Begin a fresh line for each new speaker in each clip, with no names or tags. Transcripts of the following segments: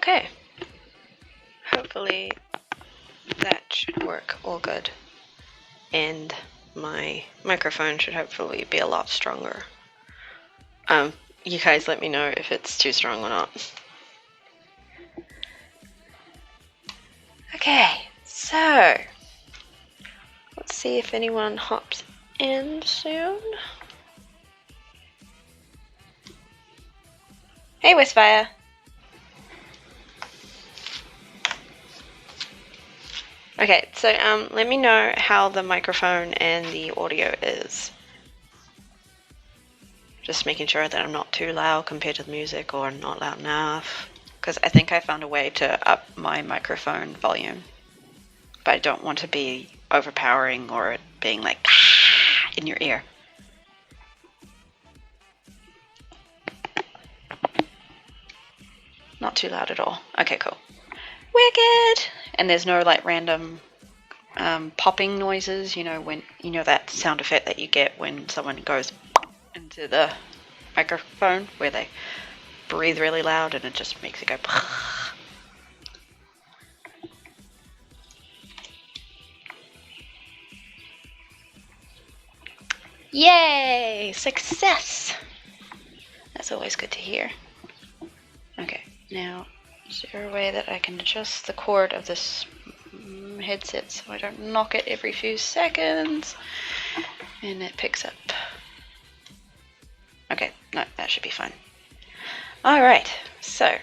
Okay. Hopefully that should work all good. And my microphone should hopefully be a lot stronger. You guys let me know if it's too strong or not. Okay, so let's see if anyone hops in soon. Hey, Westfire. Okay, so let me know how the microphone and the audio is. Just making sure that I'm not too loud compared to the music or not loud enough. Because I think I found a way to up my microphone volume. But I don't want to be overpowering or it being like in your ear. Not too loud at all. Okay, cool. Wicked! And there's no like random popping noises, you know, when you know that sound effect that you get when someone goes into the microphone where they breathe really loud and it just makes it go. Yay! Success! That's always good to hear. Okay, now is there a way that I can adjust the cord of this headset so I don't knock it every few seconds and it picks up? Okay, no, that should be fine. Alright, so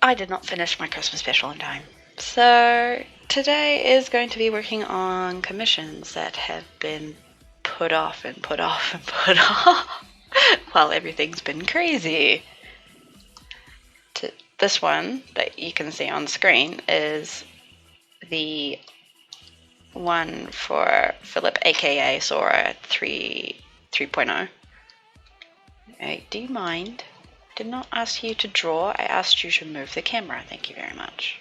I did not finish my Christmas special in time. So today is going to be working on commissions that have been put off and put off and put off while everything's been crazy. This one that you can see on screen is the one for Philip aka Sora 3.0. Do you mind? I did not ask you to draw, I asked you to move the camera. Thank you very much.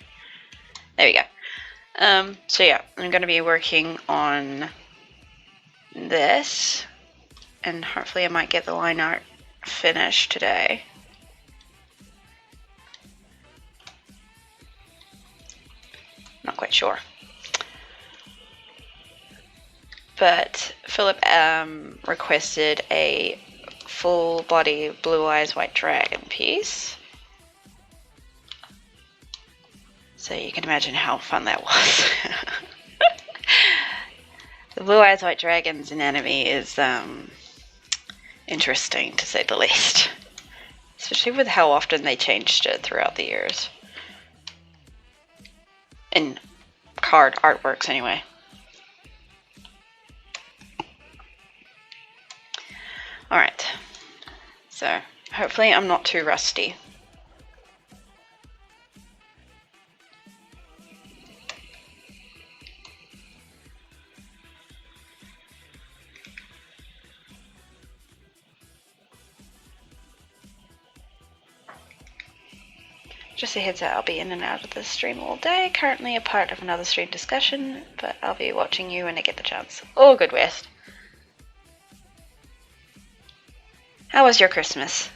There we go. So yeah, I'm going to be working on this and hopefully I might get the line art finished today. Not quite sure. But Philip requested a full body blue eyes white dragon piece. So you can imagine how fun that was. The blue eyes white dragon's anatomy is interesting to say the least. Especially with how often they changed it throughout the years. In card artworks anyway. Alright, so hopefully I'm not too rusty. Just a heads up, I'll be in and out of the stream all day. Currently a part of another stream discussion, but I'll be watching you when I get the chance. All good, West. How was your Christmas?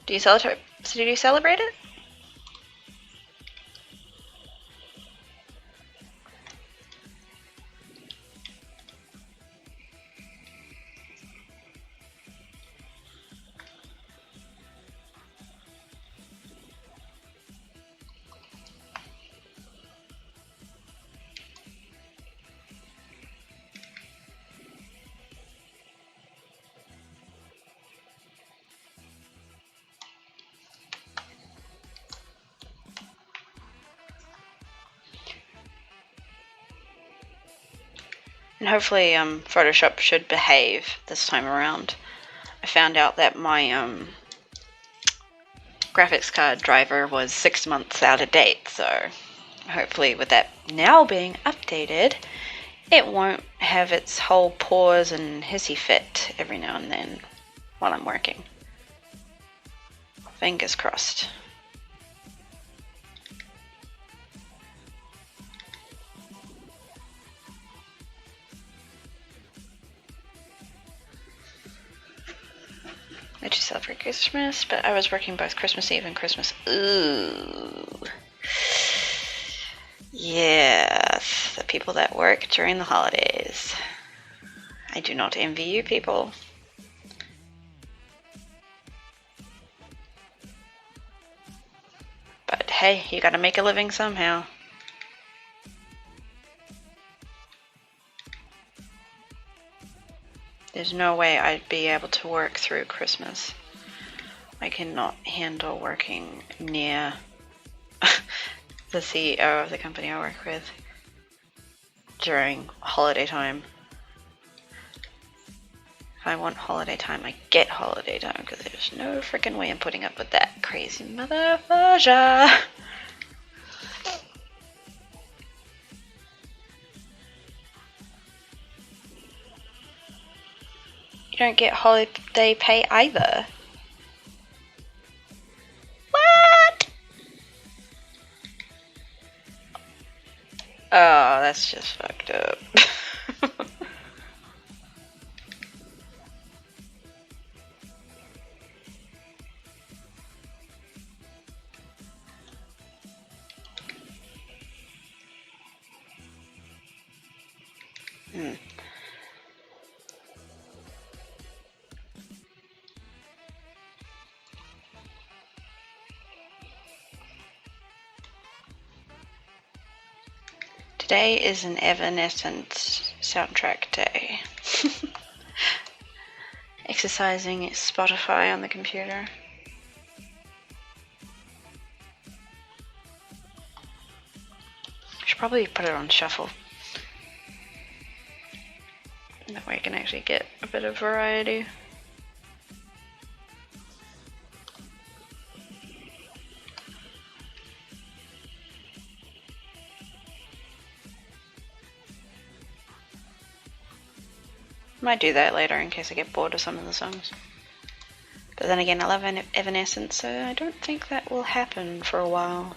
Did you celebrate it? And hopefully Photoshop should behave this time around. I found out that my graphics card driver was 6 months out of date, so hopefully with that now being updated, it won't have its whole pause and hissy fit every now and then while I'm working. Fingers crossed. I do celebrate Christmas, but I was working both Christmas Eve and Christmas. Ooh. Yes, the people that work during the holidays. I do not envy you people. But hey, you gotta make a living somehow. There's no way I'd be able to work through Christmas. I cannot handle working near the CEO of the company I work with during holiday time. If I want holiday time, I get holiday time, because there's no freaking way I'm putting up with that crazy motherfucker. You don't get holiday pay either. What? Oh, that's just fucked up. Today is an Evanescence soundtrack day. Exercising Spotify on the computer. I should probably put it on shuffle. That way I can actually get a bit of variety. Might do that later in case I get bored of some of the songs. But then again, I love Evanescence, so I don't think that will happen for a while.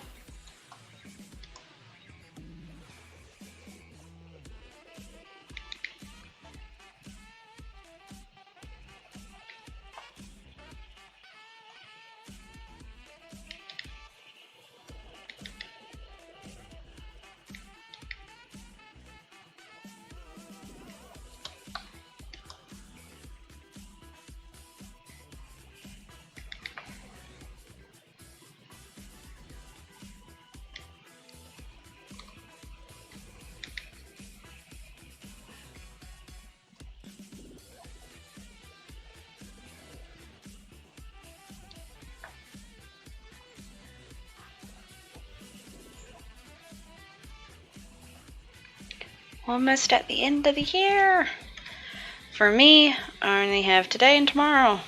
Almost at the end of the year. For me, I only have today and tomorrow.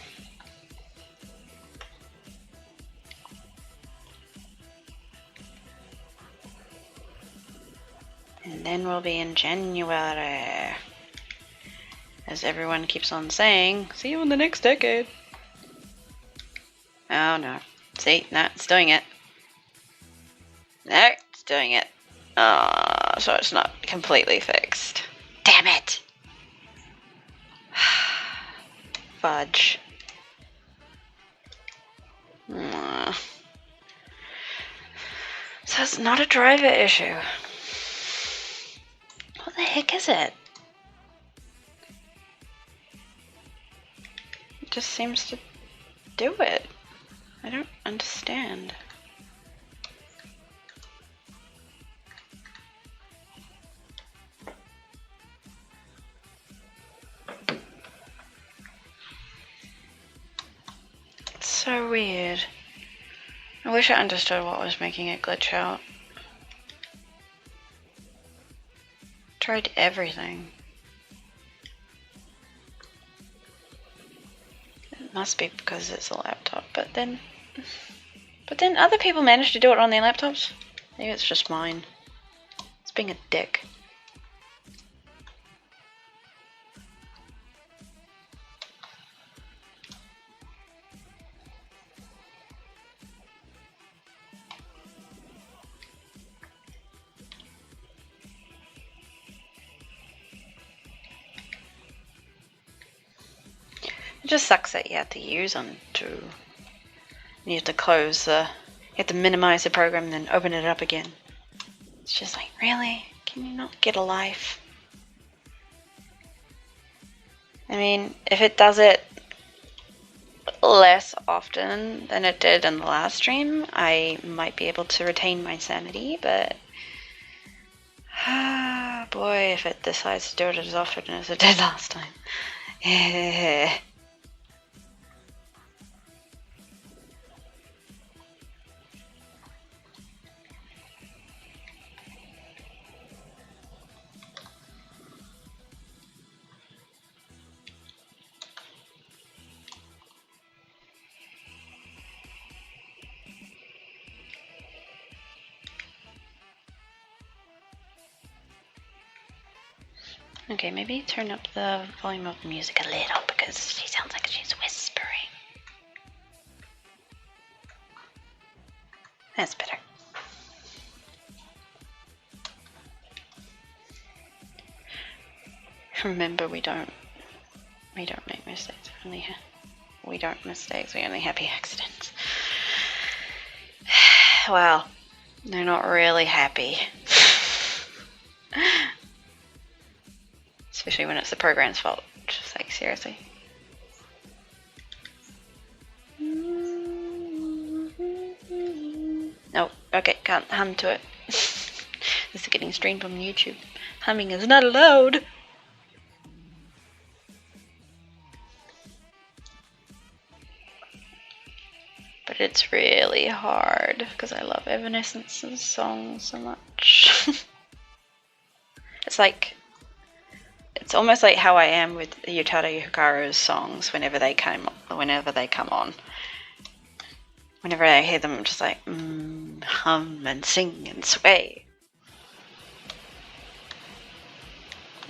And then we'll be in January. As everyone keeps on saying, see you in the next decade. Oh no. See? No, it's doing it. No, it's doing it. So it's not completely fixed. Damn it! Fudge. So it's not a driver issue. What the heck is it? It just seems to do it. I don't understand. So weird. I wish I understood what was making it glitch out. Tried everything. It must be because it's a laptop, but then other people manage to do it on their laptops. Maybe it's just mine. It's being a dick. It just sucks that you have to use them to. You have to close the. You have to minimize the program and then open it up again. It's just like, really? Can you not get a life? I mean, if it does it less often than it did in the last stream, I might be able to retain my sanity, but boy, if it decides to do it as often as it did last time. Okay, maybe turn up the volume of the music a little because she sounds like she's whispering. That's better. Remember, we don't make mistakes. We don't mistakes. We only happy accidents. Well, they're not really happy. Especially when it's the program's fault. Just like, seriously. No, okay, can't hum to it. This is getting streamed from YouTube. Humming is not allowed. But it's really hard because I love Evanescence's songs so much. It's almost like how I am with Yutaro Hikaru's songs whenever they come on. Whenever I hear them, I'm just like, hum and sing and sway.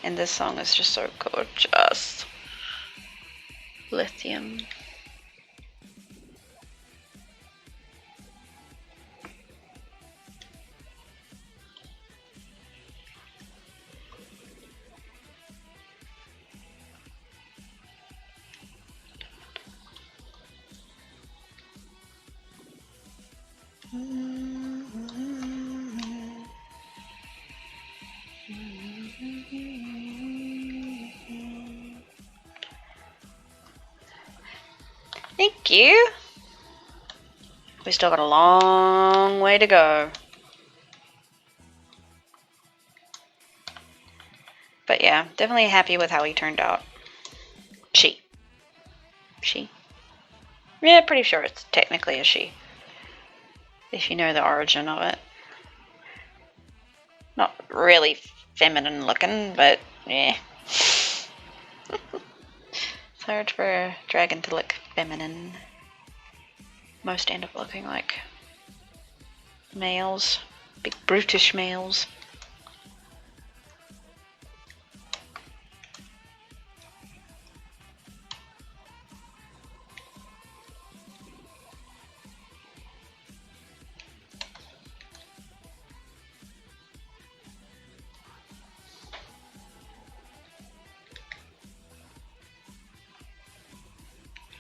And this song is just so gorgeous. Lithium. Thank you. We still got a long way to go. But yeah, definitely happy with how he turned out. She? Yeah, pretty sure it's technically a she. If you know the origin of it. Not really feminine looking, but yeah. It's hard for a dragon to look feminine. Most end up looking like males. Big brutish males.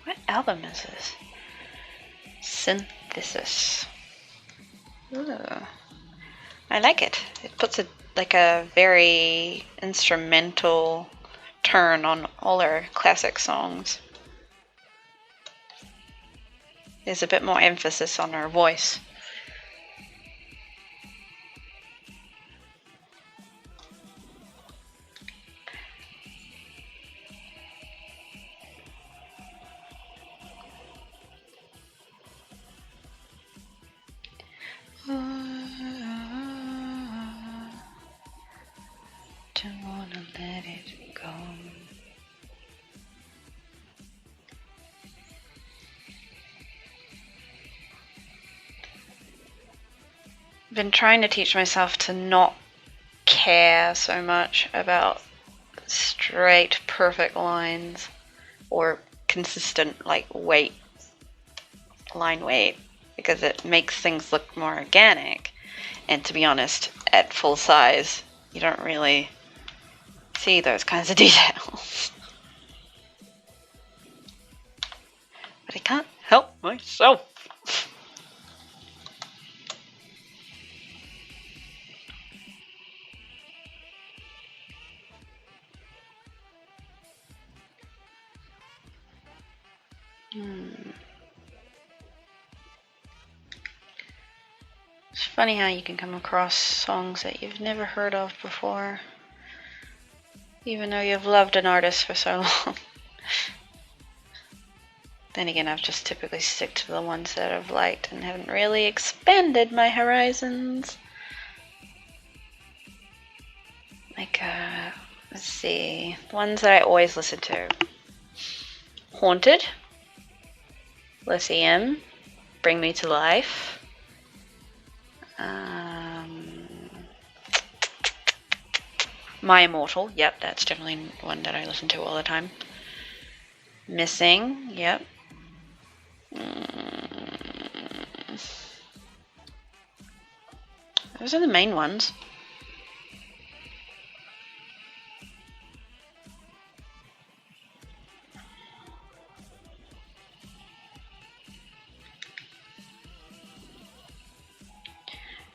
What album is this? Synthesis. Ooh. I like it. It puts a very instrumental turn on all her classic songs. There's a bit more emphasis on her voice. Don't wanna let it go. I've been trying to teach myself to not care so much about straight, perfect lines or consistent, like, line weight, because it makes things look more organic. And to be honest, at full size, you don't really see those kinds of details. But I can't help myself. It's funny how you can come across songs that you've never heard of before, even though you've loved an artist for so long. Then again, I've just typically stick to the ones that I've liked and haven't really expanded my horizons. Like, let's see, ones that I always listen to. Haunted, Lyceum, Bring Me to Life. My Immortal, yep, that's definitely one that I listen to all the time. Missing, yep. Those are the main ones.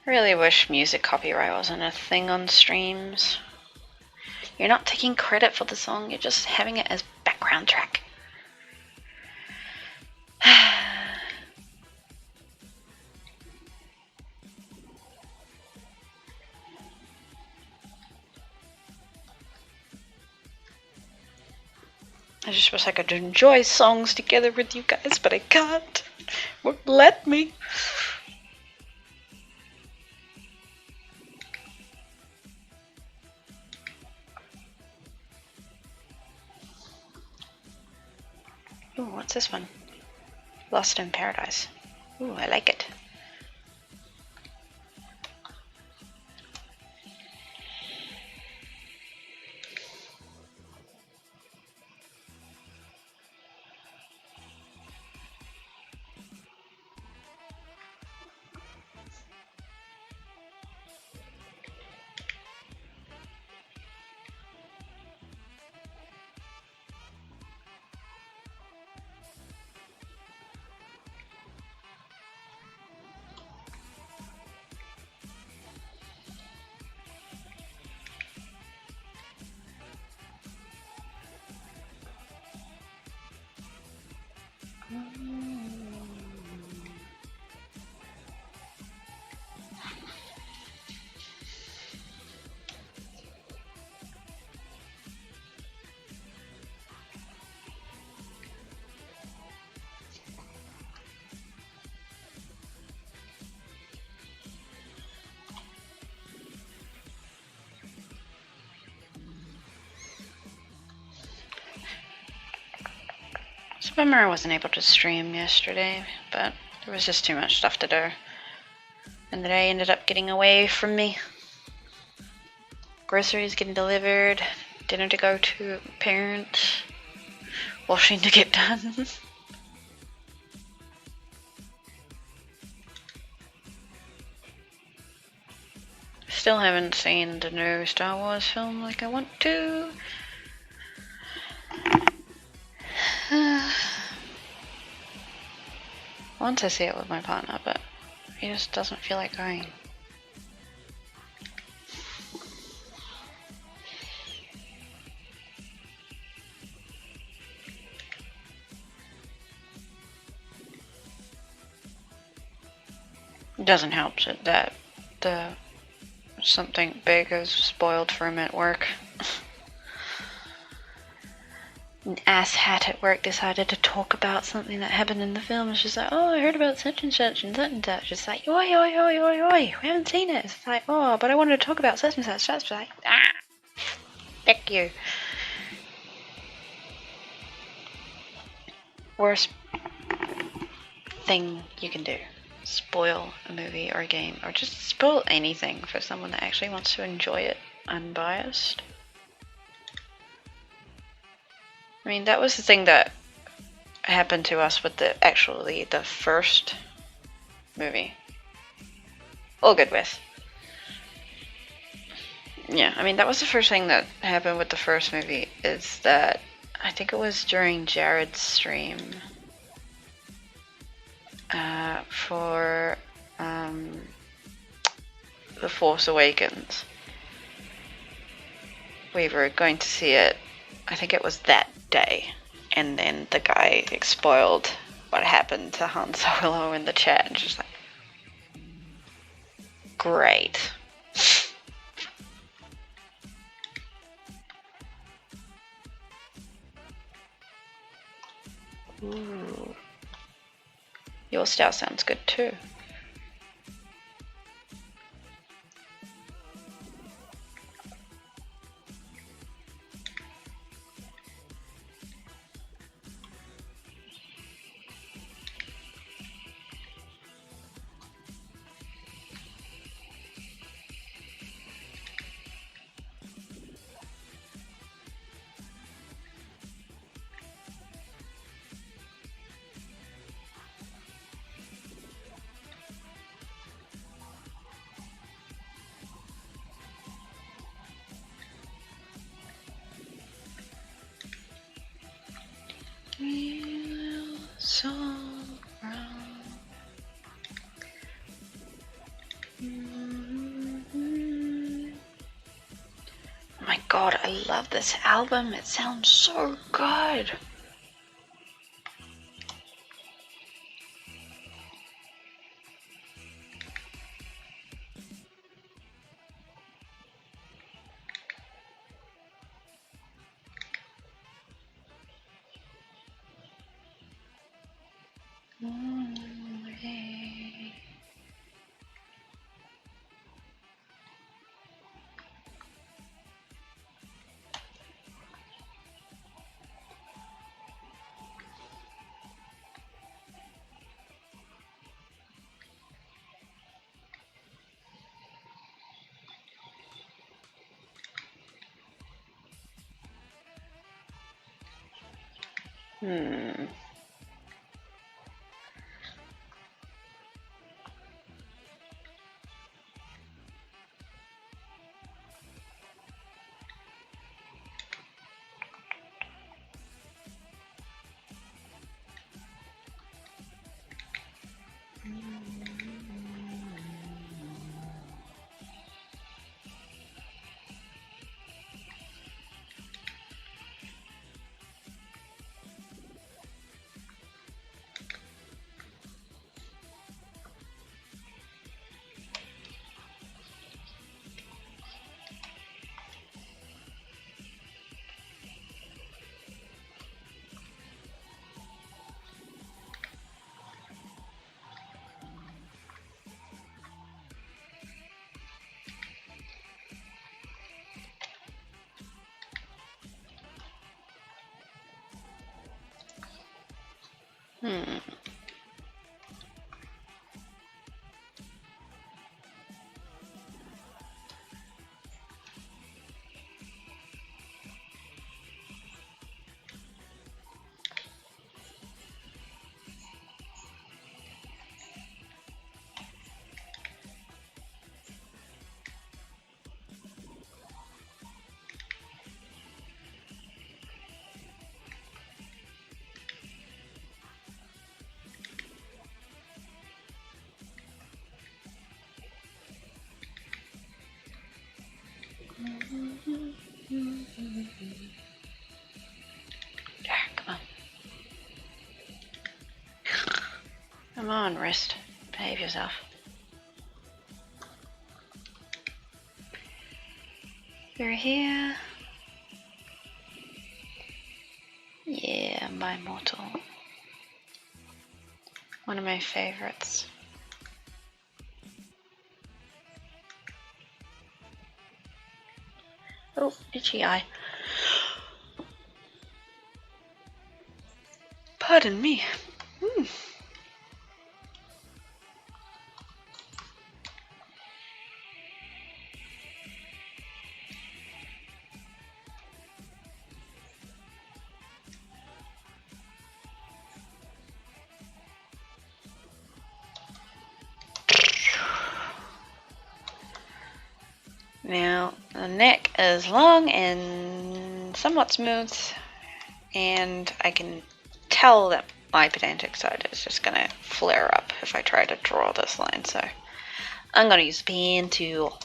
I really wish music copyright wasn't a thing on streams. You're not taking credit for the song, you're just having it as background track. I just wish I could enjoy songs together with you guys, but I can't. Won't let me. Ooh, what's this one? Lost in Paradise. Ooh, I like it. It's a bummer I wasn't able to stream yesterday, but there was just too much stuff to do. And the day ended up getting away from me. Groceries getting delivered, dinner to go to parents, washing to get done. Still haven't seen the new Star Wars film like I want to. I want to see it with my partner, but he just doesn't feel like going. It doesn't help that the something big is spoiled for him at work. An asshat at work decided to talk about something that happened in the film. It's just like, oh, I heard about such and such and such and such. It's like, oi, oi, oi, oi, oi, we haven't seen it. It's like, oh, but I wanted to talk about such and such. It's like, heck you. Worst thing you can do. Spoil a movie or a game, or just spoil anything for someone that actually wants to enjoy it unbiased. I mean, that was the thing that happened to us with the first movie. All good with. Yeah, I mean, that was the first thing that happened with the first movie, is that I think it was during Jared's stream. for The Force Awakens. We were going to see it, I think it was that day, and then the guy spoiled what happened to Han Solo in the chat, and just like, great. Ooh. Your style sounds good too. Oh my god, I love this album. It sounds so good. Come on, wrist. Behave yourself. You're here. Yeah, My Mortal. One of my favorites. Oh, itchy eye. Pardon me. Now, the neck is long and somewhat smooth, and I can tell that my pedantic side is just going to flare up if I try to draw this line. So I'm going to use the pen tool.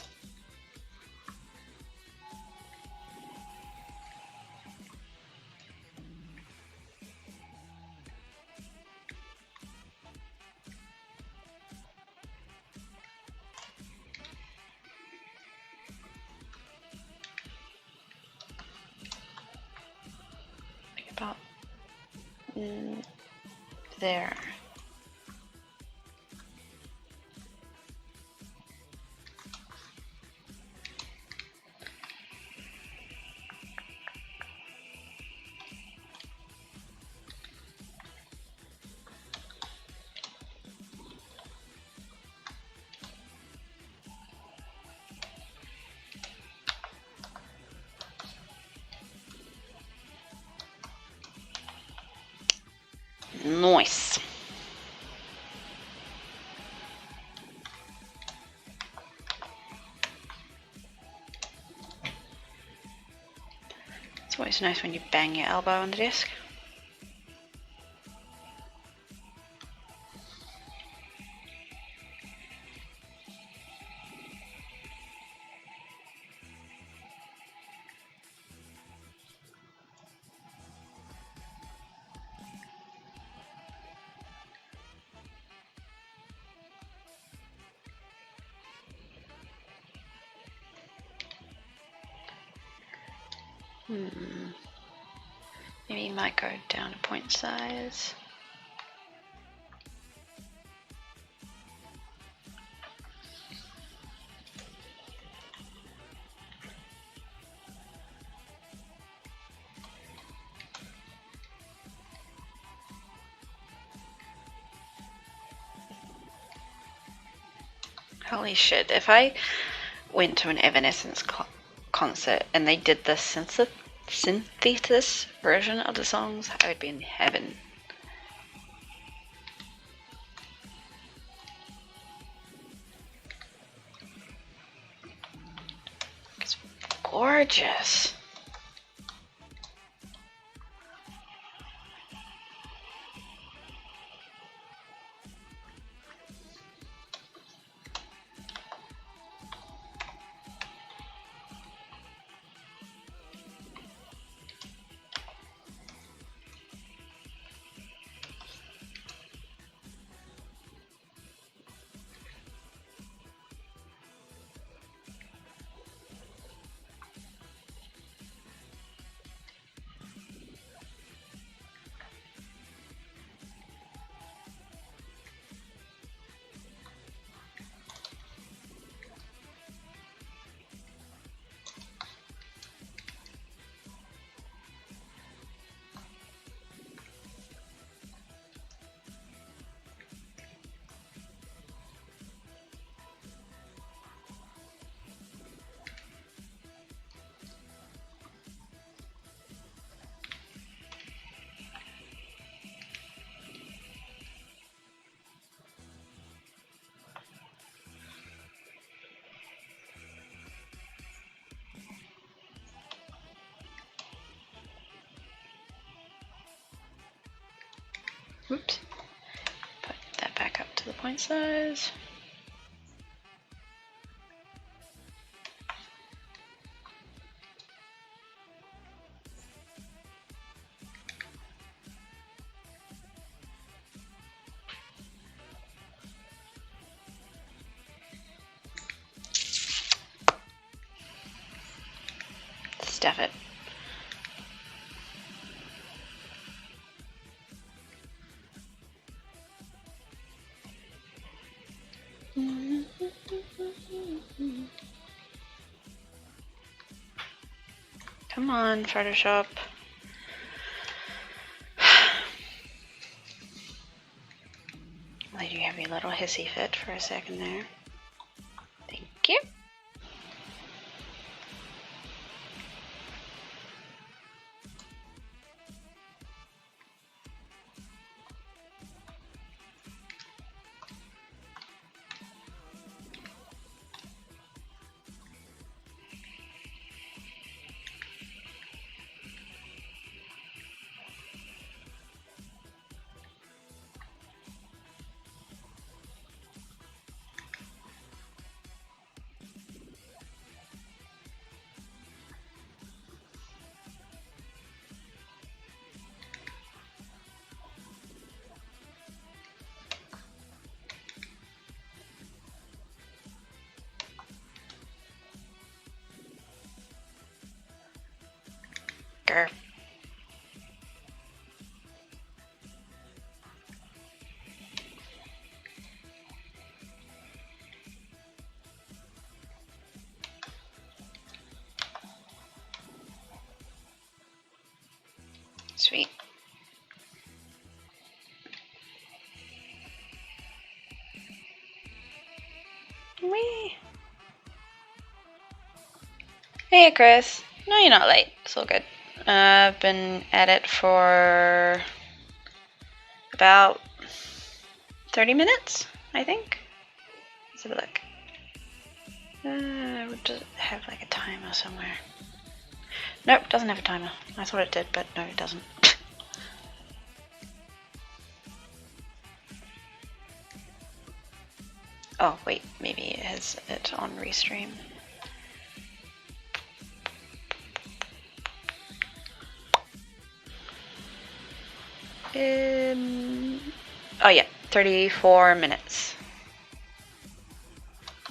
About there. Nice. It's always nice when you bang your elbow on the desk. Maybe you might go down a point size. Holy shit, if I went to an Evanescence concert and they did this synthesis version of the songs, I would be in heaven. It's gorgeous. Oops. Put that back up to the point size. Stuff it. Come on, Photoshop. Let you have your little hissy fit for a second there. Thank you. Grr. Sweet. Whee! Hey, Chris. No, you're not late. It's all good. I've been at it for about 30 minutes, I think. Let's have a look. Does it have like a timer somewhere? Nope, doesn't have a timer. I thought it did, but no, it doesn't. Oh, wait, maybe it has it on Restream. Oh yeah, 34 minutes.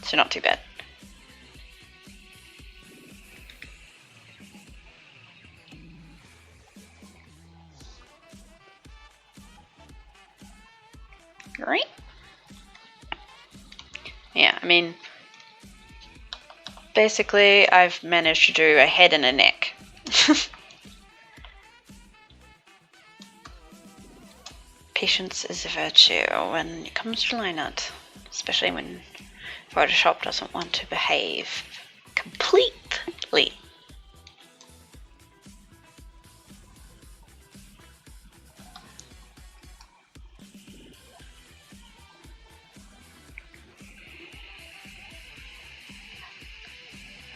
So not too bad. Right? Yeah, I mean, basically I've managed to do a head and a neck. Patience is a virtue when it comes to line art, especially when Photoshop doesn't want to behave completely.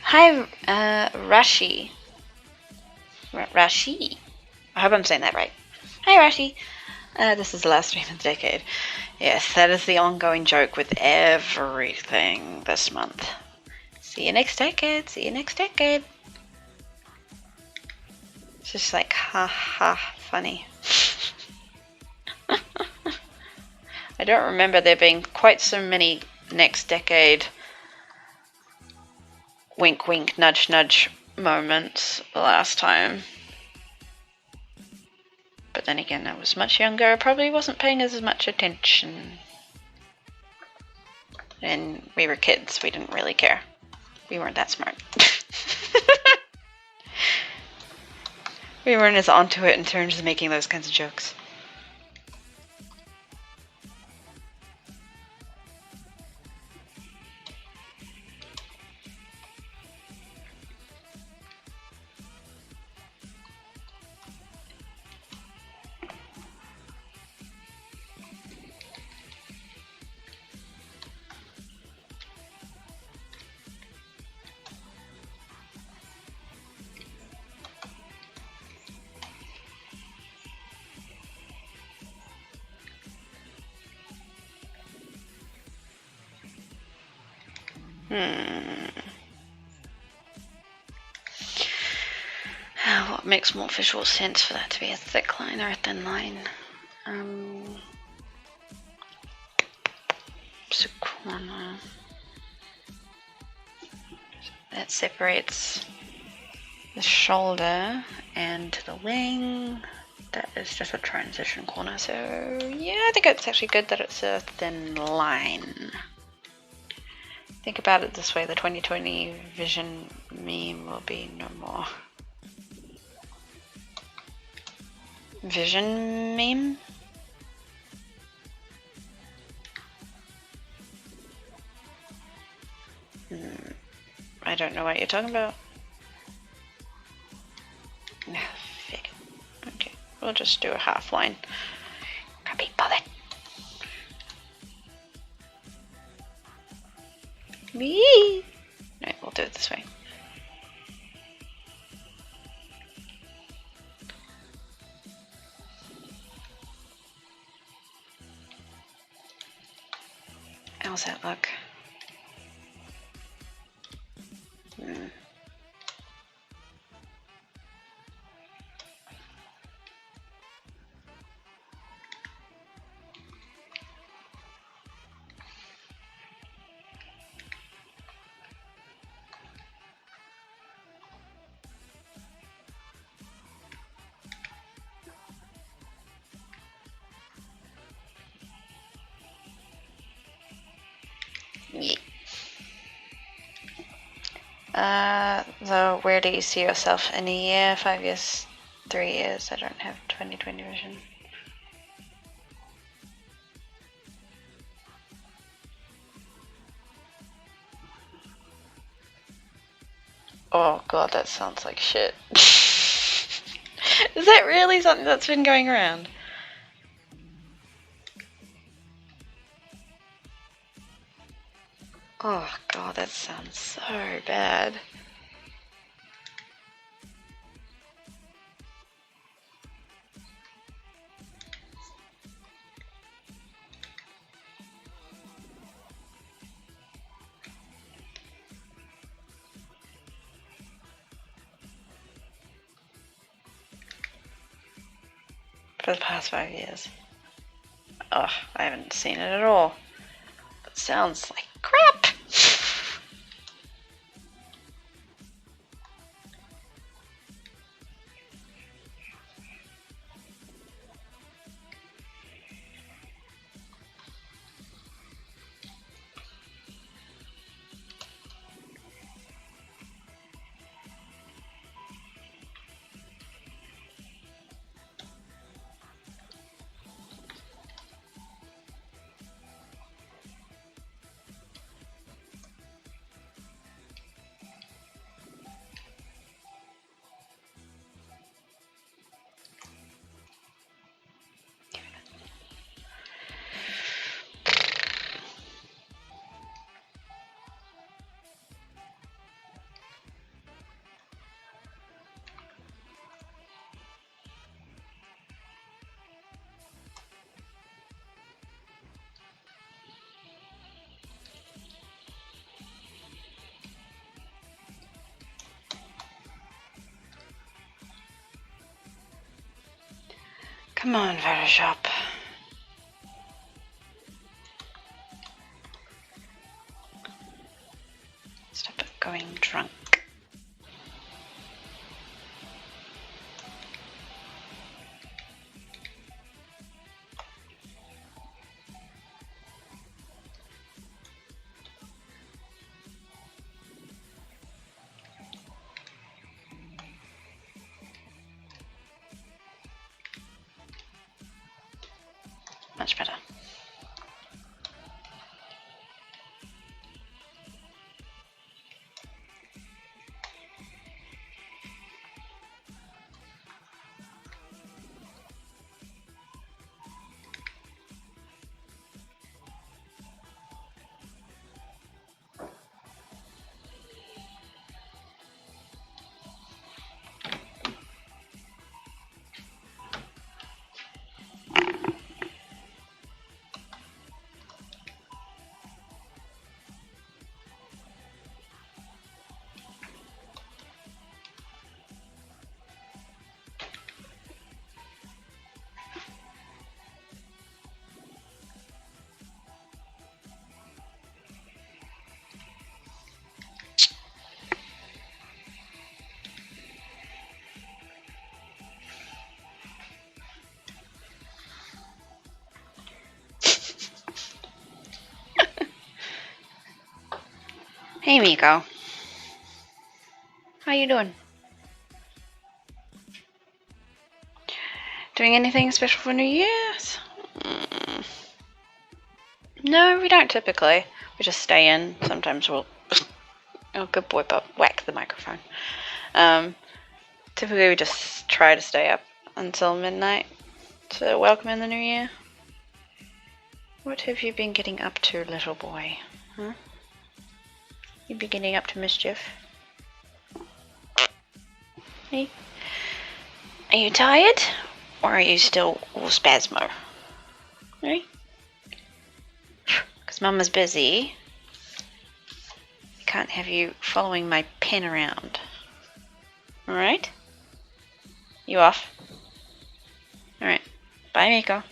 Hi, Rashi. Rashi. I hope I'm saying that right. Hi, Rashi. This is the last stream of the decade. Yes, that is the ongoing joke with everything this month. See you next decade. See you next decade. It's just like, ha ha, funny. I don't remember there being quite so many next decade wink wink nudge nudge moments the last time. But then again, I was much younger. I probably wasn't paying as much attention. And we were kids. We didn't really care. We weren't that smart. We weren't as onto it in terms of making those kinds of jokes. What makes more visual sense for that to be a thick line or a thin line? Corner that separates the shoulder and the wing. That is just a transition corner. So yeah, I think it's actually good that it's a thin line. Think about it this way, the 2020 vision meme will be no more. Vision meme? I don't know what you're talking about. Fig. Okay, we'll just do a half line. Can't be bothered. Wee! Right, we'll do it this way. How's that look? So where do you see yourself in a year, 5 years, 3 years? I don't have 2020 vision. Oh god, that sounds like shit. Is that really something that's been going around? Oh god, that sounds so bad. For the past 5 years. Oh, I haven't seen it at all. That sounds like crap. Come on, Photoshop. Stop it going drunk. Much better. Hey, Miko. How you doing? Doing anything special for New Year's? No, we don't typically. We just stay in. Sometimes we'll... Oh, good boy, Bob. Whack the microphone. Typically we just try to stay up until midnight to welcome in the new year. What have you been getting up to, little boy? Huh? You been getting up to mischief? Hey? Are you tired? Or are you still all spasmo? Hey? Because Mama's busy. Can't have you following my pen around. Alright? You off? Alright. Bye, Miko.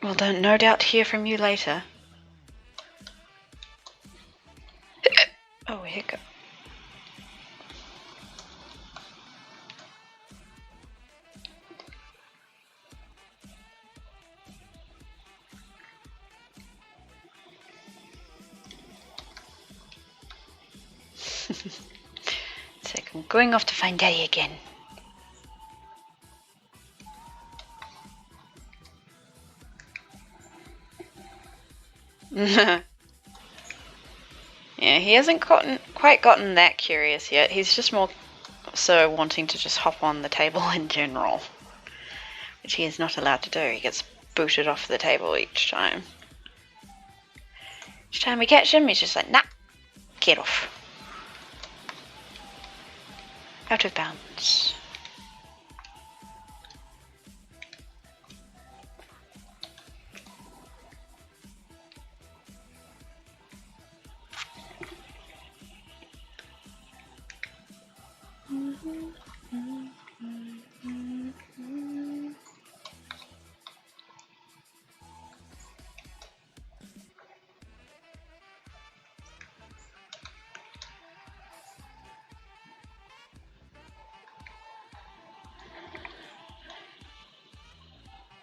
We'll no doubt hear from you later. Oh, hiccup. I'm going off to find Daddy again. Yeah, he hasn't quite gotten that curious yet. He's just more so wanting to just hop on the table in general, which he is not allowed to do. He gets booted off the table each time. Each time we catch him, he's just like, nah, get off. Out of bounds.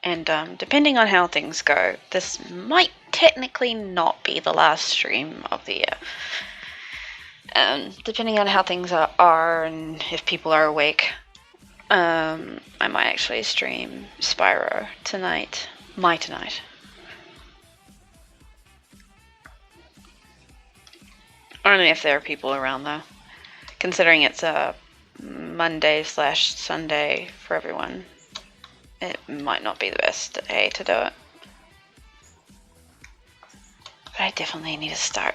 And depending on how things go, this might technically not be the last stream of the year. Depending on how things are and if people are awake, I might actually stream Spyro tonight. Tonight. Only if there are people around, though. Considering it's a Monday/Sunday for everyone, it might not be the best day to do it. But I definitely need to start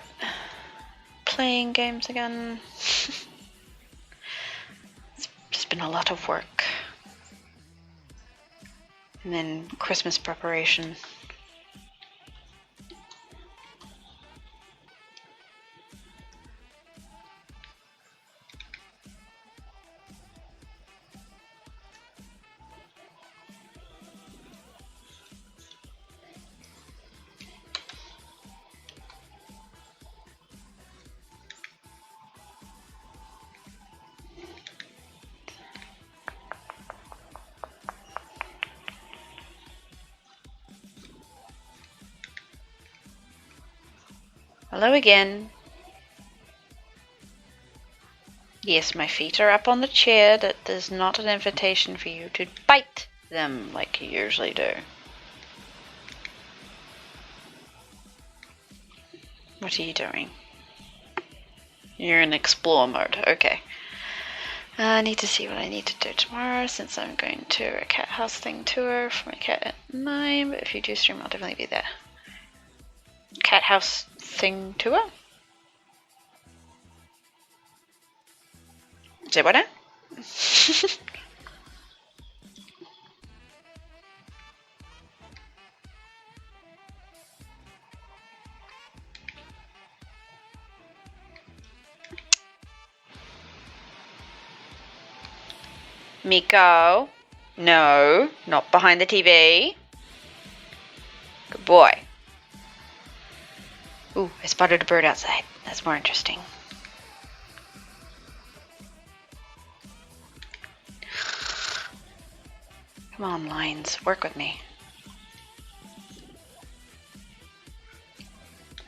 playing games again. It's just been a lot of work. And then Christmas preparation. Hello again. Yes, my feet are up on the chair. That is not an invitation for you to bite them like you usually do. What are you doing? You're in explore mode. Okay. I need to see what I need to do tomorrow since I'm going to a cat house thing tour for my cat at 9. But if you do stream, I'll definitely be there. Cat house thing tour? Say what now? Miko, no, not behind the TV. Good boy. Ooh, I spotted a bird outside. That's more interesting. Come on, lines, work with me.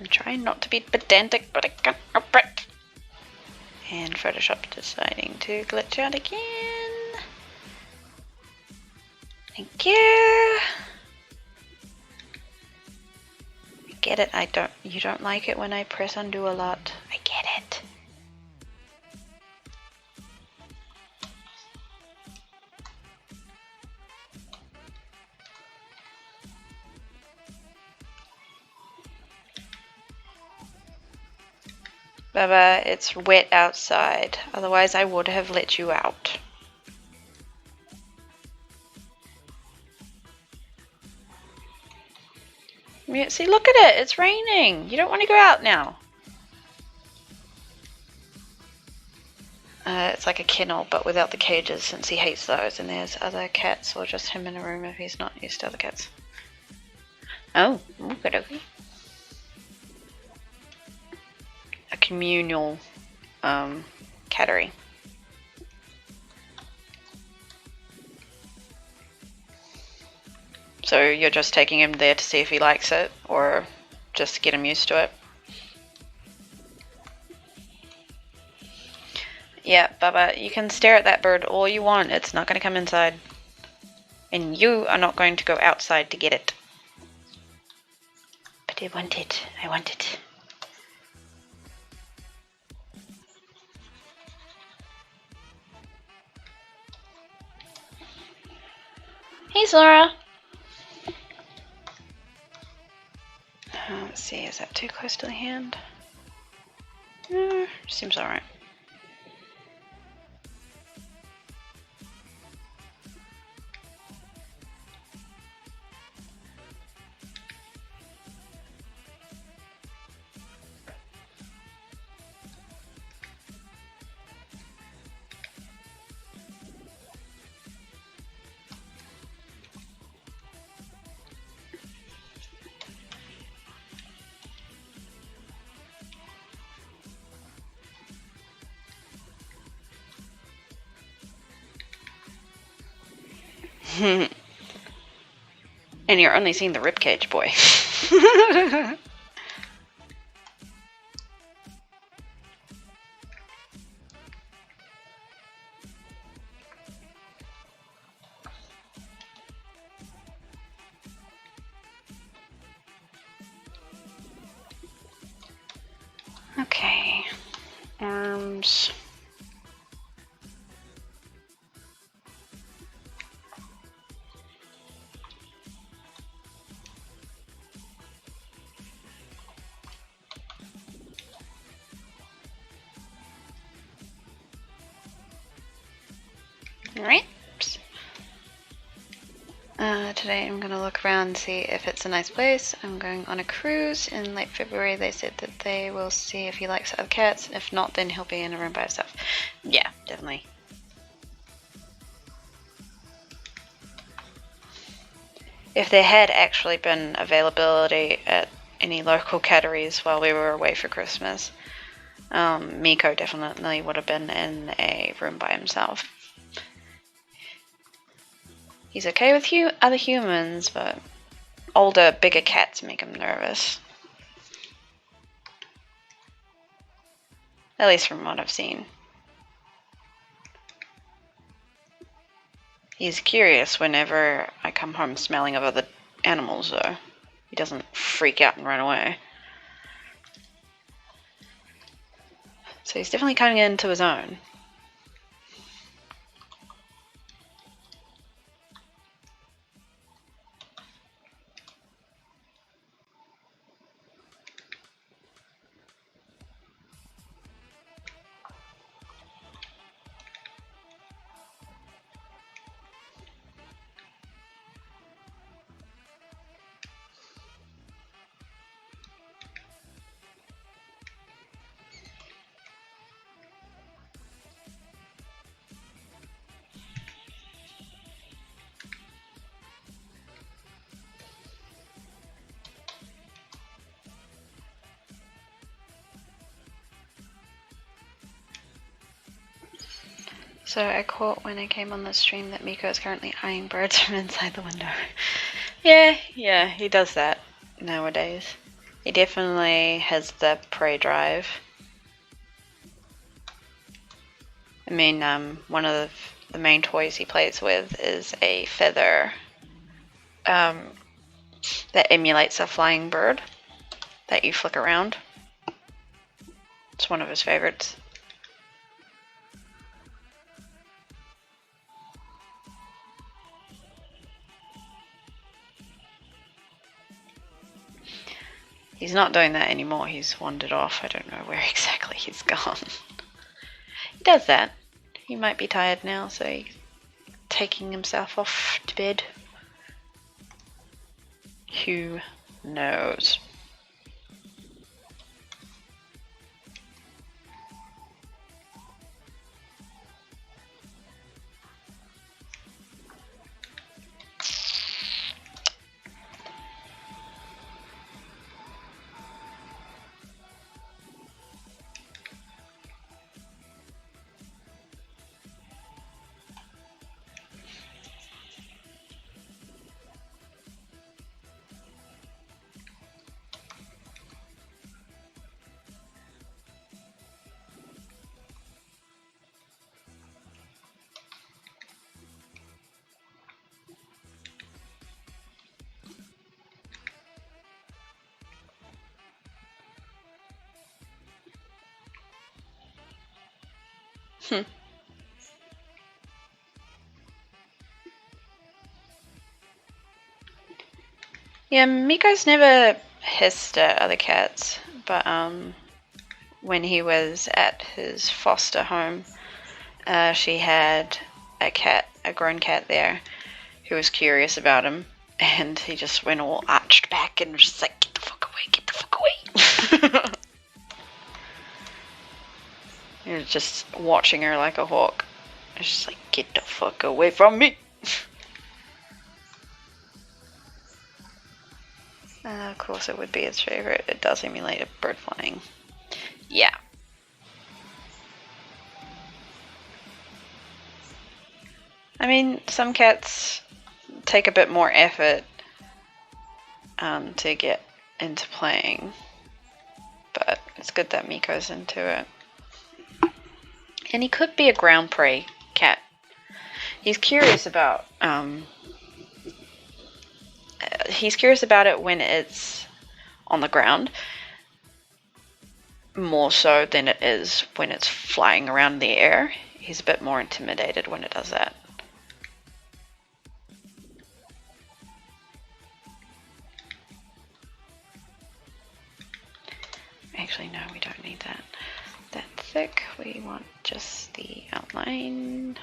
I'm trying not to be pedantic, but I can't help it. And Photoshop deciding to glitch out again. Thank you. I get it. You don't like it when I press undo a lot. I get it. Baba, it's wet outside. Otherwise I would have let you out. Yeah, see, look at it. It's raining. You don't want to go out now. It's like a kennel, but without the cages, since he hates those. And there's other cats, or just him in a room if he's not used to other cats. Oh, okay. A communal cattery. So you're just taking him there to see if he likes it, or just to get him used to it? Yeah, Bubba, you can stare at that bird all you want. It's not going to come inside. And you are not going to go outside to get it. But I want it. I want it. Hey, Zora. Let's see, is that too close to the hand? Seems alright. And you're only seeing the ribcage, boy. Okay. Arms. Alright. Today I'm going to look around and see if it's a nice place. I'm going on a cruise in late February. They said that they will see if he likes other cats. If not, then he'll be in a room by himself. Yeah, definitely. If there had actually been availability at any local catteries while we were away for Christmas, Miko definitely would have been in a room by himself. He's okay with other humans, but older, bigger cats make him nervous. At least from what I've seen. He's curious whenever I come home smelling of other animals, though. He doesn't freak out and run away. So he's definitely coming into his own. So I caught when I came on the stream that Miko is currently eyeing birds from inside the window. Yeah, he does that nowadays. He definitely has the prey drive. I mean, one of the main toys he plays with is a feather that emulates a flying bird that you flick around. It's one of his favorites. He's not doing that anymore. He's wandered off. I don't know where exactly he's gone. He does that. He might be tired now, so he's taking himself off to bed. Who knows? Hmm. Yeah, Miko's never hissed at other cats, but when he was at his foster home, she had a grown cat there, who was curious about him, and he just went all arched back and was just like, get the fuck away, get the fuck away. He was just watching her like a hawk. It's just like, get the fuck away from me. Of course it would be his favorite. It does emulate a bird flying. Yeah. I mean, some cats take a bit more effort to get into playing, but it's good that Miko's into it. And he could be a ground prey cat. He's curious about it when it's on the ground, more so than it is when it's flying around in the air. He's a bit more intimidated when it does that. Actually, no, we don't need that thick. We want just the outline.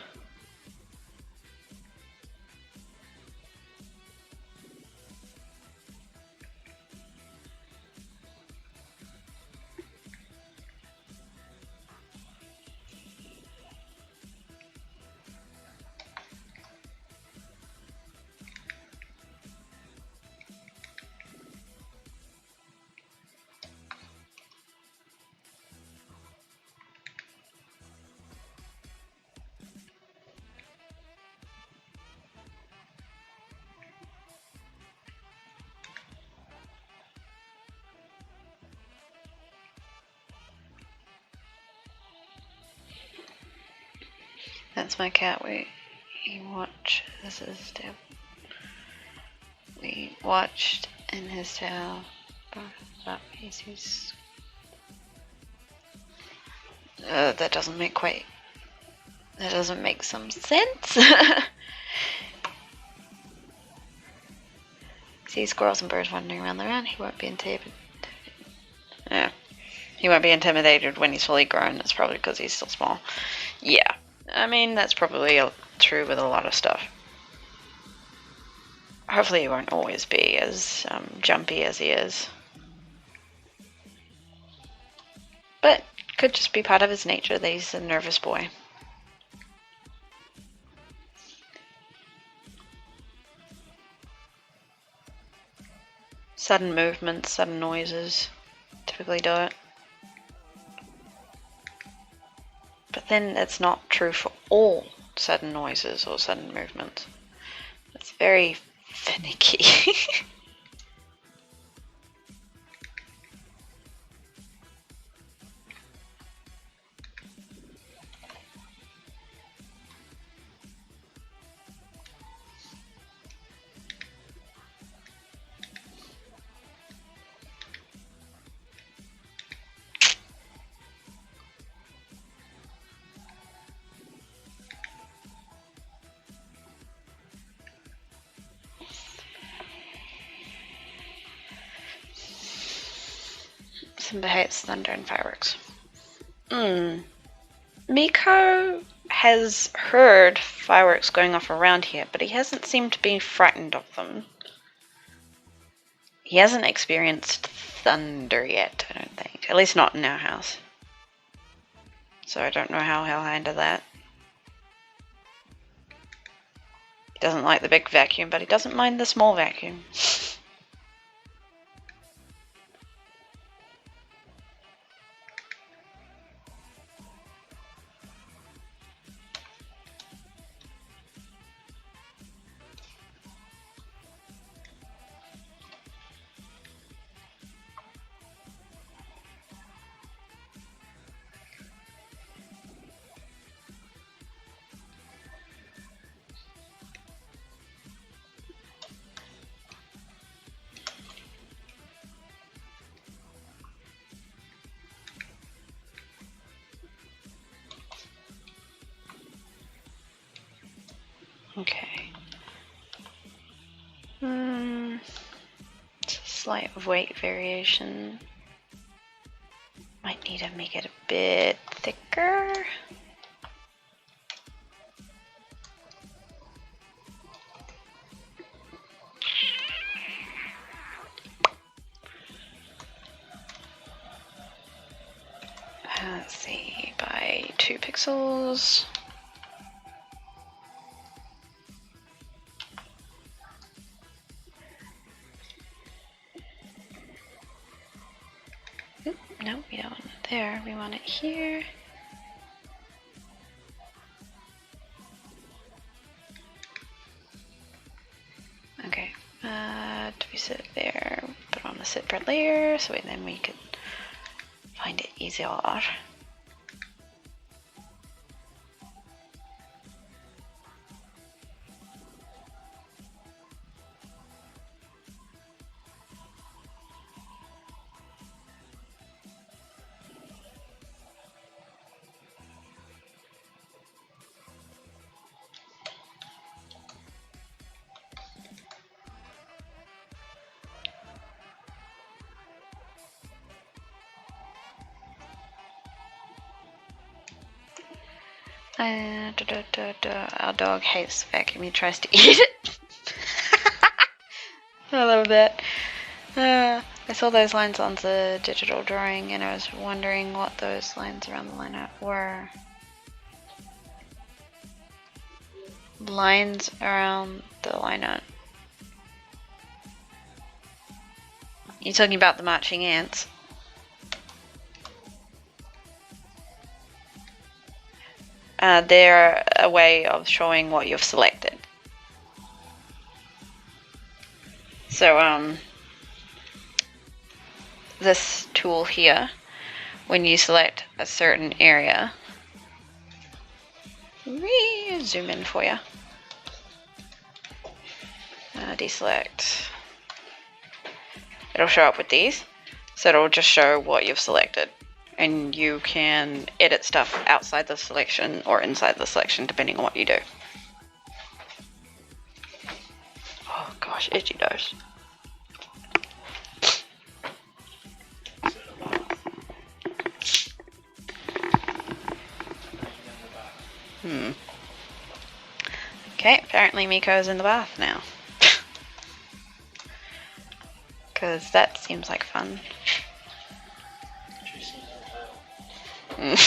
That's my cat. He watches his tail. We watched in his tail. That doesn't make some sense. See squirrels and birds wandering around the round. He won't be intimidated. Yeah. He won't be intimidated when he's fully grown. That's probably because he's still small. Yeah. I mean, that's probably true with a lot of stuff. Hopefully he won't always be as jumpy as he is. But could just be part of his nature that he's a nervous boy. Sudden movements, sudden noises typically do it. But then it's not true for all sudden noises or sudden movements. It's very finicky. Simba hates thunder and fireworks. Miko has heard fireworks going off around here, but he hasn't seemed to be frightened of them. He hasn't experienced thunder yet, I don't think. At least not in our house. So I don't know how he'll handle that. He doesn't like the big vacuum, but he doesn't mind the small vacuum. Okay. It's a slight weight variation. Might need to make it a bit thicker. Let's see, by 2 pixels. Oop, no, we don't want it there. We want it here. Okay, do we sit there? Put on the separate layer so then we can find it easier. Our dog hates vacuum. He tries to eat it. I love that. I saw those lines on the digital drawing and I was wondering what those lines around the line were. Lines around the line art. You're talking about the marching ants? They're a way of showing what you've selected. So this tool here, when you select a certain area, zoom in for you. Deselect. It'll show up with these, so it'll just show what you've selected. And you can edit stuff outside the selection or inside the selection depending on what you do. Oh gosh, itchy nose. Okay, apparently Miko's in the bath now. Because that seems like fun. I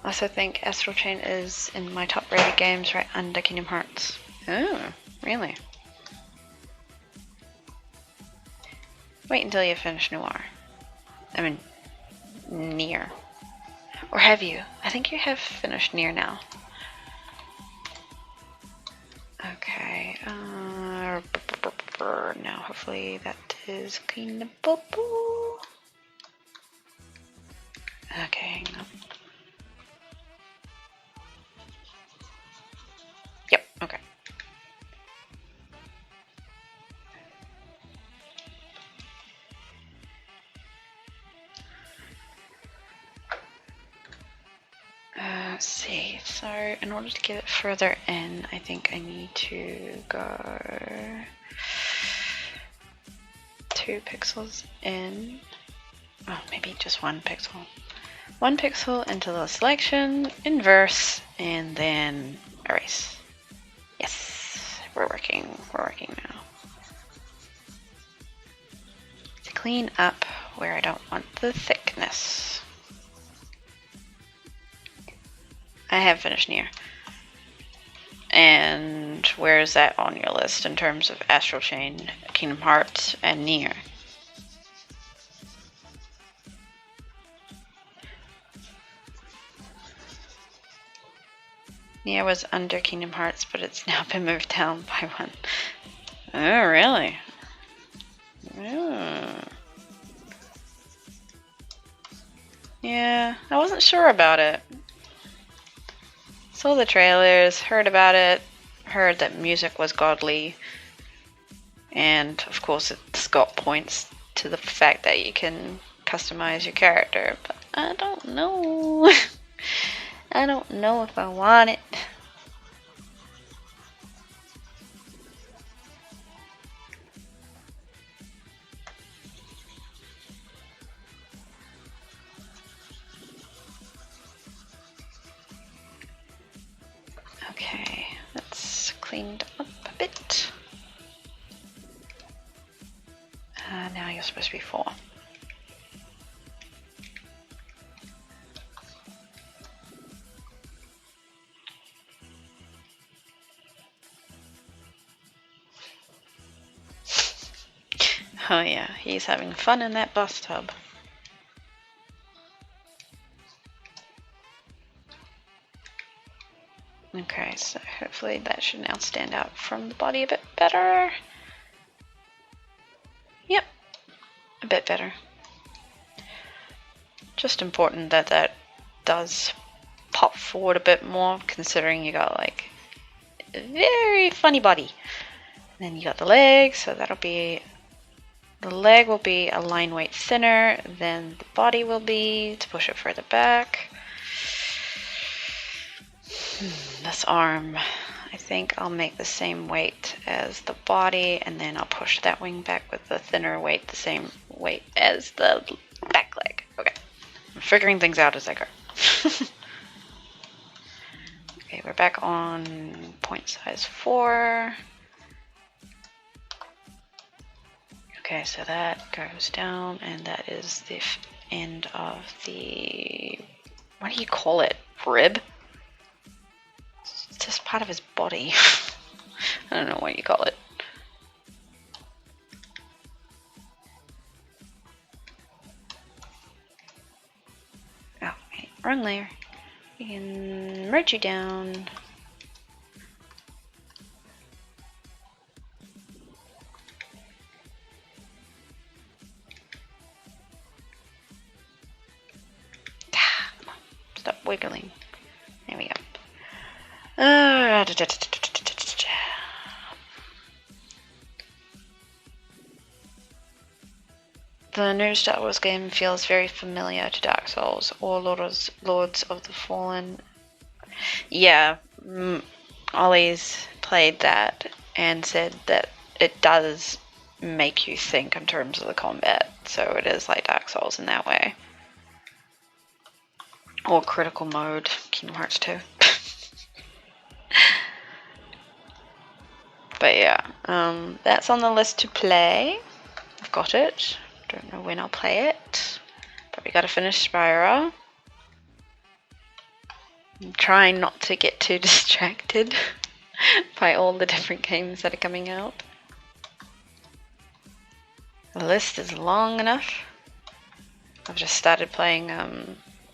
also think Astral Chain is in my top rated games right under Kingdom Hearts. Oh, really? Wait until you finish Noir. I mean, Nier. Or have you? I think you have finished Nier now. Okay, now hopefully that is cleanable. Okay, hang on. Yep, okay. Let's see, so in order to get it further in, I think I need to go 2 pixels in. Oh, maybe just 1 pixel. 1 pixel into the selection, inverse, and then erase. Yes, we're working now. To clean up where I don't want the thickness. I have finished Nier. And where is that on your list in terms of Astral Chain, Kingdom Hearts, and Nier? Nier was under Kingdom Hearts, but it's now been moved down by 1. Oh, really? Oh. Yeah, I wasn't sure about it. Saw the trailers, heard about it, heard that music was godly, and of course it's got points to the fact that you can customize your character, but I don't know. I don't know if I want it. Okay, that's cleaned up a bit. Now you're supposed to be 4. Oh yeah, he's having fun in that bathtub. Okay, so hopefully that should now stand out from the body a bit better. Yep, a bit better. Just important that that does pop forward a bit more, considering you got like a very funny body. And then you got the leg, so that'll be, the leg will be a line weight thinner than the body will be to push it further back. This arm, I think I'll make the same weight as the body, and then I'll push that wing back with the thinner weight, the same weight as the back leg. Okay, I'm figuring things out as I go. Okay, we're back on point size 4. Okay, so that goes down, and that is the end of the, what do you call it? Rib? It's just part of his body. I don't know what you call it. Oh, wait, wrong layer. We can merge you down. Stop wiggling. There we go. The new Star Wars game feels very familiar to Dark Souls or Lords of the Fallen. Yeah, Ollie's played that and said that it does make you think in terms of the combat, so it is like Dark Souls in that way. Or Critical Mode, Kingdom Hearts 2. But yeah, that's on the list to play. I've got it. Don't know when I'll play it. But we gotta finish Spyro. I'm trying not to get too distracted by all the different games that are coming out. The list is long enough. I've just started playing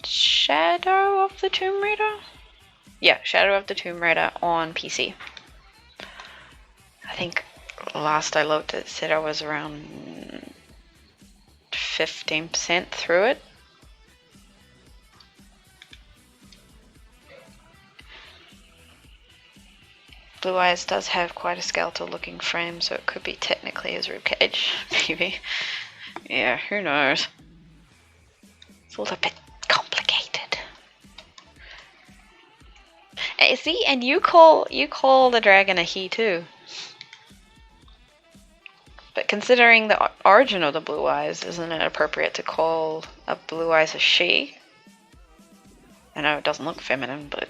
Shadow of the Tomb Raider? Yeah, Shadow of the Tomb Raider on PC. I think last I looked it said I was around 15% through it. Blue Eyes does have quite a skeletal looking frame, so it could be technically his ribcage, maybe. Yeah, who knows? It's all a bit complicated. Hey, see, and you call the dragon a he too. But considering the origin of the Blue Eyes, isn't it appropriate to call a Blue Eyes a she? I know it doesn't look feminine, but...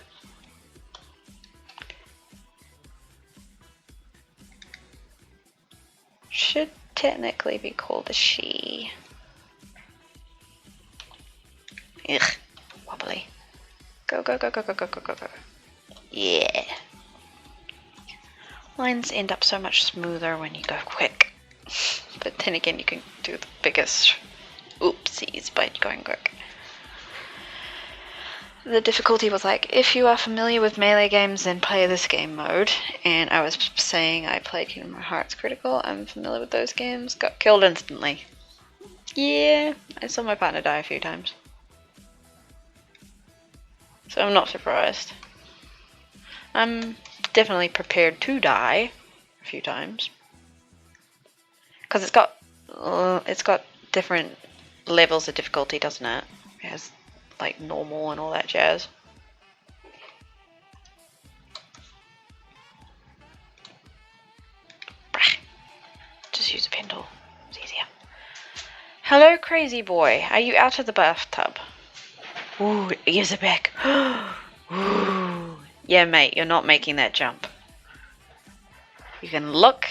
should technically be called a she. Ugh, wobbly. Go, go, go, go, go, go, go, go, go. Yeah. Lines end up so much smoother when you go quick. But then again, you can do the biggest oopsies by going quick. The difficulty was like, if you are familiar with melee games, then play this game mode. And I was saying I play Kingdom Hearts Critical, I'm familiar with those games, got killed instantly. Yeah, I saw my partner die a few times. So I'm not surprised. I'm definitely prepared to die a few times. Because it's got different levels of difficulty, doesn't it? It has like normal and all that jazz. Just use a pen tool. It's easier. Hello, crazy boy. Are you out of the bathtub? Ooh, ears are back. Ooh. Yeah, mate, you're not making that jump. You can look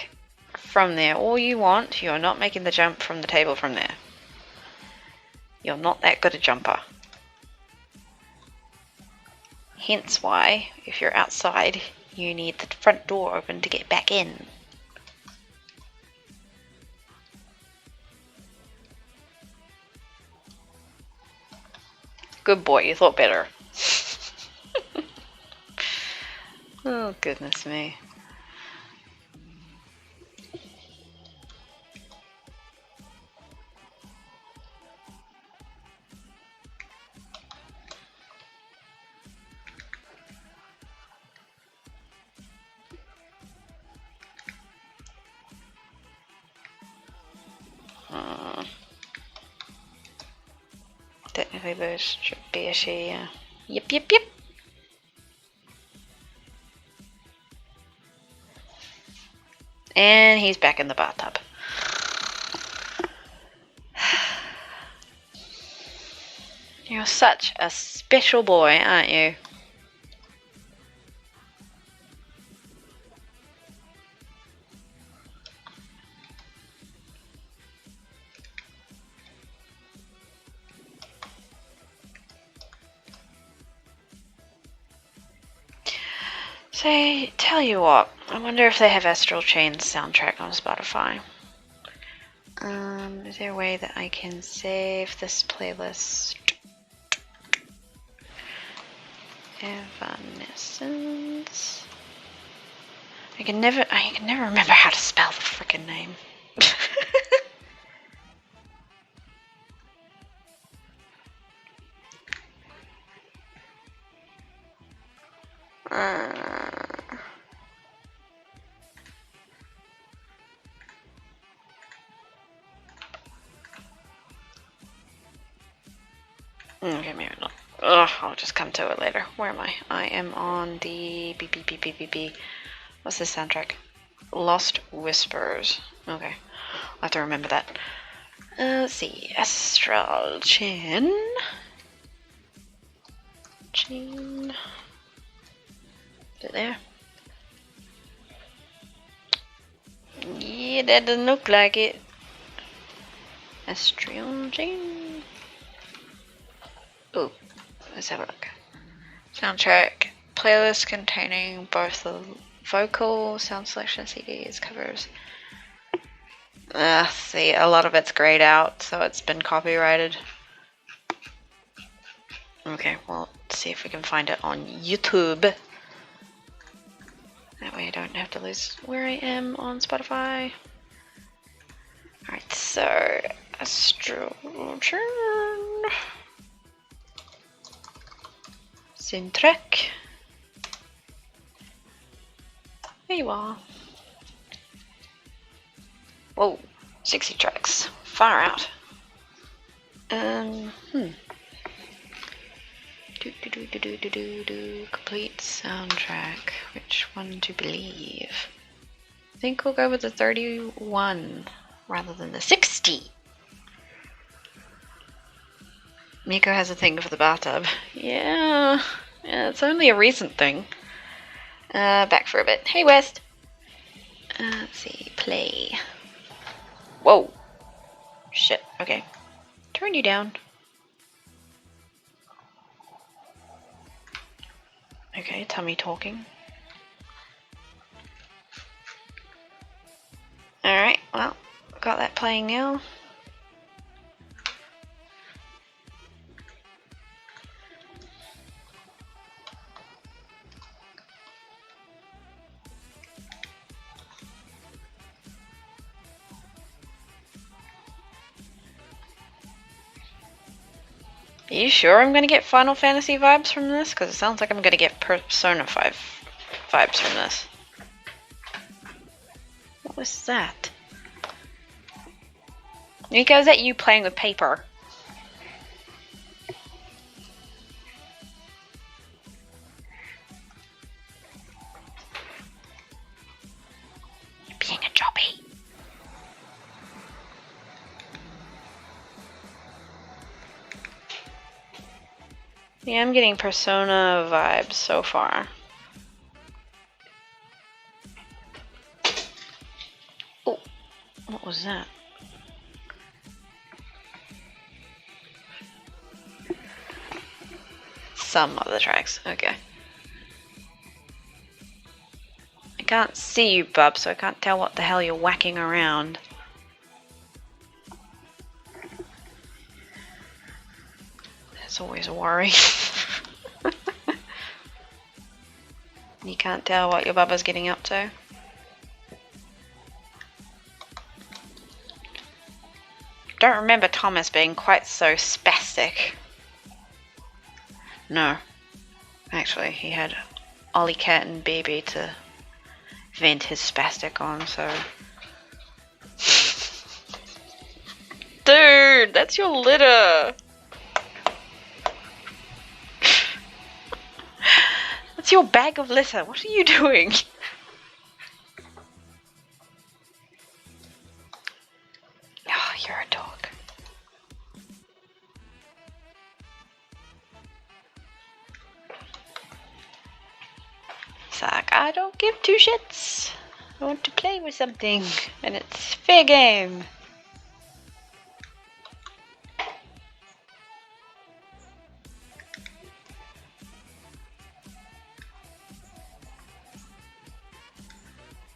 from there all you want. You're not making the jump from the table from there. You're not that good a jumper. Hence why, if you're outside, you need the front door open to get back in. Good boy, you thought better. Oh, goodness me. Technically, those should be a she, yeah. Yep, yep, yep. And he's back in the bathtub. You're such a special boy, aren't you? So, tell you what, I wonder if they have Astral Chain's soundtrack on Spotify. Is there a way that I can save this playlist? Evanescence. I can never remember how to spell the frickin' name. Okay, maybe not. Ugh, I'll just come to it later. Where am I? I am on the B. What's the soundtrack? Lost Whispers. Okay, I'll have to remember that. Let's see. Astral Chain. Is it there? Yeah, that doesn't look like it. Astral Chain. Ooh, let's have a look. Soundtrack. Playlist containing both the vocal, sound selection, CDs, covers. See, a lot of it's grayed out, so it's been copyrighted. Okay, well, let's see if we can find it on YouTube. That way I don't have to lose where I am on Spotify. Alright, so Astral Chain. Soundtrack. There you are. Whoa, 60 tracks. Far out. Complete soundtrack. Which one to believe? I think we'll go with the 31 rather than the 60. Miko has a thing for the bathtub. Yeah, it's only a recent thing. Back for a bit. Hey, West. Let's see. Play. Whoa. Shit. Okay. Turn you down. Okay, tummy talking. Alright, well, got that playing now. Are you sure I'm gonna get Final Fantasy vibes from this? Because it sounds like I'm gonna get Persona 5 vibes from this. What was that? Nico, is that you playing with paper? You're being a jobby. Yeah, I'm getting Persona vibes so far. What was that? Some of the tracks. Okay. I can't see you, bub, so I can't tell what the hell you're whacking around. That's always a worry. You can't tell what your bubba's getting up to. Don't remember Thomas being quite so spastic. No. Actually, he had Ollie Cat and BB to vent his spastic on, so... Dude, that's your litter! That's your bag of litter. What are you doing? Oh, you're a dog. It's like, I don't give two shits. I want to play with something, and it's fair game.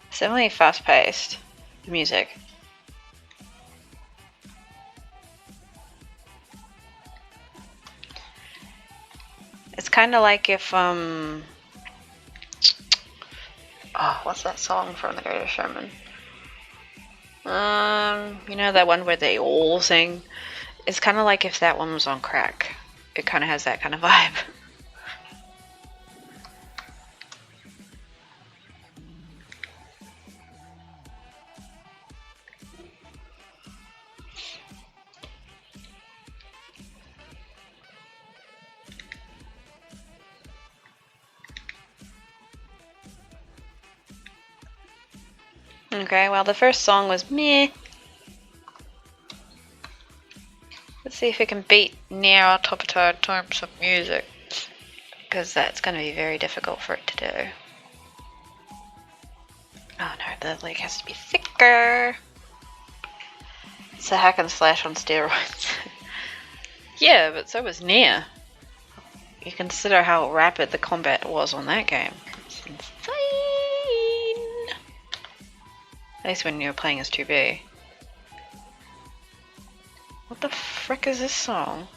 It's definitely fast-paced music. It's kind of like if oh, what's that song from The Greatest Showman? You know that one where they all sing? It's kind of like if that one was on crack. It kind of has that kind of vibe. Okay, well the first song was meh. Let's see if we can beat Nier Automata in terms of music, because that's going to be very difficult for it to do. Oh no, the leg has to be thicker. It's a hack and slash on steroids. Yeah, but so was Nier. You consider how rapid the combat was on that game. It's insane. At least when you're playing as 2B. What the frick is this song?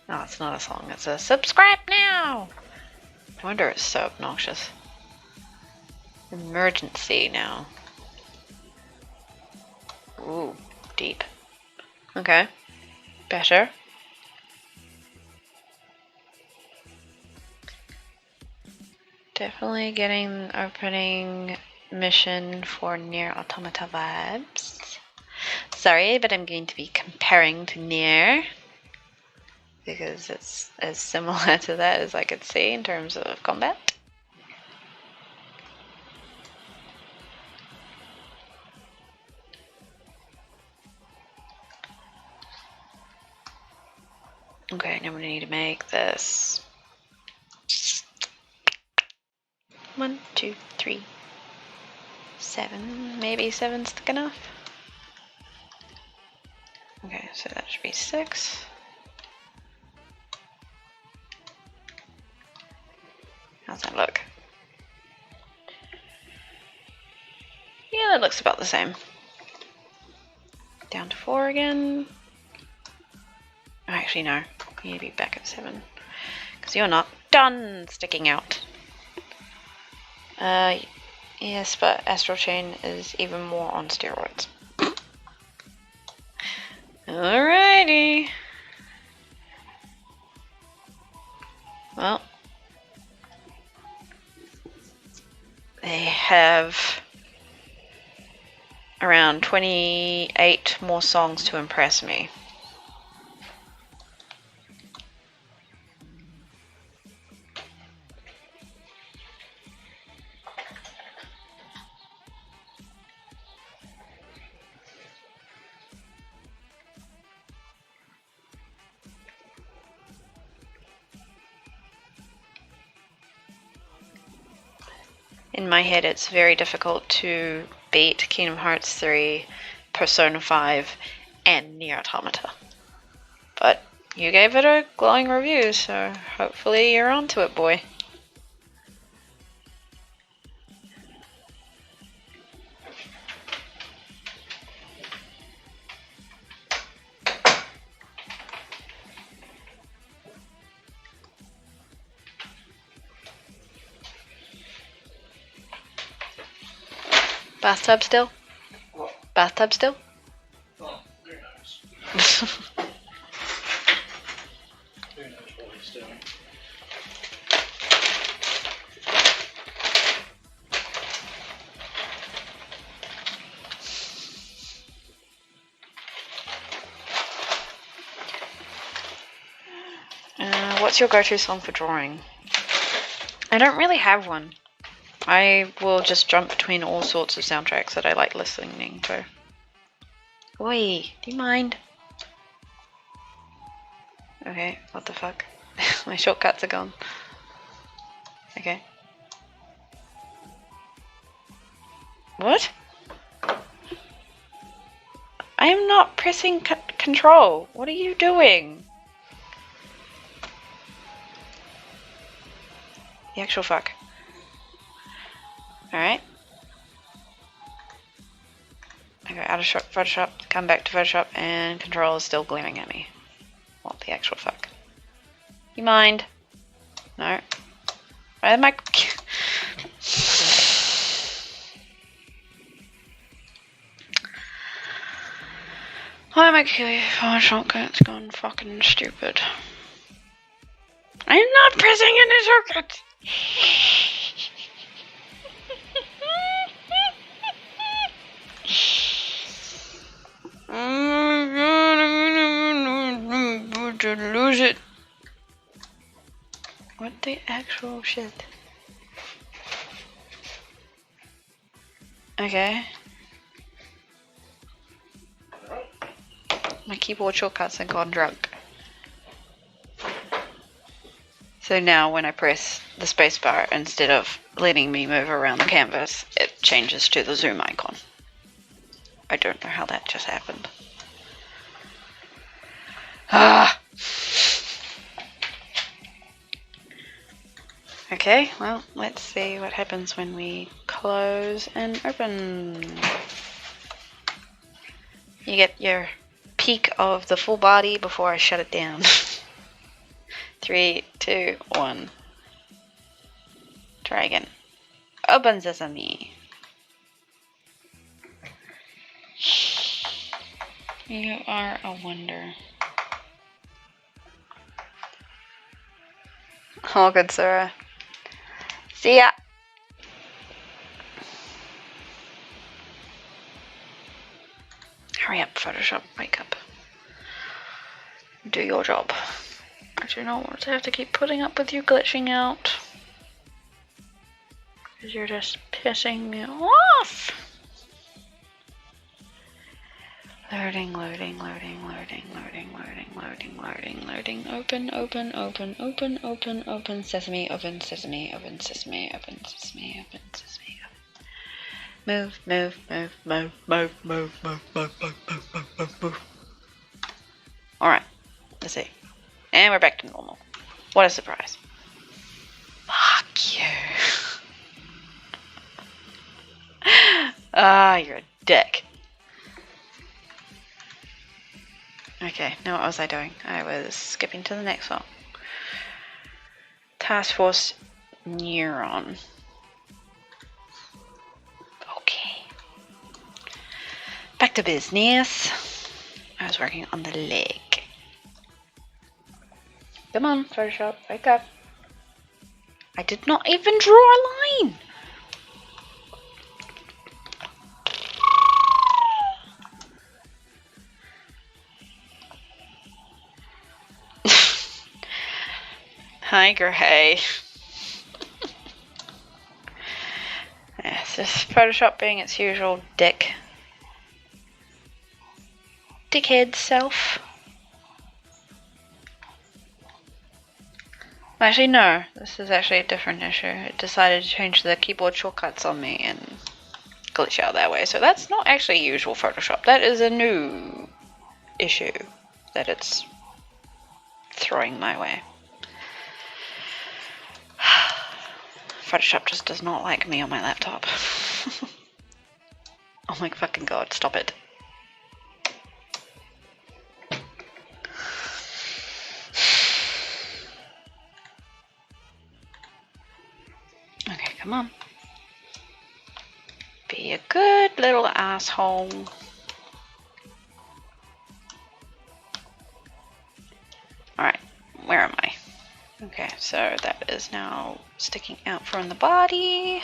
No, it's not a song, it's a subscribe now! No wonder it's so obnoxious. Emergency now. Ooh, deep. Okay. Better. Definitely getting opening mission for Nier Automata vibes. Sorry, but I'm going to be comparing to Nier because it's as similar to that as I could see in terms of combat. Okay, now we need to make this 1, 2, 3, 7. Maybe 7's thick enough. Okay, so that should be 6. How's that look? Yeah, that looks about the same. Down to 4 again. Actually, no. You need to be back at 7. Because you're not done sticking out. Yes, but Astral Chain is even more on steroids. Alrighty. Well, they have around 28 more songs to impress me. In my head, it's very difficult to beat Kingdom Hearts 3, Persona 5, and Nier Automata. But you gave it a glowing review, so hopefully you're onto it, boy. Bathtub still?
What?
Bathtub still?
Oh, who knows? Who knows what he's doing?
What's your go-to song for drawing? I don't really have one. I will just jump between all sorts of soundtracks that I like listening to. Oi, do you mind? Okay, what the fuck? My shortcuts are gone. Okay. What? I am not pressing control. What are you doing? The actual fuck. Alright. I go out of Photoshop, come back to Photoshop, and control is still glaring at me. What the actual fuck? You mind? No. Why am I... Why am I shortcuts gone fucking stupid? I'm not pressing any shortcuts! Oh my god, I'm gonna lose it. What the actual shit? Okay. My keyboard shortcuts have gone drunk. So now when I press the spacebar, instead of letting me move around the canvas, it changes to the zoom icon. I don't know how that just happened. Ah! Okay, well, let's see what happens when we close and open. You get your peek of the full body before I shut it down. 3, 2, 1. Try again. Open sesame. You are a wonder. Oh, good, Sarah. See ya. Hurry up, Photoshop. Wake up. Do your job. I do not want to have to keep putting up with you glitching out. Because you're just pissing me off. Loading, loading, loading, loading, loading, loading, loading, loading, loading. Open, open, open, open, open, open, sesame, open, sesame, open, sesame, open, sesame, open, sesame, open. Move, move, move, move, move, move, move, move, move, move, move, move, move. Alright, let's see. And we're back to normal. What a surprise. Fuck you. Ah, you're a dick. Okay, now what was I doing? I was skipping to the next one. Task Force Neuron. Okay. Back to business. I was working on the leg. Come on, Photoshop, wake up. I did not even draw a line. Hi, Gray. Yes, just Photoshop being its usual dickhead self. Actually, no. This is actually a different issue. It decided to change the keyboard shortcuts on me and glitch out that way. So that's not actually usual Photoshop. That is a new issue that it's throwing my way. Photoshop just does not like me on my laptop. Oh my fucking god, stop it. Okay, come on. Be a good little asshole. Alright, where am I? Okay, so that is now sticking out from the body.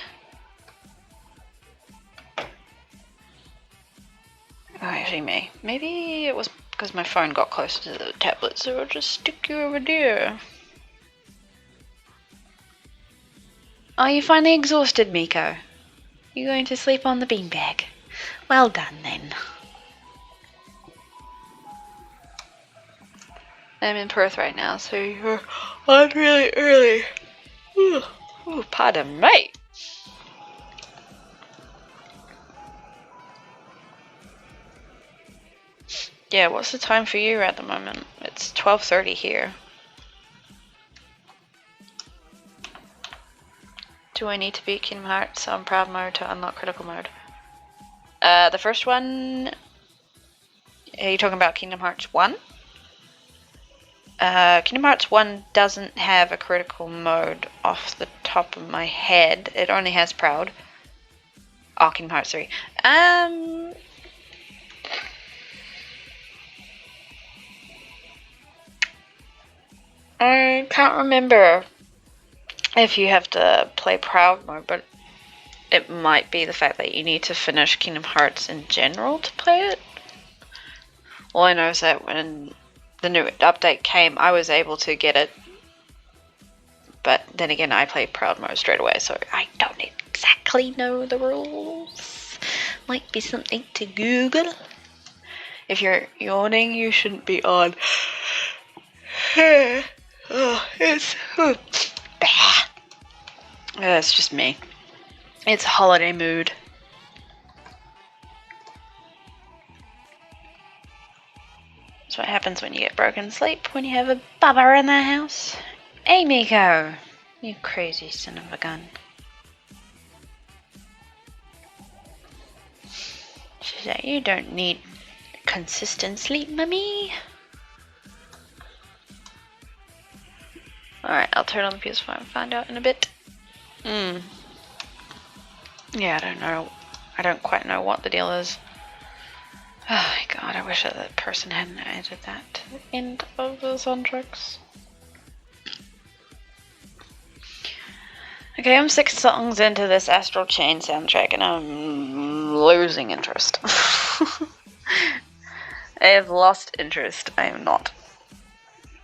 Oh, actually me. Maybe it was because my phone got closer to the tablet, so I'll just stick you over there. Oh, you finally exhausted, Miko. You're going to sleep on the beanbag. Well done, then. I'm in Perth right now, so you're on really early. Ooh, pardon me. Yeah, what's the time for you at the moment? It's 12:30 here. Do I need to beat Kingdom Hearts on proud mode to unlock critical mode? The first one... Are you talking about Kingdom Hearts 1? Kingdom Hearts 1 doesn't have a critical mode off the top of my head. It only has proud. Oh, Kingdom Hearts 3. I can't remember if you have to play proud mode, but it might be the fact that you need to finish Kingdom Hearts in general to play it. All I know is that when the new update came, I was able to get it, but then again, I played proud mode straight away, so I don't exactly know the rules. Might be something to Google. If you're yawning, you shouldn't be on. It's just me. It's holiday mood. That's what happens when you get broken sleep, when you have a bubba in the house. Hey, Miko! You crazy son of a gun. She said, you don't need consistent sleep, mummy. Alright, I'll turn on the PS5 and find out in a bit. Yeah, I don't know. I don't quite know what the deal is. Oh my god, I wish that person hadn't added that to the end of the soundtracks. Okay, I'm 6 songs into this Astral Chain soundtrack and I'm losing interest. I have lost interest. I'm not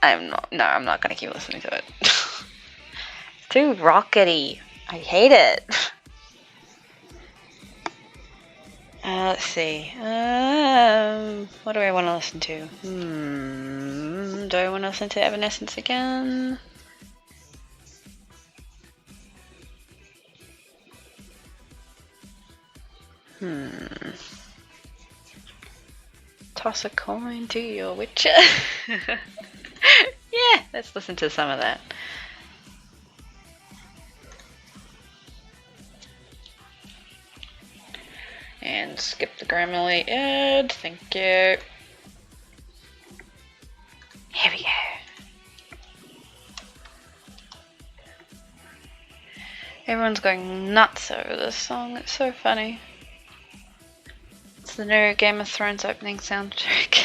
gonna keep listening to it. It's too rockety. I hate it. Let's see. What do I want to listen to? Do I want to listen to Evanescence again? Toss a coin to your witcher. Yeah, let's listen to some of that. And skip the Grammarly ad. Thank you. Here we go. Everyone's going nuts over this song. It's so funny. It's the new Game of Thrones opening soundtrack.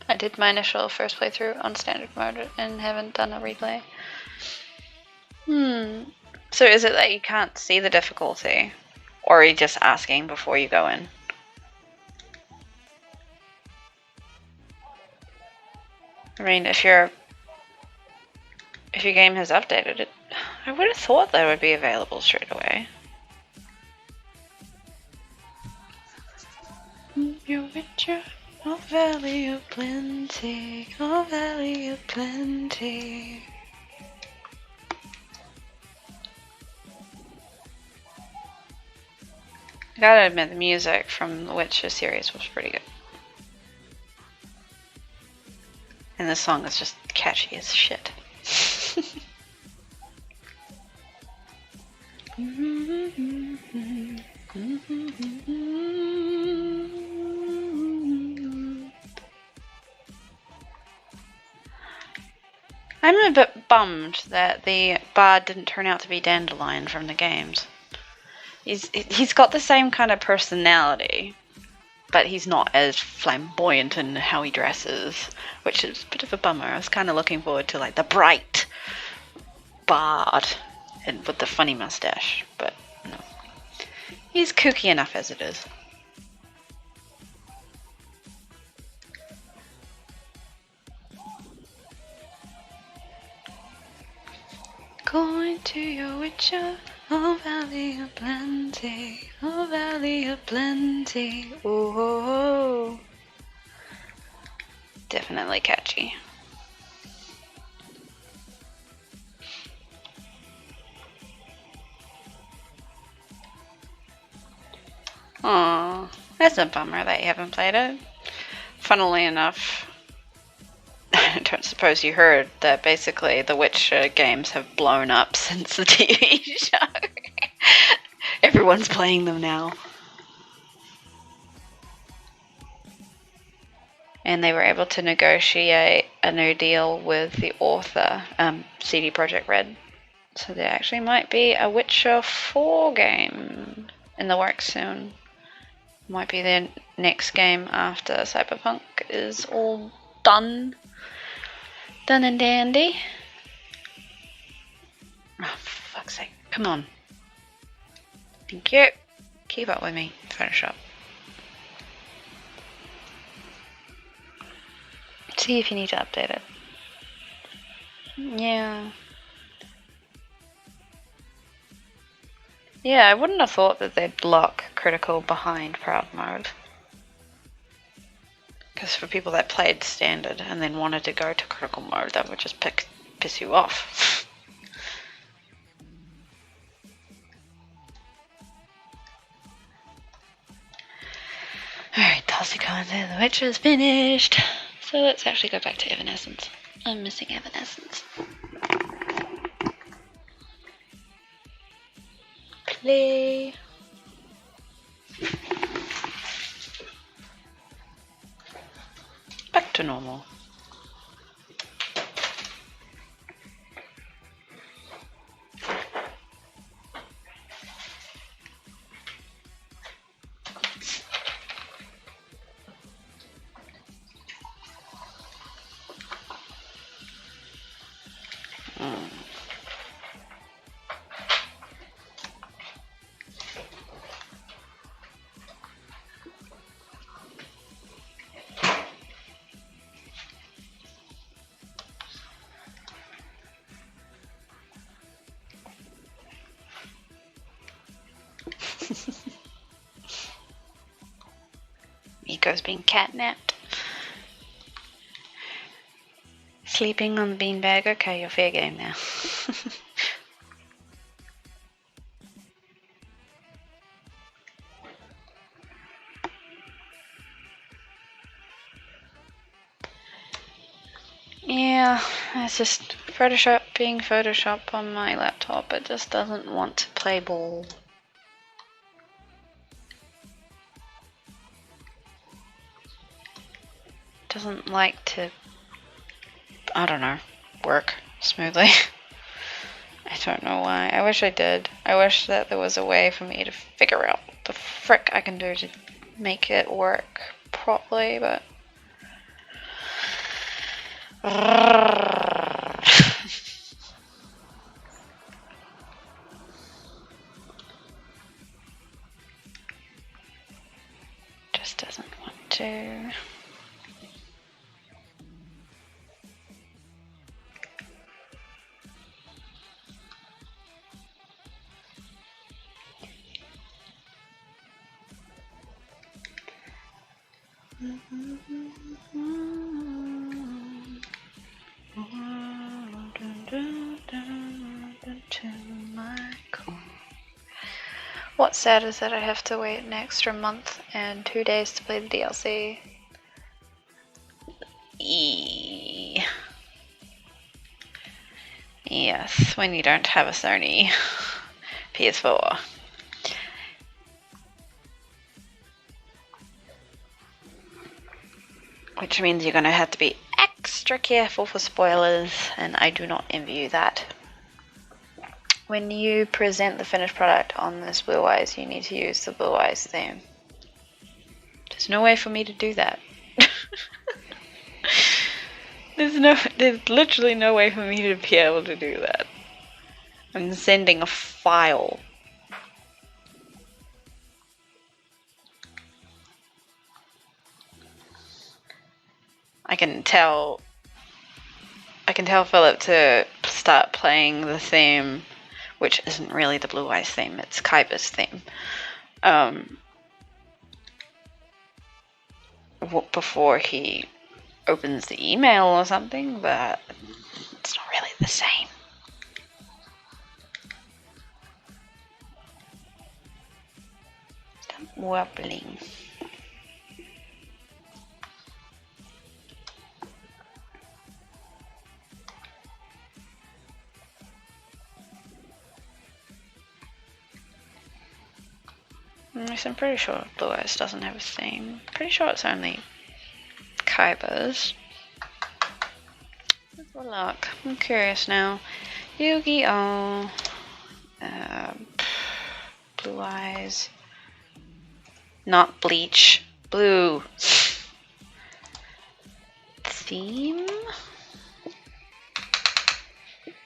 I did my initial first playthrough on standard mode and haven't done a replay. So is it that you can't see the difficulty? Or are you just asking before you go in? I mean, if your game has updated it, I would have thought that would be available straight away. Your Witcher, oh valley of plenty, oh valley of plenty. I gotta admit, the music from the Witcher series was pretty good. And this song is just catchy as shit. I'm a bit bummed that the bard didn't turn out to be Dandelion from the games. He's got the same kind of personality, but he's not as flamboyant in how he dresses, which is a bit of a bummer. I was kind of looking forward to like the bright bard and with the funny mustache, but no. He's kooky enough as it is. Going to your Witcher, oh valley of plenty, oh valley of plenty. Oh, definitely catchy. Aw, that's a bummer that you haven't played it. Funnily enough, I don't suppose you heard that basically the Witcher games have blown up since the TV show. Everyone's playing them now. And they were able to negotiate a new deal with the author, CD Projekt Red. So there actually might be a Witcher 4 game in the works soon. Might be their next game after Cyberpunk is all done. Done and dandy. Oh, for fuck's sake. Come on. Thank you. Keep up with me, Photoshop. See if you need to update it. Yeah. Yeah, I wouldn't have thought that they'd lock critical behind proud mode. Because for people that played standard and then wanted to go to critical mode, that would just piss you off. Alright, Tulsi content, The Witcher's finished. So let's actually go back to Evanescence. I'm missing Evanescence. Play. Back to normal. Miko's being catnapped. Sleeping on the beanbag. Okay, you're fair game now. Yeah, it's just Photoshop being Photoshop on my laptop. It just doesn't want to play ball. Doesn't like to, I don't know, work smoothly. I don't know why. I wish I did. I wish that there was a way for me to figure out what the frick I can do to make it work properly, but just doesn't want to. What's sad is that I have to wait an extra month and 2 days to play the DLC. Yes, when you don't have a Sony PS4. Which means you're going to have to be extra careful for spoilers, and I do not envy you that. When you present the finished product on this Blue Eyes, you need to use the Blue Eyes theme. There's no way for me to do that. There's literally no way for me to be able to do that. I'm sending a file. I can tell Philip to start playing the theme, which isn't really the Blue Eyes theme, it's Kaiba's theme. Before he opens the email or something, but it's not really the same. Stop wobbling. I'm pretty sure Blue Eyes doesn't have a theme. Pretty sure it's only Kaiba's. Let's have a look. I'm curious now. Yu-Gi-Oh! Blue Eyes. Not Bleach. Blue. Theme?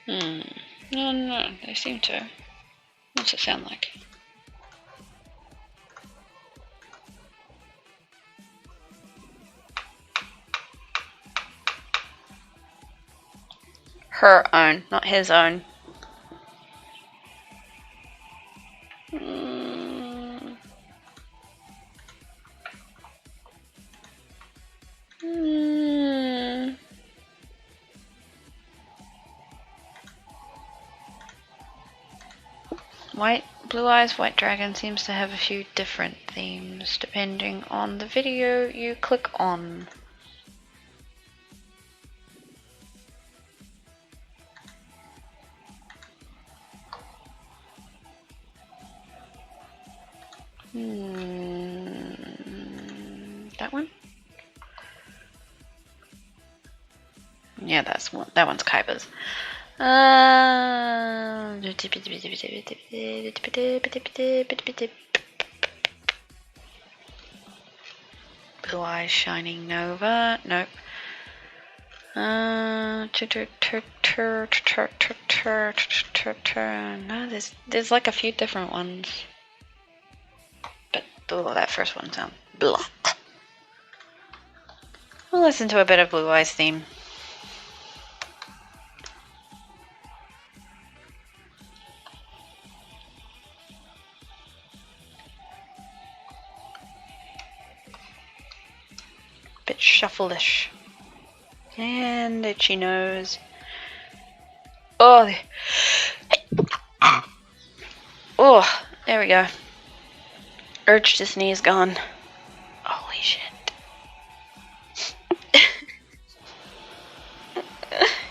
No, they seem to. What's it sound like? Her own, not his own. Blue Eyes White Dragon seems to have a few different themes depending on the video you click on. That one? Yeah, that one's Kaiba's. Blue Eyes Shining Nova. Nope. No, there's like a few different ones. But that first one sounds blah. We'll listen to a bit of Blue Eyes theme. Bit shuffleish. And itchy nose. Oh, there we go. Urge to sneeze gone. Holy shit.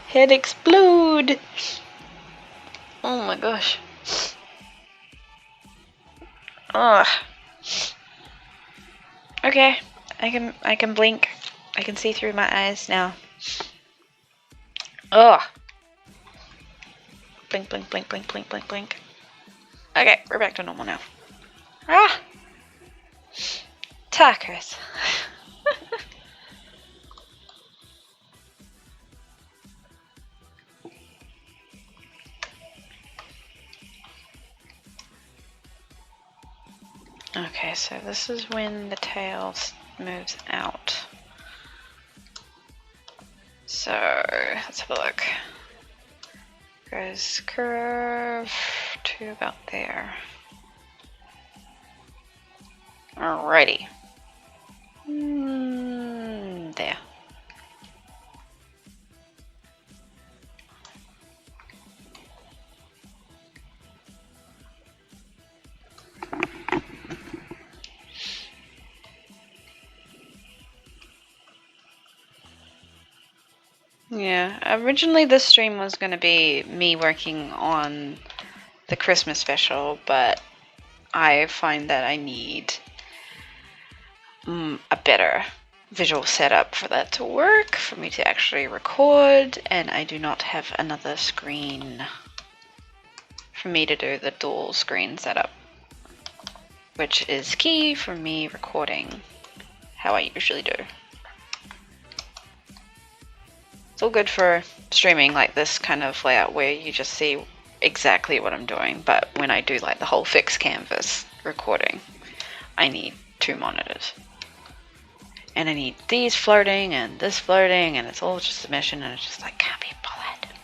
Head explode. Oh my gosh. Ugh. Okay, I can blink. I can see through my eyes now. Ugh. Blink, blink, blink, blink, blink, blink, blink. Okay, we're back to normal now. Ah! Talkers. Okay, so this is when the tail moves out. So, let's have a look. Goes curve to about there. Alrighty. There. Yeah, originally this stream was going to be me working on the Christmas special, but I find that I need a better visual setup for that to work, for me to actually record, and I do not have another screen for me to do the dual screen setup, which is key for me recording how I usually do. It's all good for streaming like this kind of layout where you just see exactly what I'm doing, but when I do like the whole fixed canvas recording, I need 2 monitors. And I need these floating and this floating, and it's all just a mission, and it's just like, can't be bothered.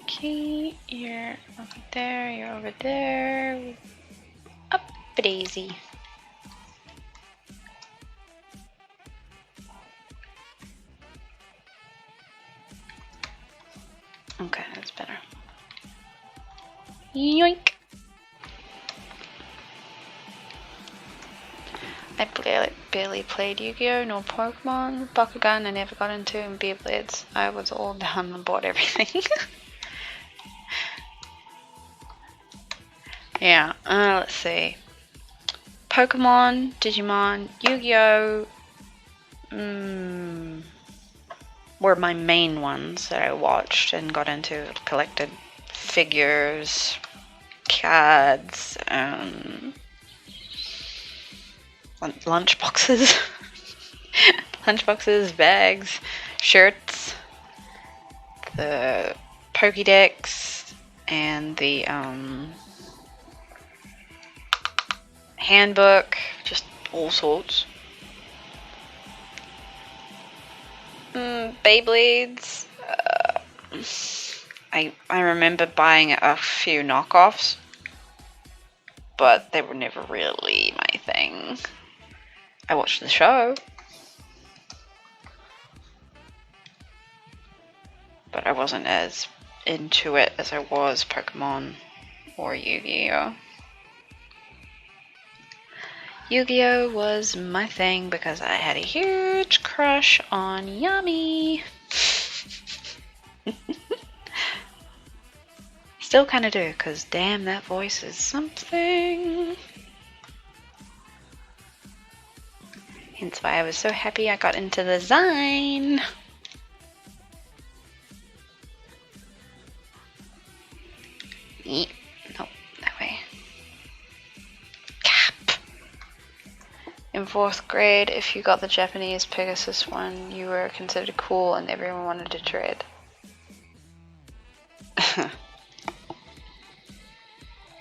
Okay, you're over there, you're over there. Up a daisy. Okay, that's better. Yoink! I barely played Yu-Gi-Oh! Nor Pokemon. Bakugan I never got into, and Beyblades I was all down and bought everything. Yeah, let's see. Pokemon, Digimon, Yu-Gi-Oh! Were my main ones that I watched and got into. Collected figures, cards, lunchboxes, lunchboxes, bags, shirts, the Pokédex, and the handbook, just all sorts. Beyblades. I remember buying a few knockoffs, but they were never really my thing. I watched the show, but I wasn't as into it as I was Pokemon or Yu-Gi-Oh! Yu-Gi-Oh! Was my thing because I had a huge crush on Yami. Still kind of do, because damn, that voice is something. Hence why I was so happy I got into design. Nope, that way. Cap. In 4th grade, if you got the Japanese Pegasus one, you were considered cool and everyone wanted to trade.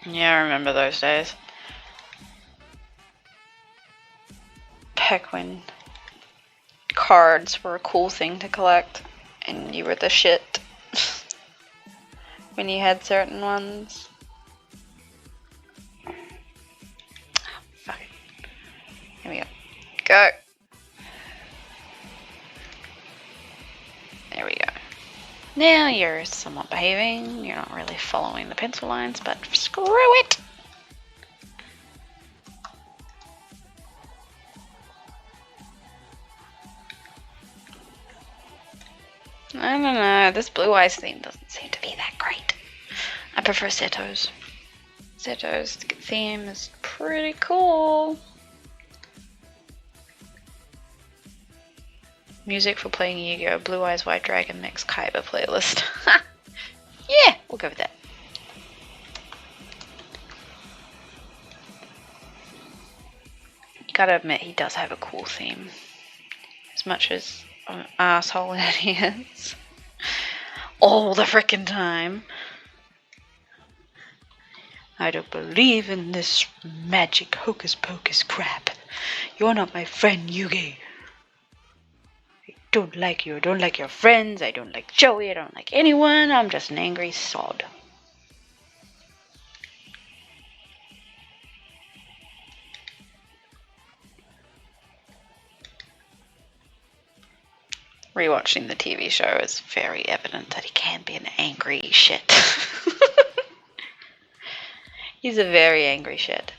Yeah, I remember those days. Back when cards were a cool thing to collect and you were the shit when you had certain ones. Oh, fuck it. Here we go. Go! There we go. Now you're somewhat behaving. You're not really following the pencil lines, but screw it! I don't know, this Blue Eyes theme doesn't seem to be that great. I prefer Seto's. Seto's theme is pretty cool. Music for playing Yu-Gi-Oh! Blue Eyes White Dragon Mix Kaiba playlist. Yeah, we'll go with that. You gotta admit, he does have a cool theme. As much as an asshole that he is. All the frickin' time. I don't believe in this magic hocus pocus crap. You're not my friend, Yugi. I don't like you. I don't like your friends. I don't like Joey. I don't like anyone. I'm just an angry sod. rewatching the TV show, it's very evident that he can be an angry shit. He's a very angry shit.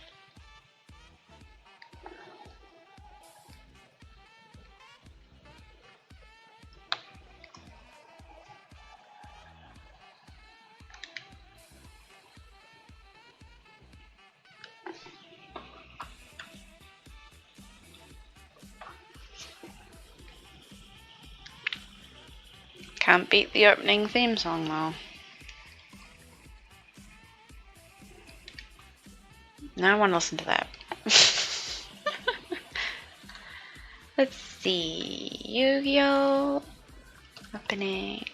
Can't beat the opening theme song though. No one listen to that. Let's see. Yu-Gi-Oh! Opening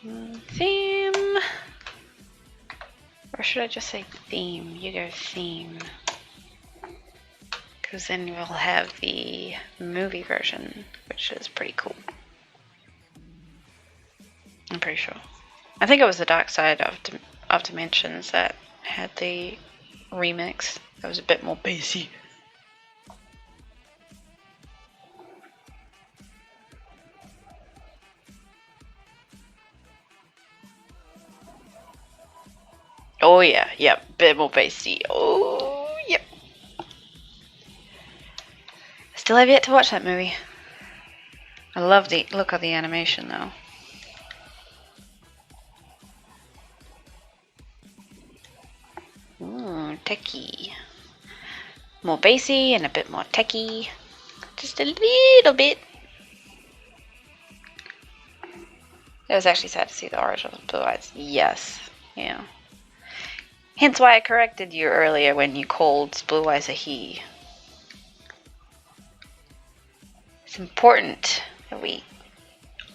theme. Or should I just say theme? Yu-Gi-Oh! Theme. Because then we'll have the movie version, which is pretty cool. I'm pretty sure. I think it was the Dark Side of Dimensions that had the remix. That was a bit more bassy. Oh yeah, yep, bit more bassy. Oh yep. Still have yet to watch that movie. I love the look of the animation though. Ooh, techie. More bassy and a bit more techie. Just a little bit. It was actually sad to see the original Blue Eyes. Yes, yeah. Hence why I corrected you earlier when you called Blue Eyes a he. It's important that we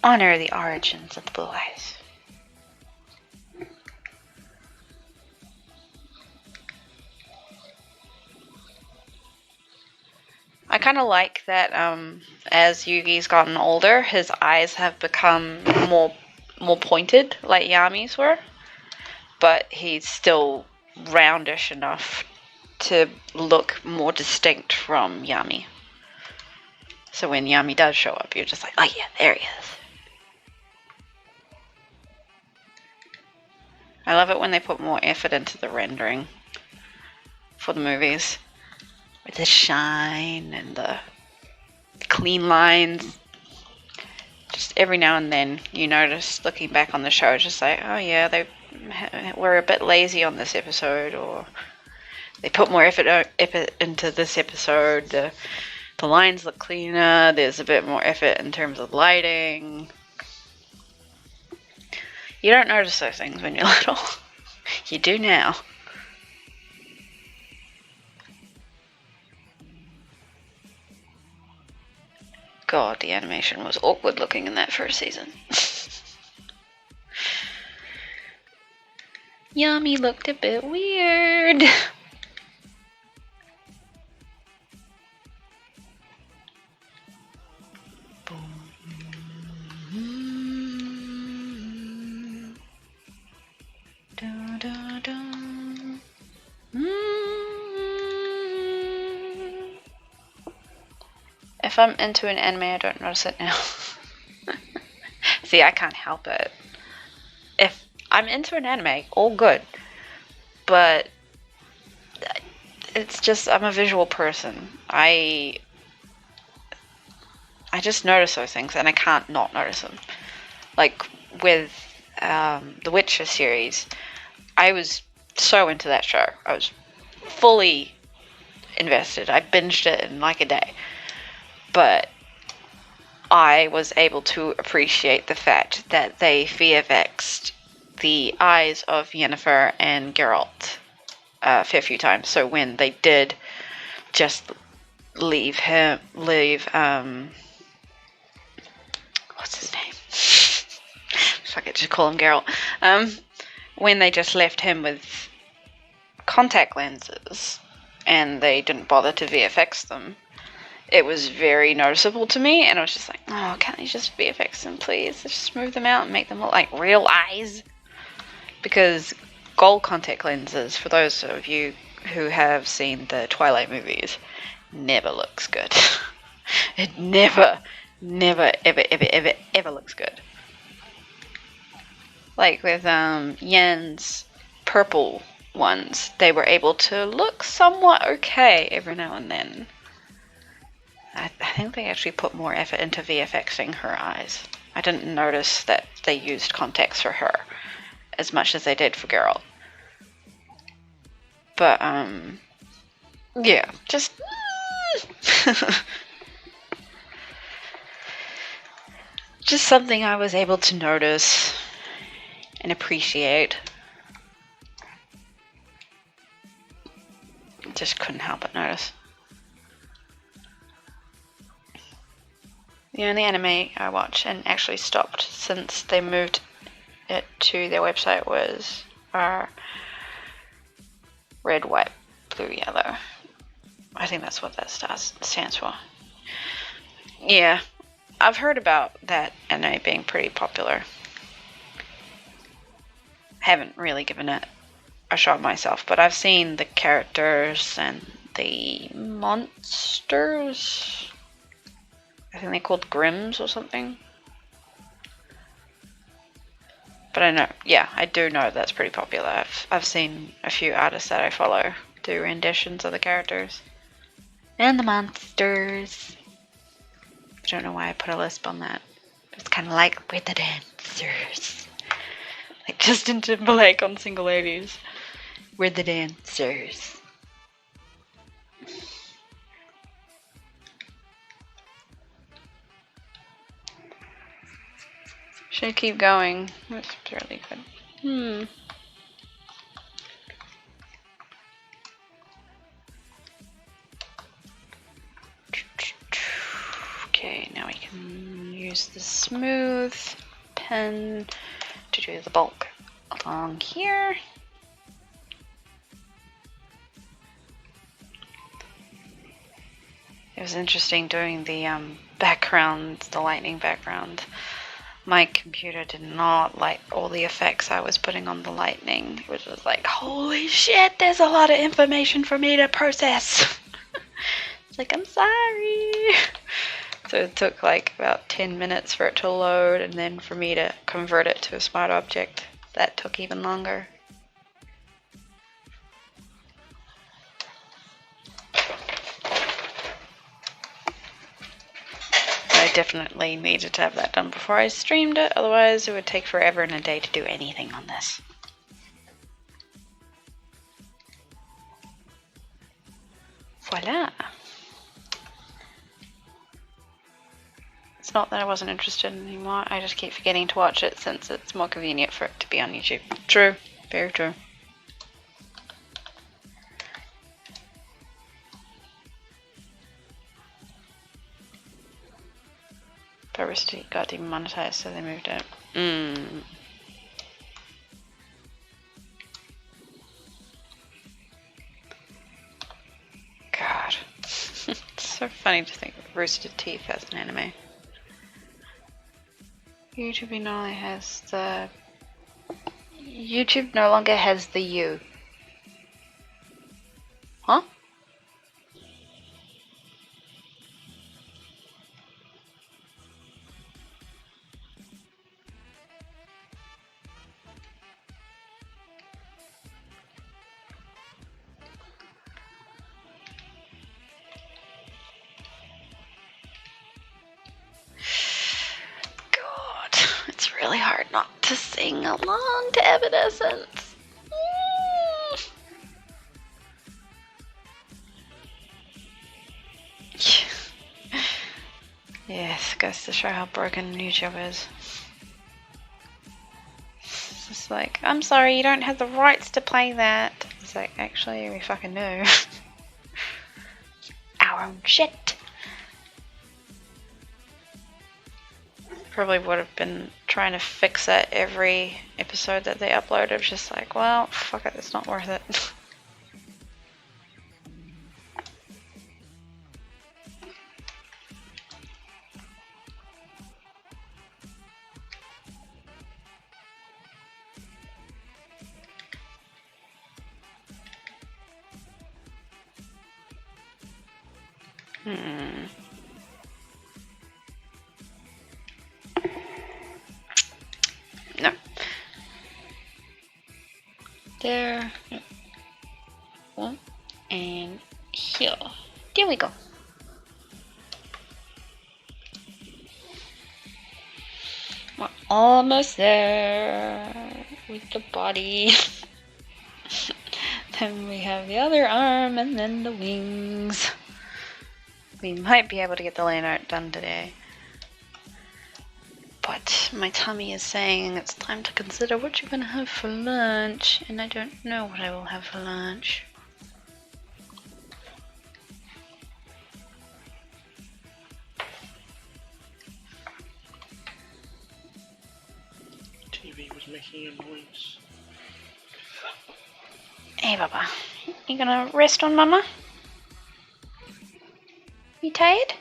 honor the origins of the Blue Eyes. I kind of like that as Yugi's gotten older, his eyes have become more pointed, like Yami's were. But he's still roundish enough to look more distinct from Yami. So when Yami does show up, you're just like, oh yeah, there he is. I love it when they put more effort into the rendering for the movies. With the shine and the clean lines. Just every now and then you notice, looking back on the show, just like, oh yeah, they were a bit lazy on this episode, or they put more effort into this episode. The lines look cleaner, there's a bit more effort in terms of lighting. You don't notice those things when you're little. You do now. God, the animation was awkward looking in that first season. Yami looked a bit weird. If I'm into an anime, I don't notice it now. See, I can't help it. If I'm into an anime, all good. But it's just, I'm a visual person. I just notice those things, and I can't not notice them. Like with the Witcher series, I was so into that show. I was fully invested. I binged it in like a day. But I was able to appreciate the fact that they VFX'd the eyes of Yennefer and Geralt a fair few times. So when they did just leave what's his name? Fuck it, just call him Geralt. When they just left him with contact lenses and they didn't bother to VFX them, it was very noticeable to me, and I was just like, oh, can't you just VFX them, please? Just smooth them out and make them look like real eyes. Because gold contact lenses, for those of you who have seen the Twilight movies, never looks good. It never never, ever, ever, ever, ever looks good. Like with Yen's purple ones, they were able to look somewhat okay every now and then. I think they actually put more effort into VFXing her eyes. I didn't notice that they used context for her as much as they did for Geralt. But, yeah, just... just something I was able to notice and appreciate. Just couldn't help but notice. The only anime I watched and actually stopped since they moved it to their website was Red, White, Blue, Yellow. I think that's what that stands for. Yeah, I've heard about that anime being pretty popular. Haven't really given it a shot myself, but I've seen the characters and the monsters. I think they're called Grims or something. But I know, yeah, I do know that's pretty popular. I've seen a few artists that I follow do renditions of the characters. And the monsters. I don't know why I put a lisp on that. It's kind of like with the dancers. Like Justin Timberlake on Single Ladies. We're the dancers. Should I keep going? That's really good. Okay, now we can use the smooth pen to do the bulk along here. It was interesting doing the background, the lightning background. My computer did not like all the effects I was putting on the lightning. It was just like, holy shit, there's a lot of information for me to process. It's like, I'm sorry. So it took like about 10 minutes for it to load, and then for me to convert it to a smart object, that took even longer. I definitely needed to have that done before I streamed it, otherwise it would take forever and a day to do anything on this. Voila! It's not that I wasn't interested anymore, I just keep forgetting to watch it since it's more convenient for it to be on YouTube. True. Very true. Barista got demonetized, so they moved it. God. It's so funny to think of Rooster Teeth as an anime. YouTube no longer has the U. Huh? It's really hard not to sing along to Evanescence. Yes, goes to show how broken YouTube is. It's just like, I'm sorry, you don't have the rights to play that. It's like, actually, we fucking do. Our own shit. Probably would have been trying to fix it every episode that they uploaded. Just like, well, fuck it, it's not worth it. No. There. One. And here. There we go. We're almost there with the body. Then we have the other arm and then the wings. We might be able to get the land art done today. But my tummy is saying it's time to consider what you're going to have for lunch. And I don't know what I will have for lunch.
TV was making a noise.
Hey, Baba. You gonna rest on Mama? You tired?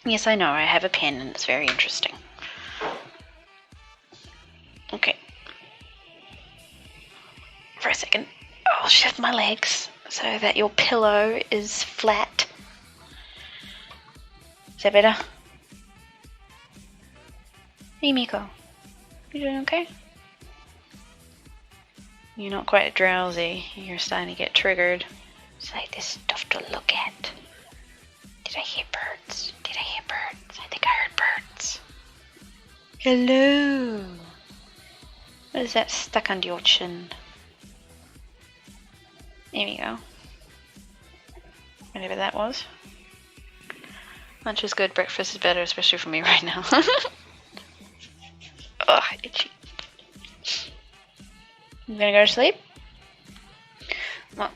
Yes, I know. I have a pen and it's very interesting. Okay. For a second, I'll shift my legs so that your pillow is flat. Is that better? Hey, Miko. You doing okay? You're not quite drowsy. You're starting to get triggered. It's like this stuff to look at. Did I hear birds? Did I hear birds? I think I heard birds. Hello. What is that stuck under your chin? There we go. Whatever that was. Lunch is good, breakfast is better, especially for me right now. Ugh, itchy. You gonna go to sleep? Well,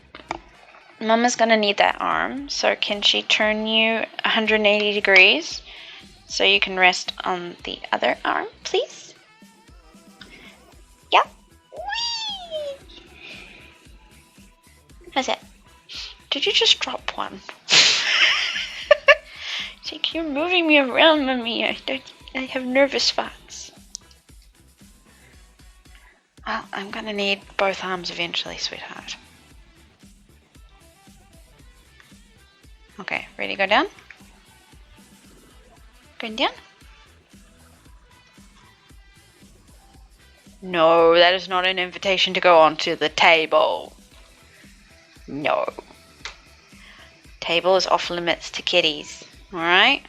Mama's gonna need that arm, so can she turn you 180 degrees so you can rest on the other arm, please? Yeah. Whee! How's that? Did you just drop one? It's like you're moving me around, Mommy. I have nervous spots. Well, I'm gonna need both arms eventually, sweetheart. Okay, ready to go down? Going down? No, that is not an invitation to go onto the table. No. Table is off limits to kitties. Alright?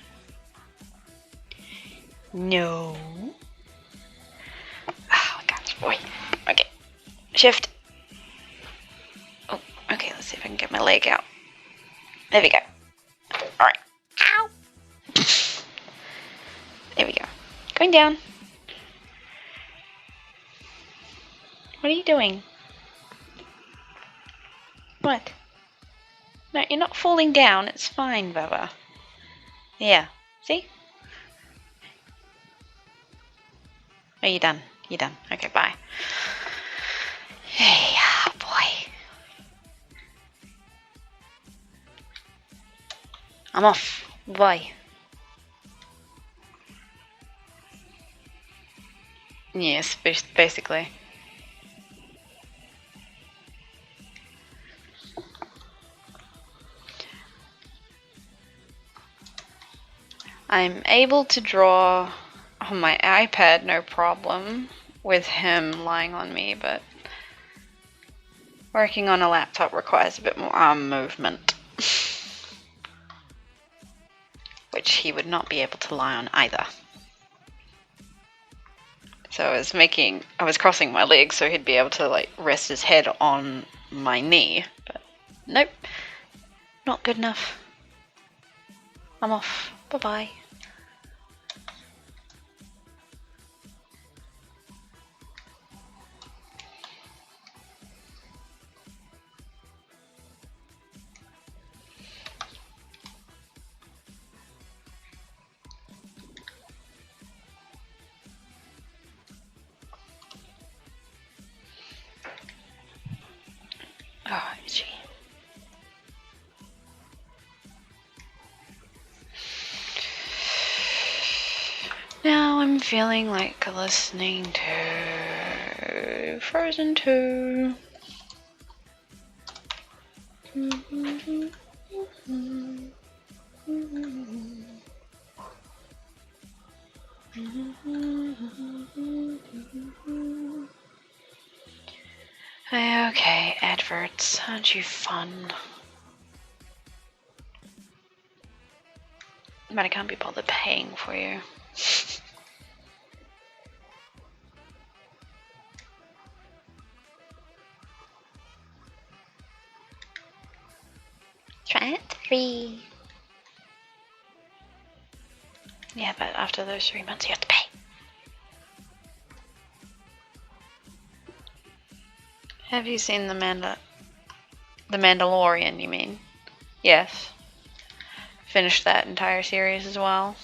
No. Oh, I got this boy. Okay. Shift. Oh, okay, let's see if I can get my leg out. There we go. Alright. Ow! There we go. Going down. What are you doing? What? No, you're not falling down. It's fine, Baba. Yeah. See? Oh, you're done. You're done. Okay, bye. Hey, boy. I'm off. Bye. Yes, basically. I'm able to draw on my iPad, no problem, with him lying on me, but working on a laptop requires a bit more arm movement, which he would not be able to lie on either. So I was crossing my legs so he'd be able to like rest his head on my knee, but nope, not good enough. I'm off. Bye-bye. Oh, gee. Now I'm feeling like listening to Frozen 2. Okay, adverts, aren't you fun? But I can't be bothered paying for you. Try it 3. Yeah, but after those 3 months you have to pay. Have you seen the Mandalorian, you mean? Yes. Finished that entire series as well.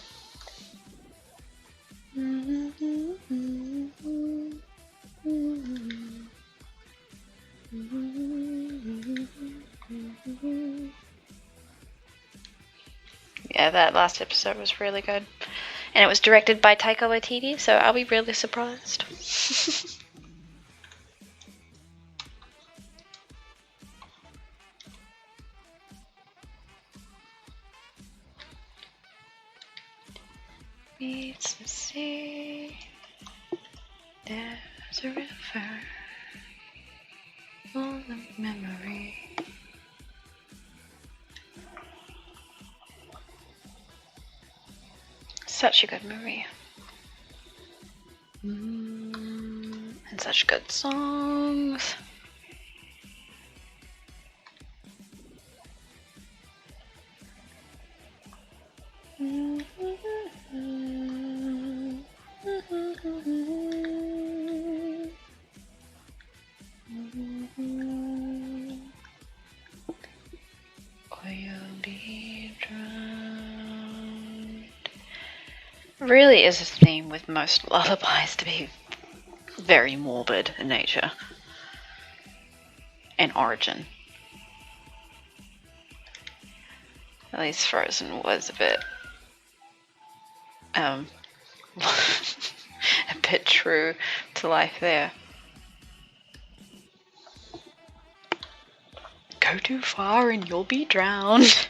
Yeah, that last episode was really good. And it was directed by Taika Waititi, so I'll be really surprised. Meets the sea, there's a river full of memory. Such a good movie. And such good songs. Or you'll be drowned. Really is a theme with most lullabies to be very morbid in nature and origin. At least Frozen was a bit a bit true to life there. Go too far and you'll be drowned.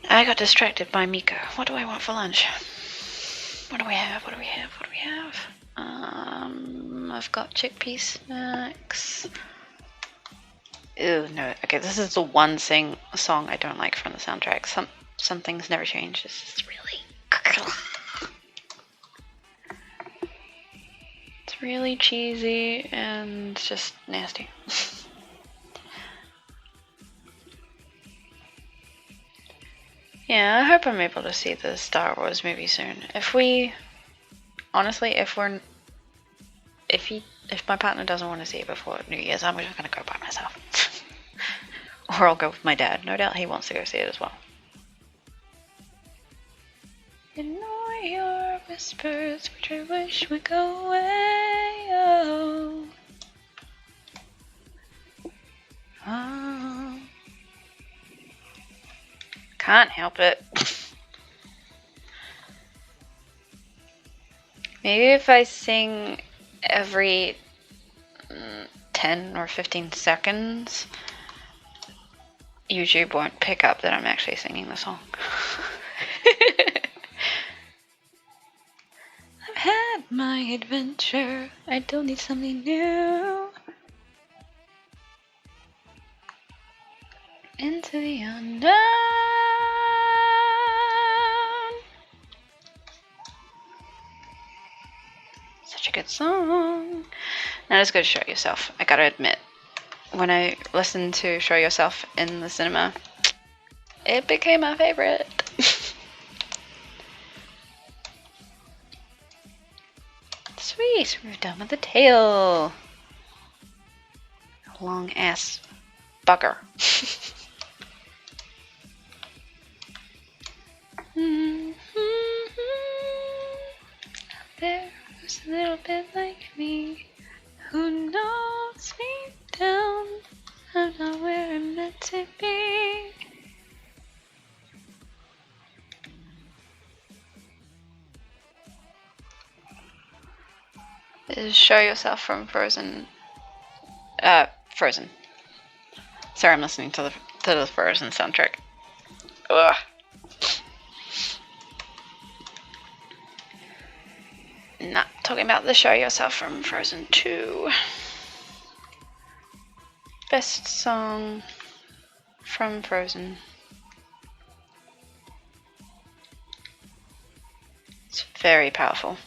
I got distracted by Miko. What do I want for lunch? What do we have? What do we have? What do we have? I've got chickpea snacks. Ew, no. Okay, this is the one song I don't like from the soundtrack. Some things never change. It's just really... It's really cheesy and just nasty. Yeah, I hope I'm able to see the Star Wars movie soon. If my partner doesn't want to see it before New Year's, I'm just gonna go by myself. Or I'll go with my dad. No doubt he wants to go see it as well. Ignore your whispers, which I wish would go away. Oh. Can't help it. Maybe if I sing every 10 or 15 seconds, YouTube won't pick up that I'm actually singing the song. I've had my adventure. I don't need something new. Into the unknown. Such a good song. Now let's go to Show Yourself. I gotta admit, when I listened to Show Yourself in the cinema, it became my favorite. Sweet, we're done with the tail. long ass bugger. There's a little bit like me who knows me down. I'm not where I'm meant to be. This is Show Yourself from Frozen. Frozen. Sorry, I'm listening to the Frozen soundtrack. Ugh. Not talking about the Show Yourself from Frozen 2. Best song from Frozen. It's very powerful.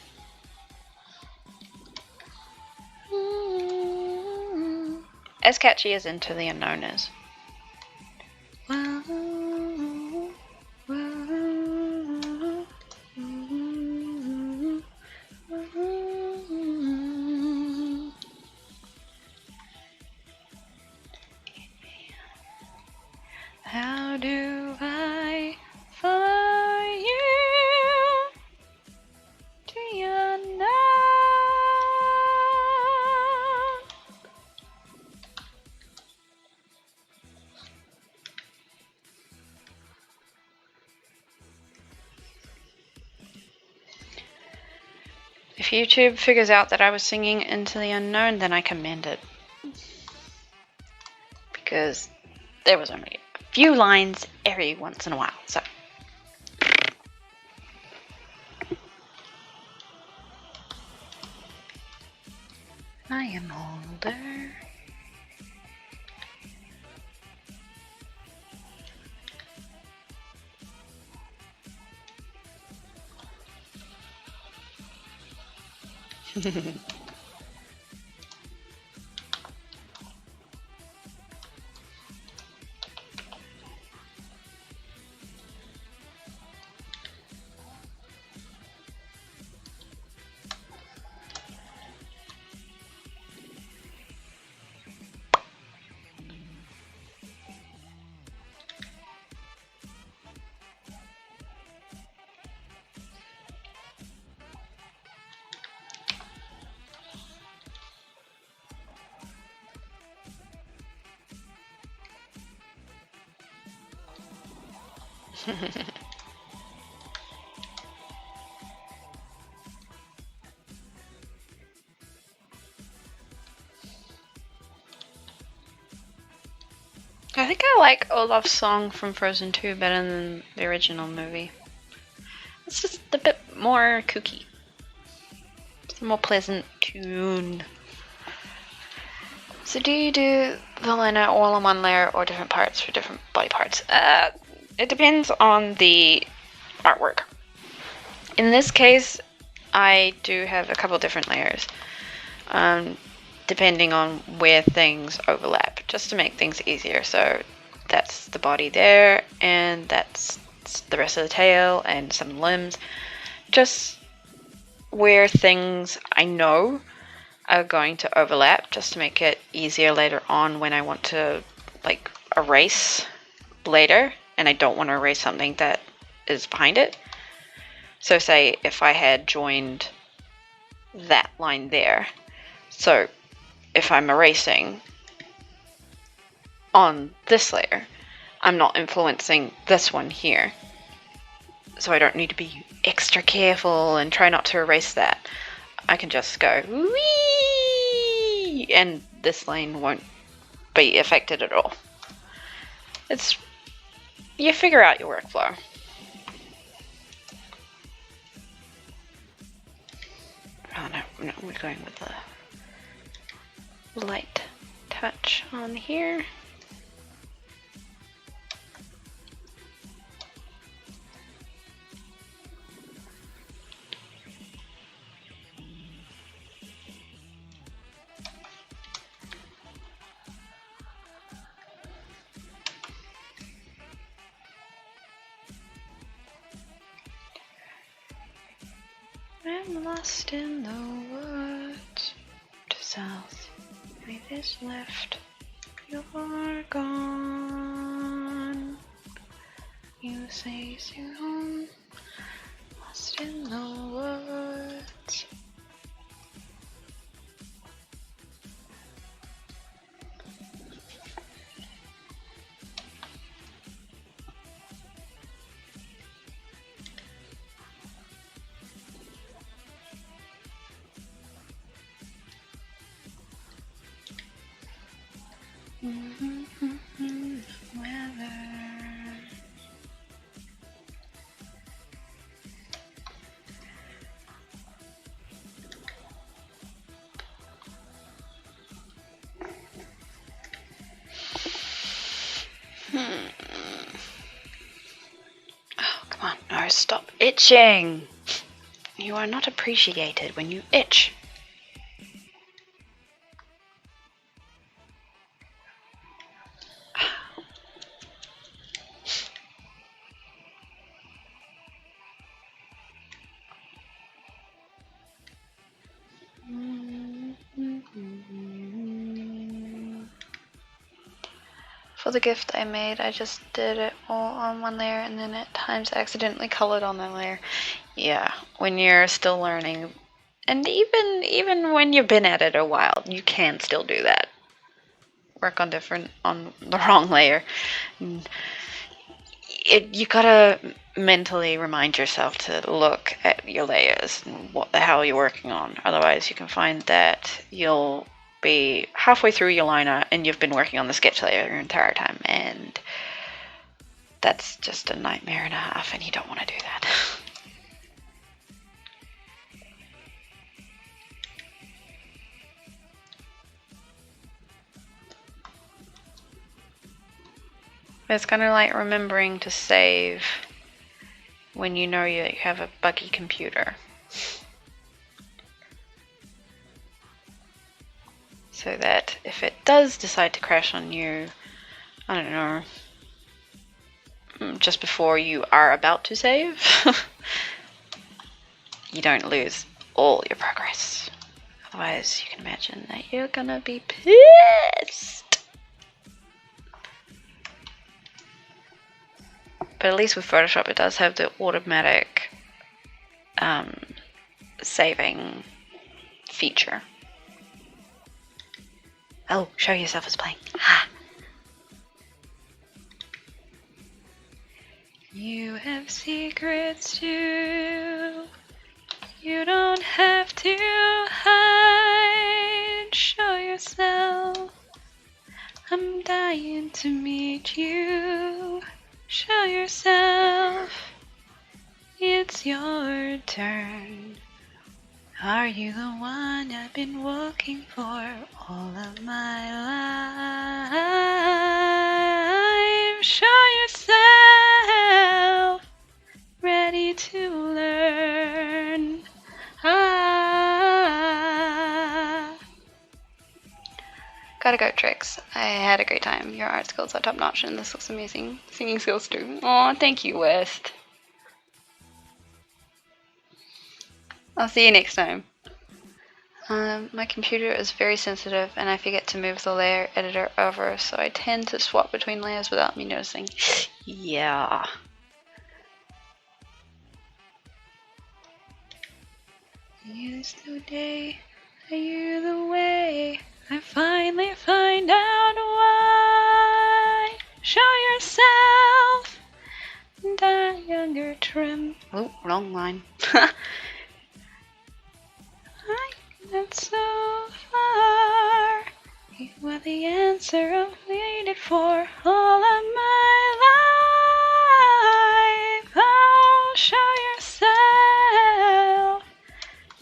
As catchy as Into the Unknown is. How do I follow you? Do you know? If YouTube figures out that I was singing Into the Unknown, then I commend it. Because there was only a few lines every once in a while, so. I am older. I think I like Olaf's song from Frozen 2 better than the original movie. It's just a bit more kooky. It's a more pleasant tune. So do you do the liner all on one layer or different parts for different body parts? It depends on the artwork. In this case, I do have a couple different layers, depending on where things overlap, just to make things easier. So that's the body there, and that's the rest of the tail and some limbs. Just where things I know are going to overlap, just to make it easier later on when I want to like erase later, and I don't want to erase something that is behind it. So say if I had joined that line there, so if I'm erasing on this layer, I'm not influencing this one here. So I don't need to be extra careful and try not to erase that. I can just go wee, and this lane won't be affected at all. It's, you figure out your workflow. Oh no, we're going with a light touch on here. I'm lost in the woods. To south, maybe this left. you're gone. You say soon, lost in the woods. Weather. Oh, come on. No, stop itching. You are not appreciated when you itch. For the gift I made, I just did it all on one layer and then at times accidentally colored on that layer. Yeah, when you're still learning, and even when you've been at it a while, you can still do that. Work on the wrong layer. You gotta mentally remind yourself to look at your layers and what the hell you're working on. Otherwise, you can find that you'll be halfway through your liner and you've been working on the sketch layer your entire time, and that's just a nightmare and a half, and you don't want to do that. It's kind of like remembering to save when you know you have a buggy computer. So that if it does decide to crash on you, I don't know, just before you are about to save, you don't lose all your progress. Otherwise, you can imagine that you're gonna be pissed. But at least with Photoshop, it does have the automatic saving feature. Oh, show yourself as playing. Ha! You have secrets too. You don't have to hide. Show yourself. I'm dying to meet you. Show yourself. It's your turn. Are you the one I've been looking for all of my life? Show yourself. Ready to learn. Gotta go, Trixks. I had a great time. Your art skills are top notch and this looks amazing. Singing skills too. Aw, thank you, West. I'll see you next time. My computer is very sensitive and I forget to move the layer editor over, so I tend to swap between layers without me noticing. Yeah. Use the day, are you the way? I finally find out why. Show yourself. And a younger trim. Oh, wrong line. I got so far. You were the answer I've waited for all of my life. Oh, show yourself.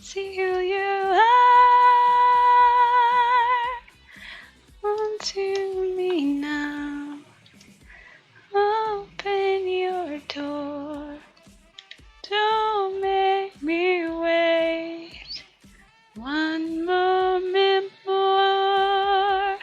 See who you are. Onto me now. Open your door. Don't make me wait. One moment more.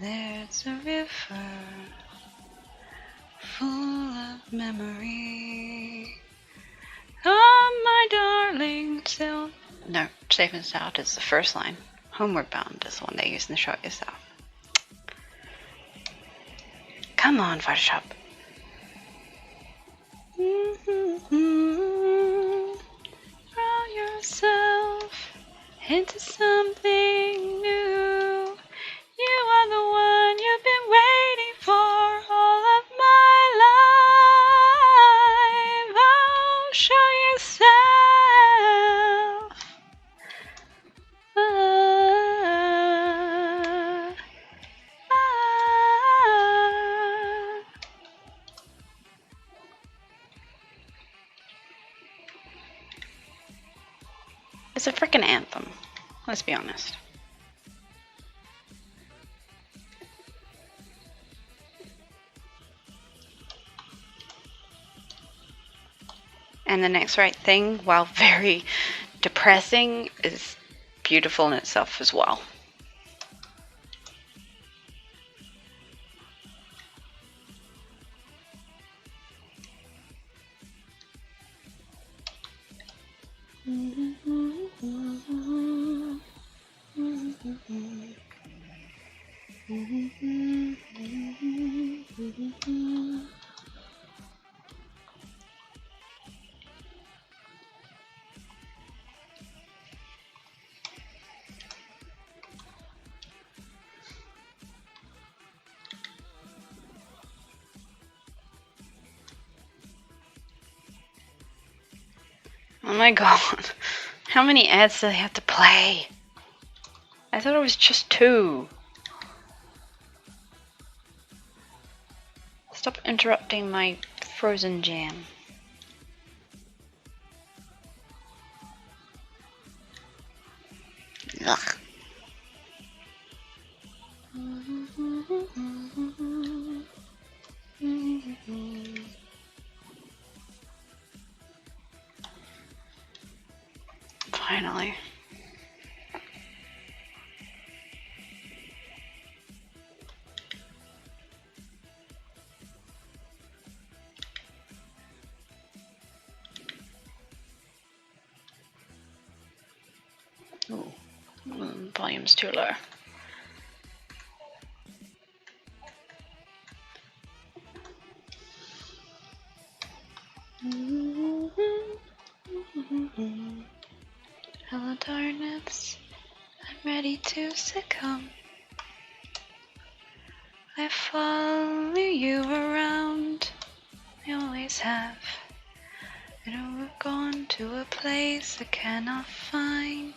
There's a river full of memory. Oh, my darling, still. No, safe and sound is the first line. Homeward bound is the one they use in the show yourself. Come on, Photoshop. Throw yourself into something new. You are the one you've been waiting for all of my life. Oh, show yourself. It's a freaking anthem. Let's be honest. And the next right thing, while very depressing, is beautiful in itself as well. Oh my god, how many ads do they have to play? I thought it was just 2. Stop interrupting my frozen jam. Ugh. Finally. Ooh, volume's too low. Hello, darkness. I'm ready to succumb. I follow you around. I always have. And we're gone to a place I cannot find.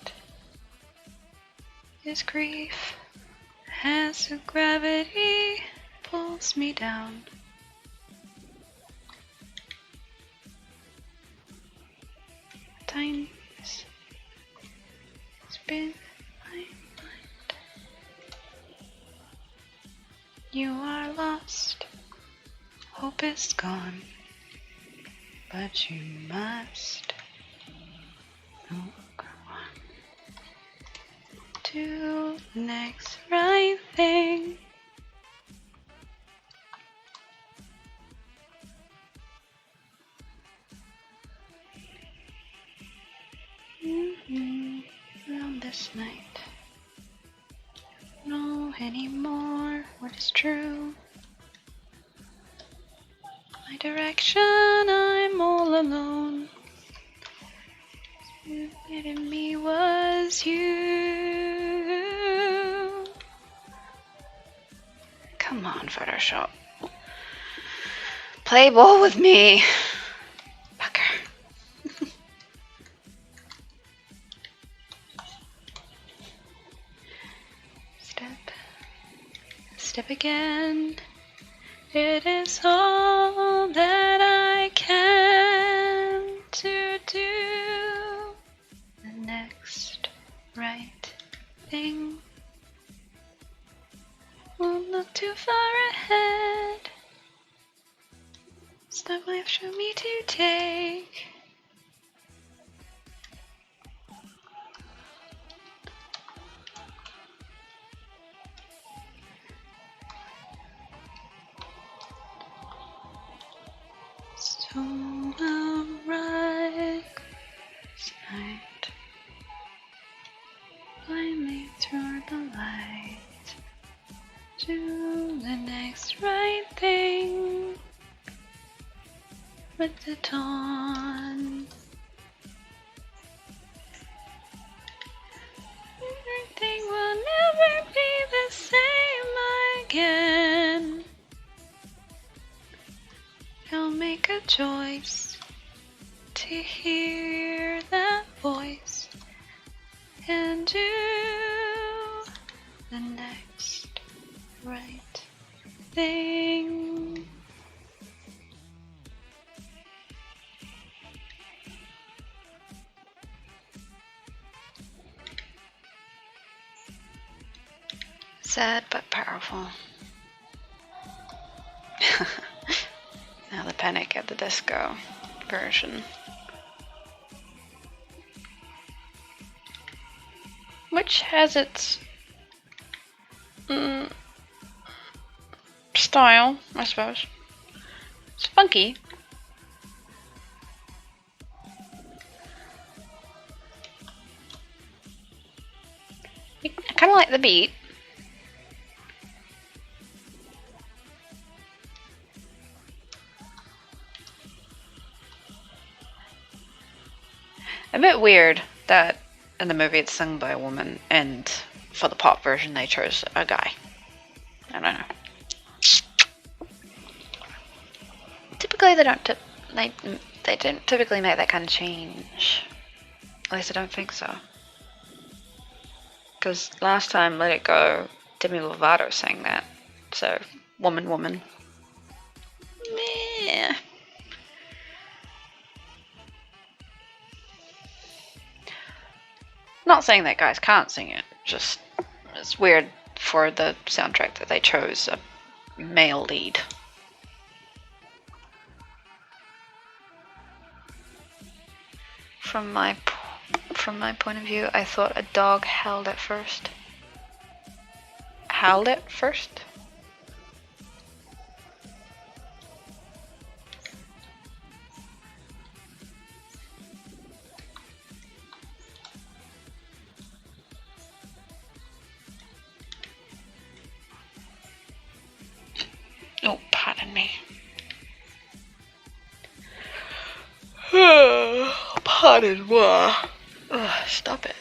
This grief has a gravity pulls me down. Time spin my mind. You are lost, hope is gone, but you must look on to the next right thing. On this night, I don't know anymore what is true. My direction, I'm all alone. It in me was you. Come on, Photoshop. Play ball with me. Fucker. Step again. It is all that I can to do. The next right thing. Won't look too far ahead. Step left for me to take. Come alright night. Find me through the light. Do the next right thing with the dawn. Everything will never be the same again. I'll make a choice to hear that voice and do the next right thing. Sad but powerful. Now the Panic at the Disco version. Which has its style, I suppose. It's funky. I kind of like the beat. A bit weird that in the movie it's sung by a woman, and for the pop version they chose a guy. I don't know. Typically they don't typically make that kind of change. At least I don't think so. Because last time Let It Go, Demi Lovato sang that. So, woman, woman. Meh. Not saying that guys can't sing it, just it's weird for the soundtrack that they chose a male lead. From my point of view, I thought a dog howled at first. Howled at first? Oh, pardon me. Pardon what? Stop it.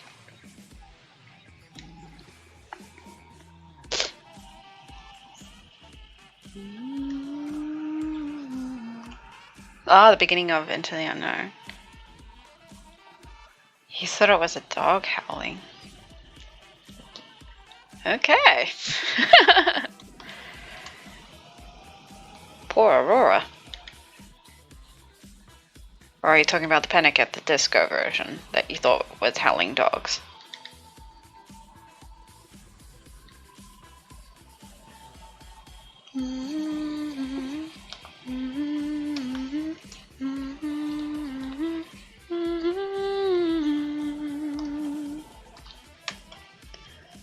Ah, the beginning of Into the Unknown. You thought it was a dog howling. Okay. Poor Aurora. Or are you talking about the Panic at the Disco version that you thought was howling dogs?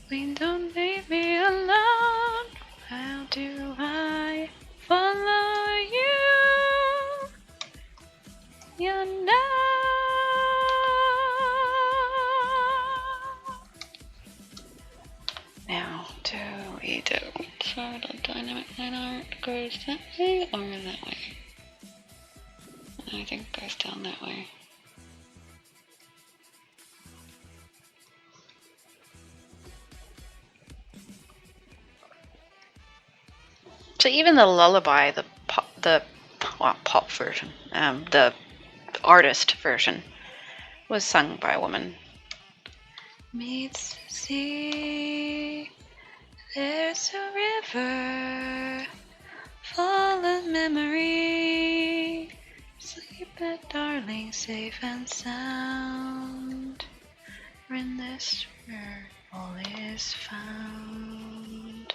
Please don't leave me alone. How do I follow you? You know. Now, do we do sort of dynamic line art goes that way or that way? I think it goes down that way. So even the lullaby, the pop version, the artist version, was sung by a woman. Meets the sea, there's a river full of memory. Sleep it, darling, safe and sound. In this where all is found.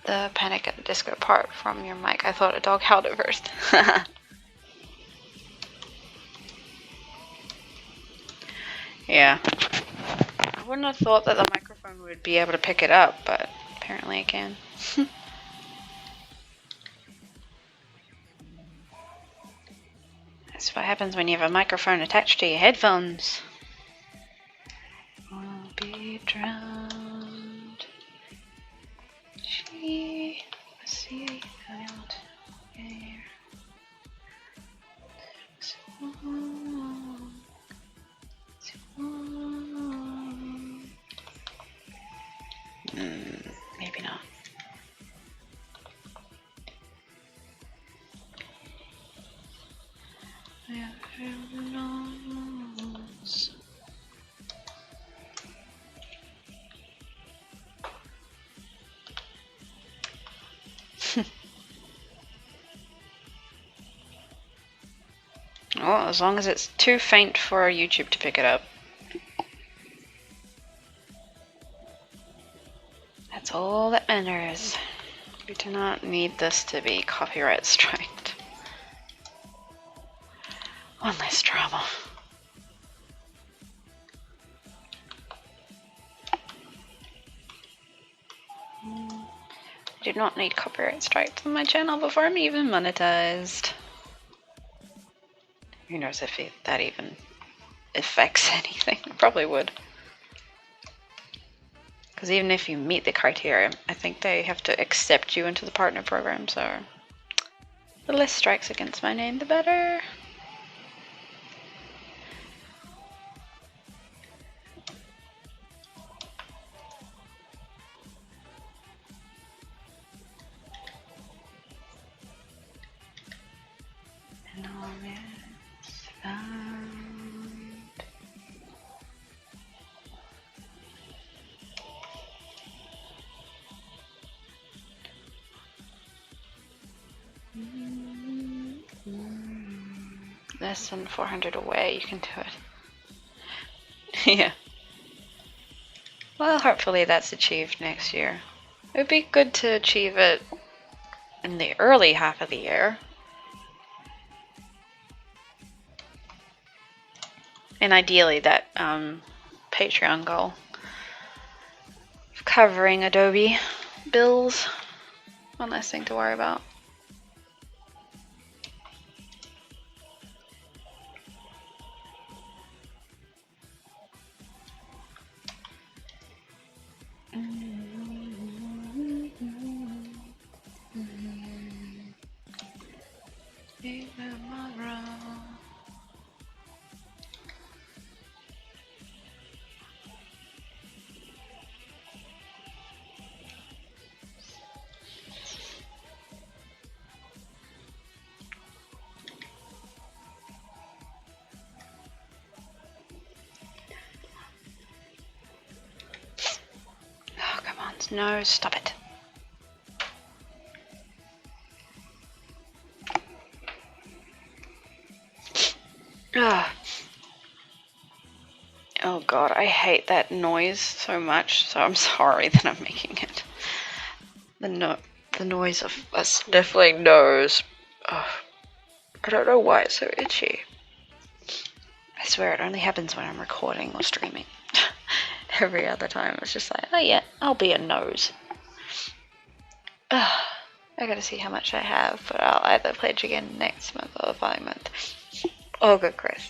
The Panic at the Disco part from your mic. I thought a dog howled at first. Yeah. I wouldn't have thought that the microphone would be able to pick it up, but apparently it can. That's what happens when you have a microphone attached to your headphones. I'll be drowned. She was see out here. Maybe not. Well, as long as it's too faint for YouTube to pick it up. That's all that matters. We do not need this to be copyright striked. One less drama. I do not need copyright strikes on my channel before I'm even monetized. Who knows if that even affects anything? It probably would. Because even if you meet the criteria, I think they have to accept you into the partner program, so the less strikes against my name, the better. Less than 400 away, you can do it. Yeah. Well, hopefully that's achieved next year. It would be good to achieve it in the early half of the year. And ideally that Patreon goal of covering Adobe bills. One less thing to worry about. No, stop it. Ugh. Oh god, I hate that noise so much, so I'm sorry that I'm making it. The noise of a sniffling nose. Ugh. I don't know why it's so itchy. I swear it only happens when I'm recording or streaming. Every other time it's just like, oh yeah, I'll be a nose. I gotta see how much I have, but I'll either pledge again next month or the following month. Oh, good Chris.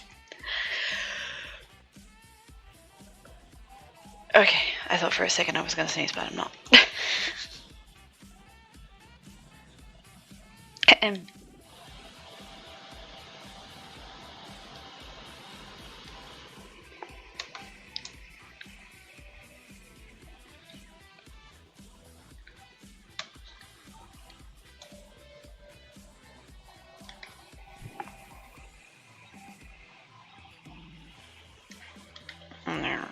Okay, I thought for a second I was gonna sneeze, but I'm not. There.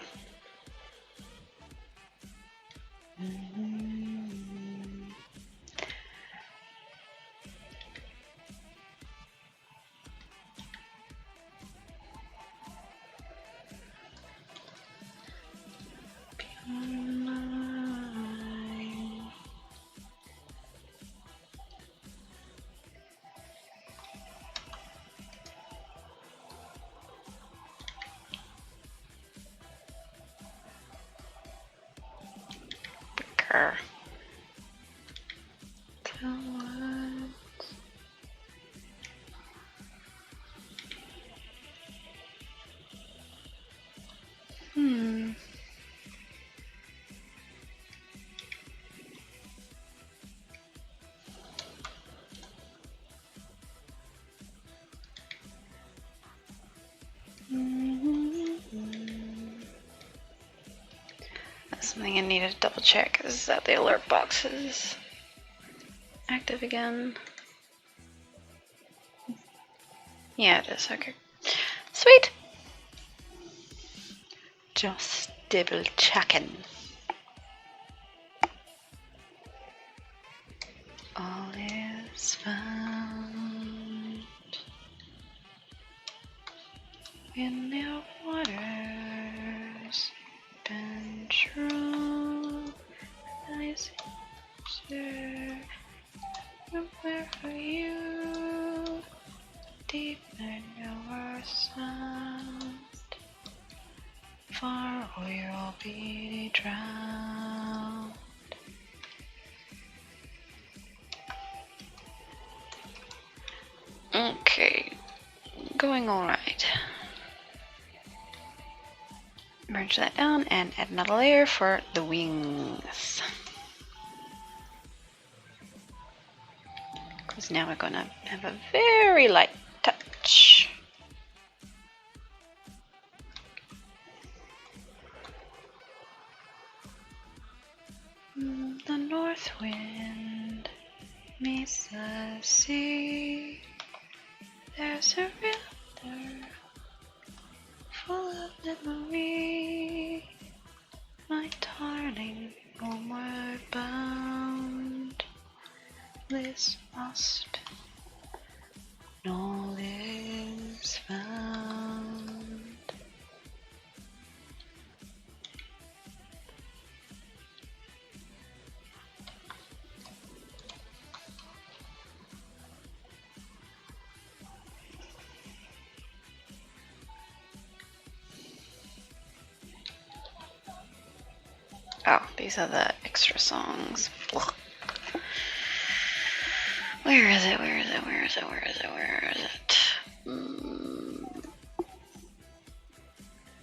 Grr. Something I need to double check is that the alert box is active again. Yeah, it is. Okay. Sweet. Just double checking. All is found in the waters. Been true. I see where are you? Deep in your sound. Far or you'll be drowned. Okay, going alright. Merge that down and add another layer for the wings. Because now we're going to have a very light touch. The north wind meets the sea. There's a river full of memory. My darling, homeward bound. This lost, all is found. Oh, these are the extra songs. Ugh. Where is it? Where is it? Where is it? Where is it? Where is it?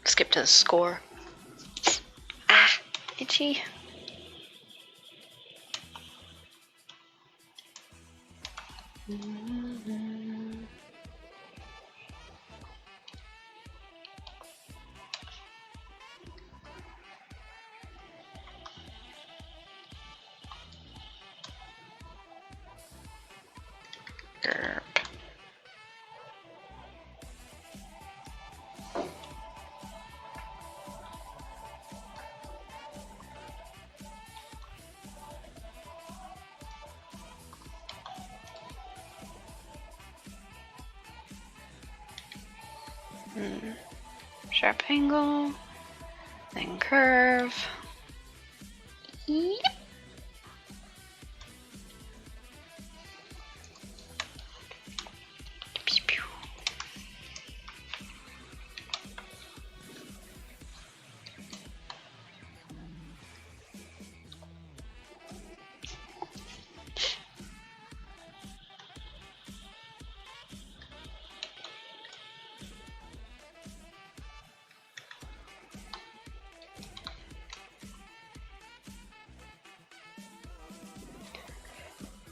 Skip to the score. Ah, itchy. Derp. Sharp angle, then curve. Yep.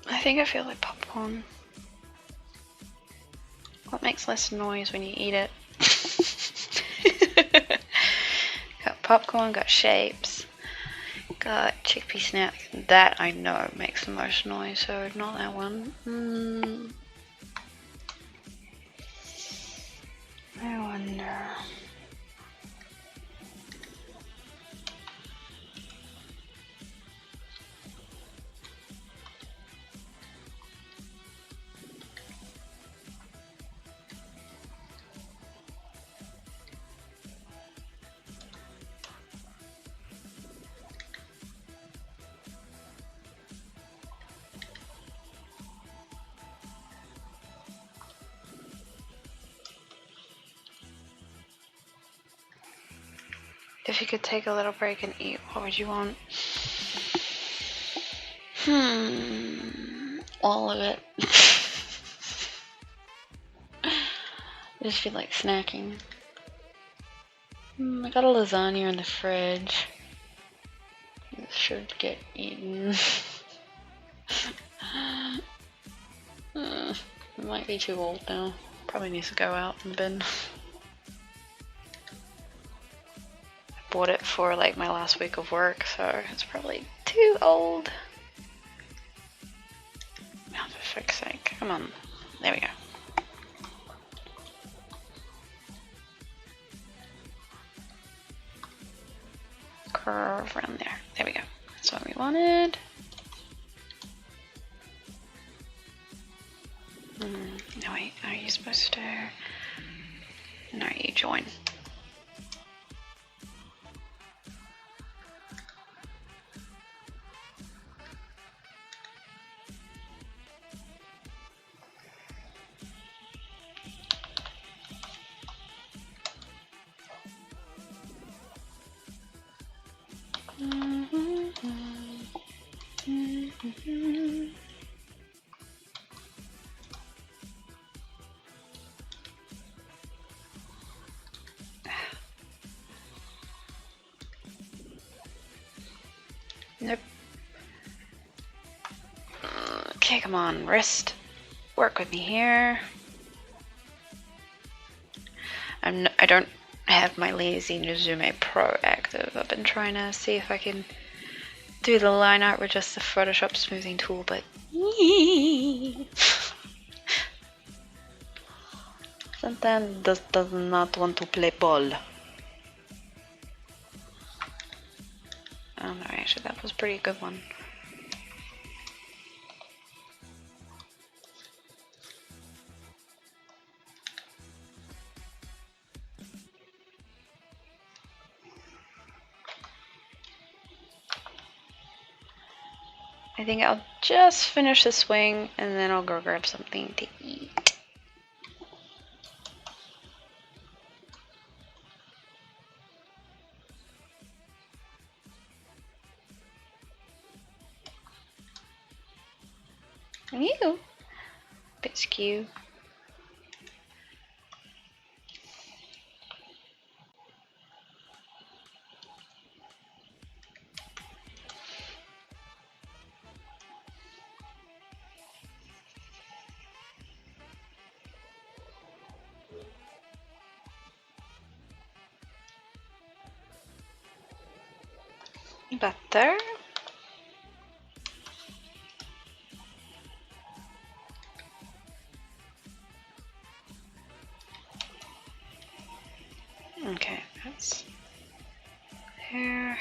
I think I feel like popcorn. What makes less noise when you eat it? Got popcorn, got shapes, got chickpea snacks. That I know makes the most noise, so not that one. I wonder. If you could take a little break and eat, what would you want? All of it. I just feel like snacking. I got a lasagna in the fridge. It should get eaten. It might be too old now. Probably needs to go out in the bin. bought it for like my last week of work, so it's probably too old. Oh, for fuck's sake. Come on. There we go. Curve around there. There we go. That's what we wanted. No, wait. Are you supposed to? No, you join. Nope. Okay, come on, wrist. Work with me here. I don't have my lazy Nezumi Pro active. I've been trying to see if I can do the line art with just the Photoshop smoothing tool, but sometimes does not want to play ball. Oh no, actually that was a pretty good one. I think I'll just finish this wing and then I'll go grab something to eat. Ew. Bit skew. Butter. Okay, that's there.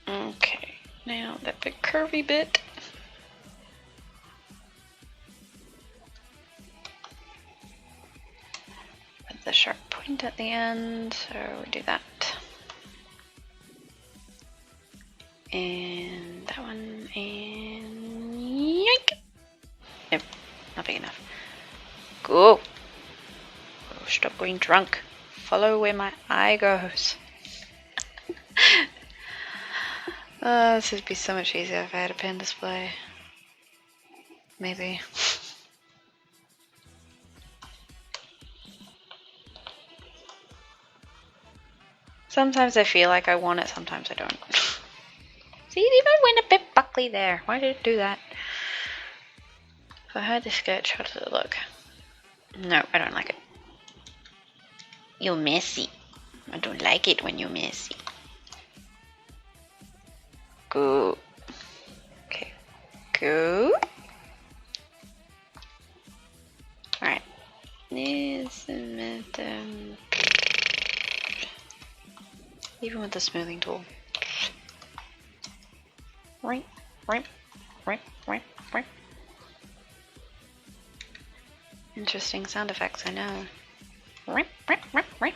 Okay, now that big curvy bit. With the sharp point at the end, so we do that. And that one, and yoink! Nope, not big enough. Go! Oh, stop going drunk. Follow where my eye goes. This would be so much easier if I had a pen display. Maybe. Sometimes I feel like I want it, sometimes I don't. See, it even went a bit buckly there. Why did it do that? If I had the sketch, how does it look? No, I don't like it. You're messy. I don't like it when you're messy. Go. Okay. Go. Alright. even with the smoothing tool. Right, right, right, right, right. Interesting sound effects, I know. Right, right, right, right.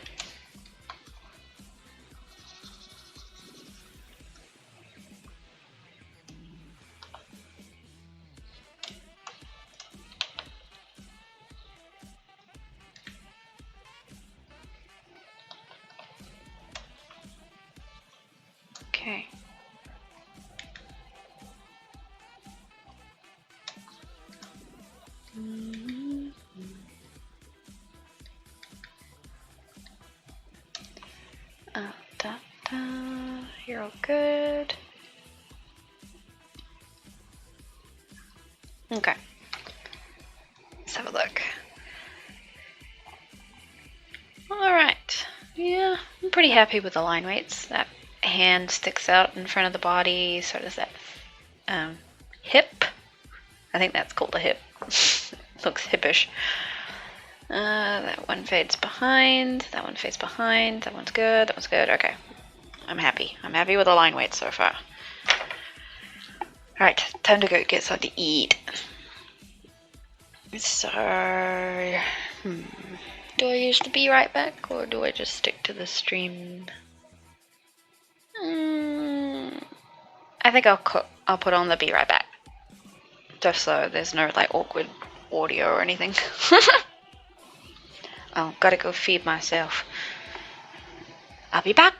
Okay. Da, da. You're all good. Okay. Let's have a look. Alright. Yeah, I'm pretty happy with the line weights. That hand sticks out in front of the body, so does that hip. I think that's called a hip. Looks hippish. That one fades behind. That one fades behind. That one's good. That one's good. Okay. I'm happy. I'm happy with the line weight so far. Alright, time to go get something to eat. So, do I use the be right back or do I just stick to the stream? I think I'll put on the be right back. Just so there's no like awkward audio or anything. Oh, gotta go feed myself. I'll be back.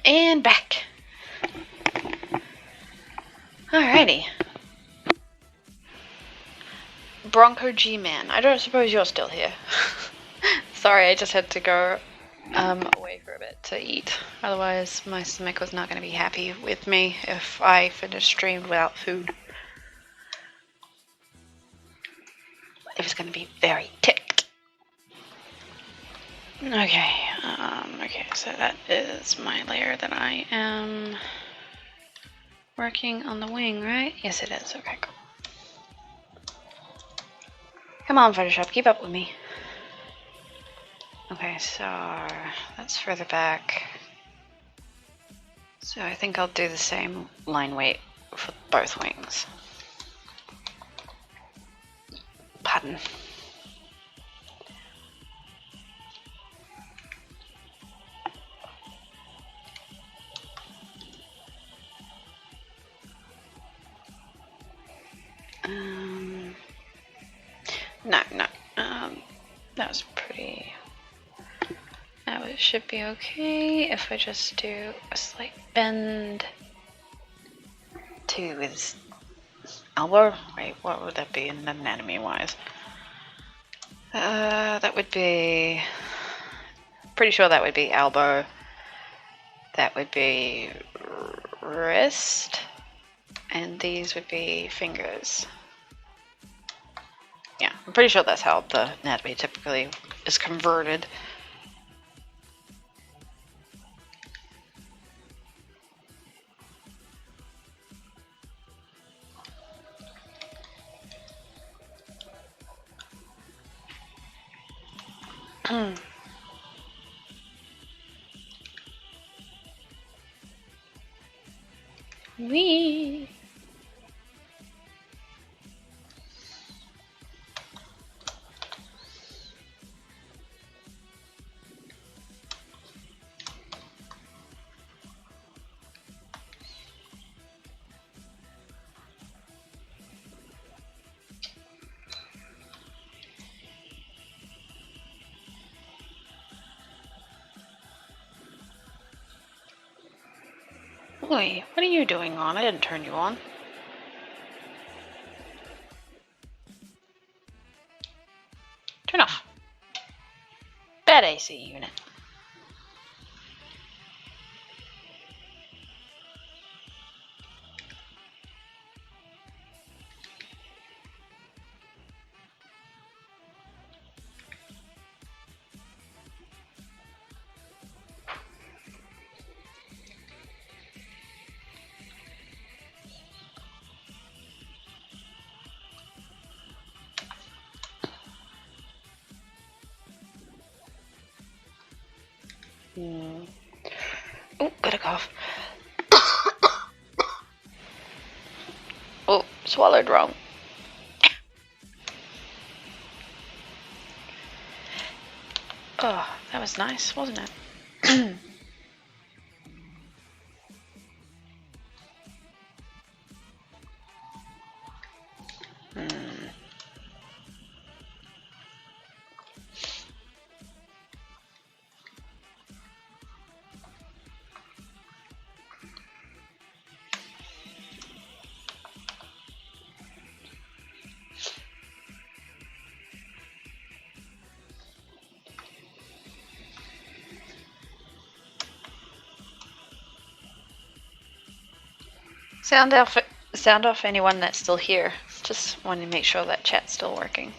And back. Alrighty. Bronco G-Man. I don't suppose you're still here. Sorry, I just had to go away for a bit to eat. Otherwise, my stomach was not going to be happy with me if I finished stream without food. It was going to be very ticked. Okay, okay, so that is my layer that I am working on the wing, right? Yes, it is. Okay, cool. Come on, Photoshop, keep up with me. Okay, so that's further back. So I think I'll do the same line weight for both wings. Pardon. No. That was pretty. Now it should be okay if I just do a slight bend to his elbow. Wait, what would that be in anatomy wise? That would be. Pretty sure that would be elbow. That would be wrist. And these would be fingers. Yeah, I'm pretty sure that's how the anatomy typically is converted. Wee. Wait, what are you doing on? I didn't turn you on. Turn off. Bad AC unit. Oh, got a cough. Oh, swallowed wrong. Oh, that was nice, wasn't it? Sound off anyone that's still here. Just want to make sure that chat's still working.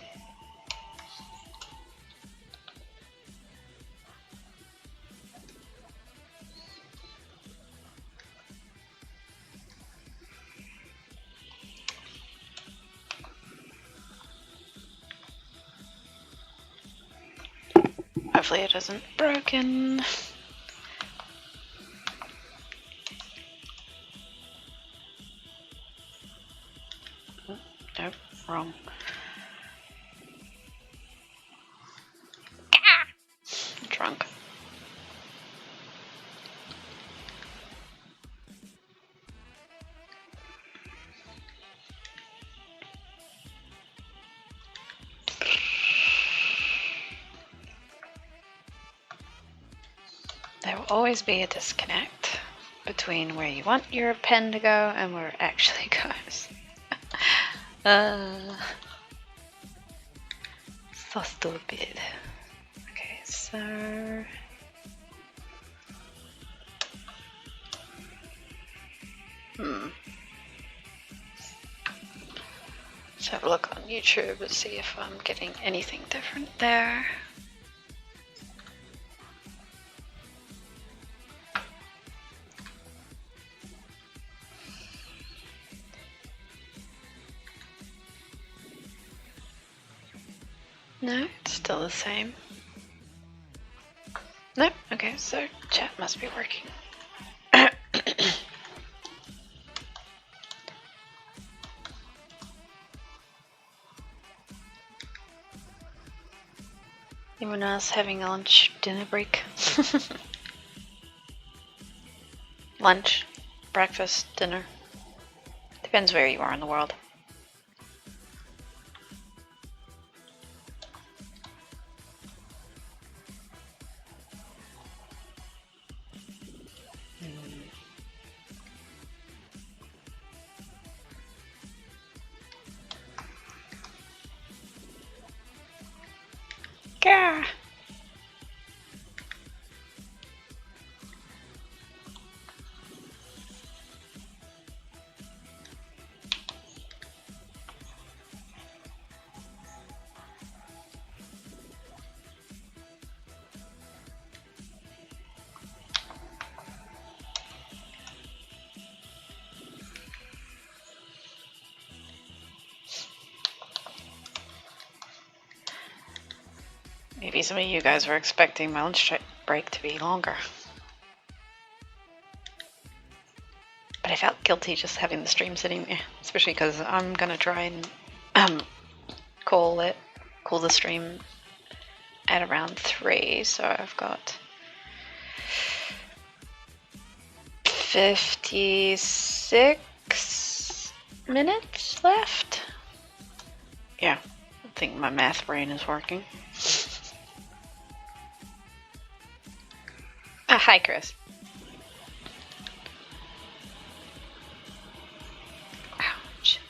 Hopefully it isn't broken. Nope, wrong. Drunk. There will always be a disconnect. between where you want your pen to go and where it actually goes. So stupid. Okay, so let's have a look on YouTube and see if I'm getting anything different there. No, it's still the same. Nope, okay, so chat must be working. Anyone else having a lunch, dinner break? Lunch, breakfast, dinner. Depends where you are in the world. Gah! Maybe some of you guys were expecting my lunch break to be longer. But I felt guilty just having the stream sitting there, especially because I'm gonna try and call the stream at around 3, so I've got 56 minutes left. Yeah, I think my math brain is working. Hi, Chris. Ow, shit.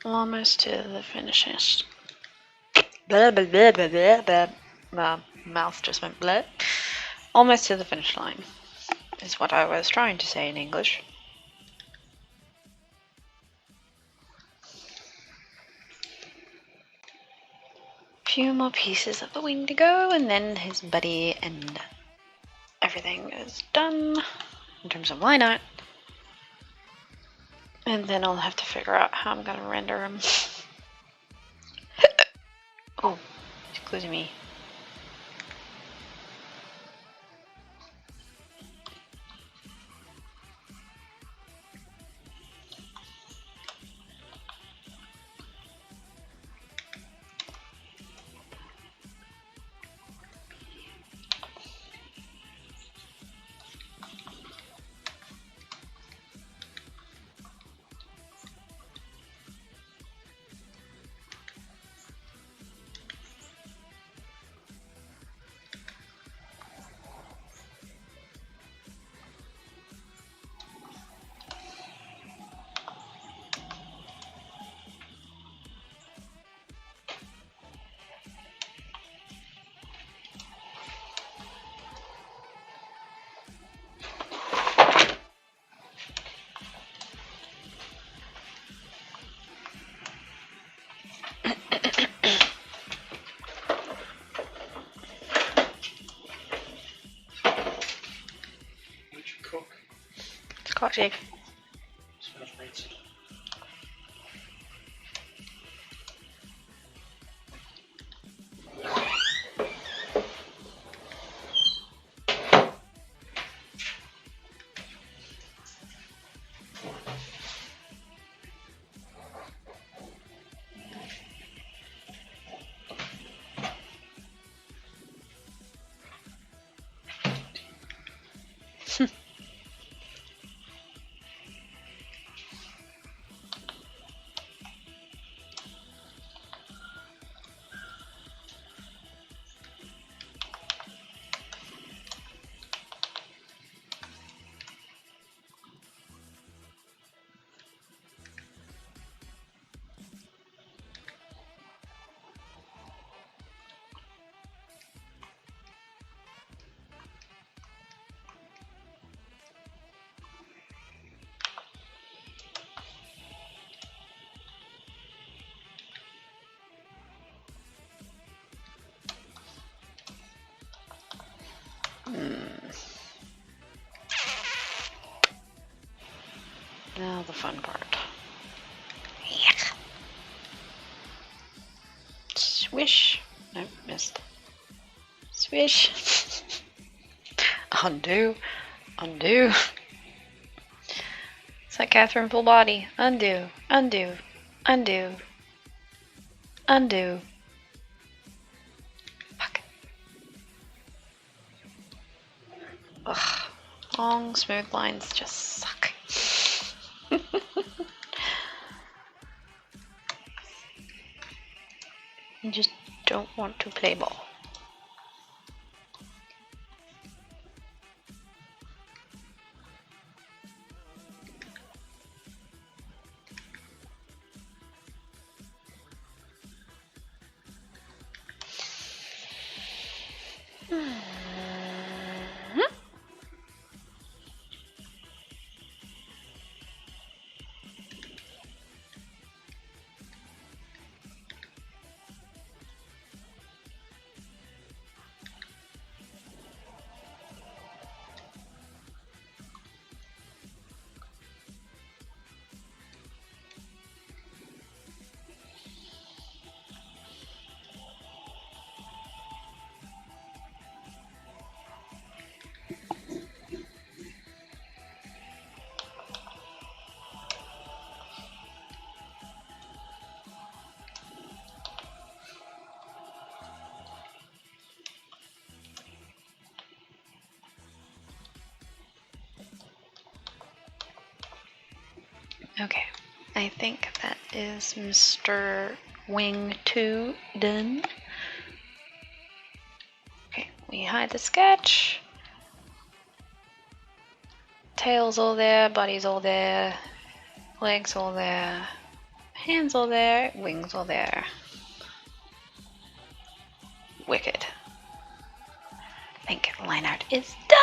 Almost to the finishes. Blah, blah, blah, blah, blah, blah. My mouth just went blah. Almost to the finish line is what I was trying to say in English. Few more pieces of the wing to go, and then his buddy and everything is done in terms of line art. And then I'll have to figure out how I'm gonna render him. Oh, excuse me. Scotch egg.
Smells great.
Now the fun part. Yuck. Swish. Nope, missed. Swish. Undo. Undo. It's like Catherine full body. Undo. Undo. Undo. Undo. Fuck. Ugh. Long, smooth lines just suck. You just don't want to play ball. Okay, I think that is Mr. Wing 2 done. Okay, we hide the sketch. Tail's all there, body's all there, legs all there, hands all there, wings all there. Wicked. I think line art is done!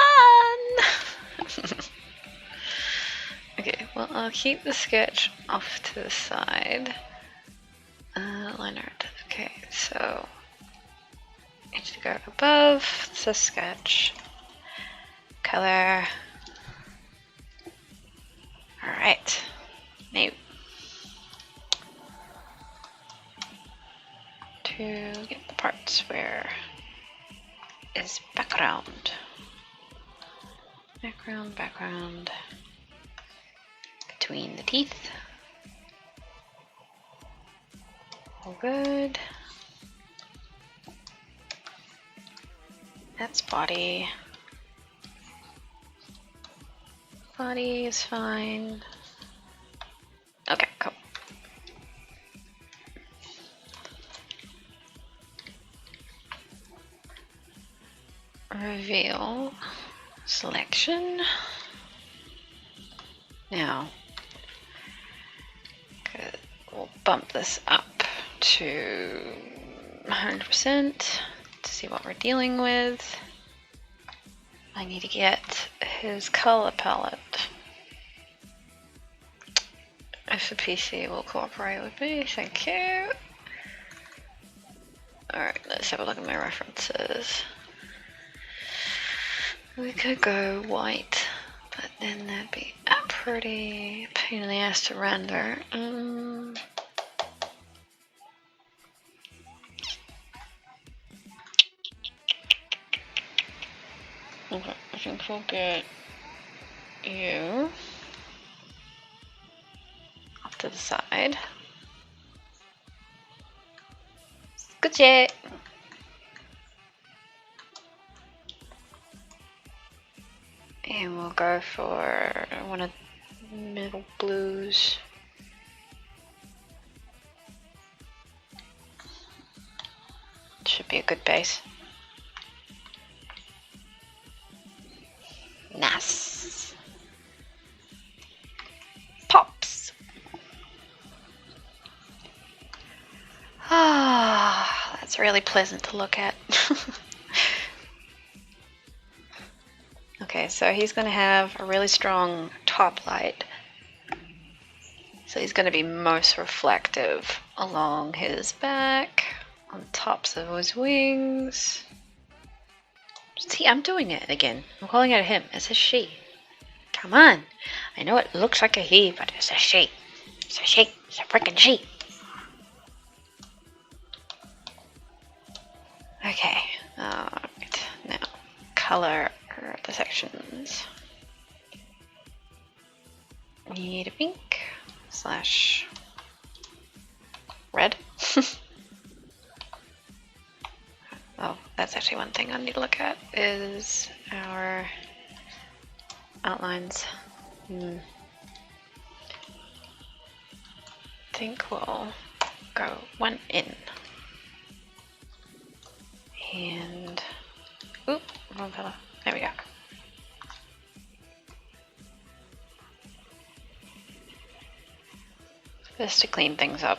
Okay, well, I'll keep the sketch off to the side. Line art. Okay, so need to go above the sketch. Color. Alright. Now to get the parts where is background. Background, background. Between the teeth. All good. That's body. Body is fine. Okay, cool. Reveal. Selection. Now, we'll bump this up to 100% to see what we're dealing with. I need to get his color palette. If the PC will cooperate with me, thank you. Alright, let's have a look at my references. We could go white, but then that'd be a pretty pain in the ass to render. Okay, I think we'll get you off to the side. Good shit. And we'll go for one of the middle blues. Should be a good base. Nice. Pops. Ah, that's really pleasant to look at. Okay, so he's going to have a really strong top light. So he's going to be most reflective along his back, on tops of his wings. See, I'm doing it again. I'm calling it a him. It's a she. Come on. I know it looks like a he, but it's a she. It's a she. It's a freaking she. Okay. Alright. Now, color the sections. Need a pink / red. Oh, that's actually one thing I need to look at is our outlines. I think we'll go one in. And, oop, wrong color. There we go. Just to clean things up.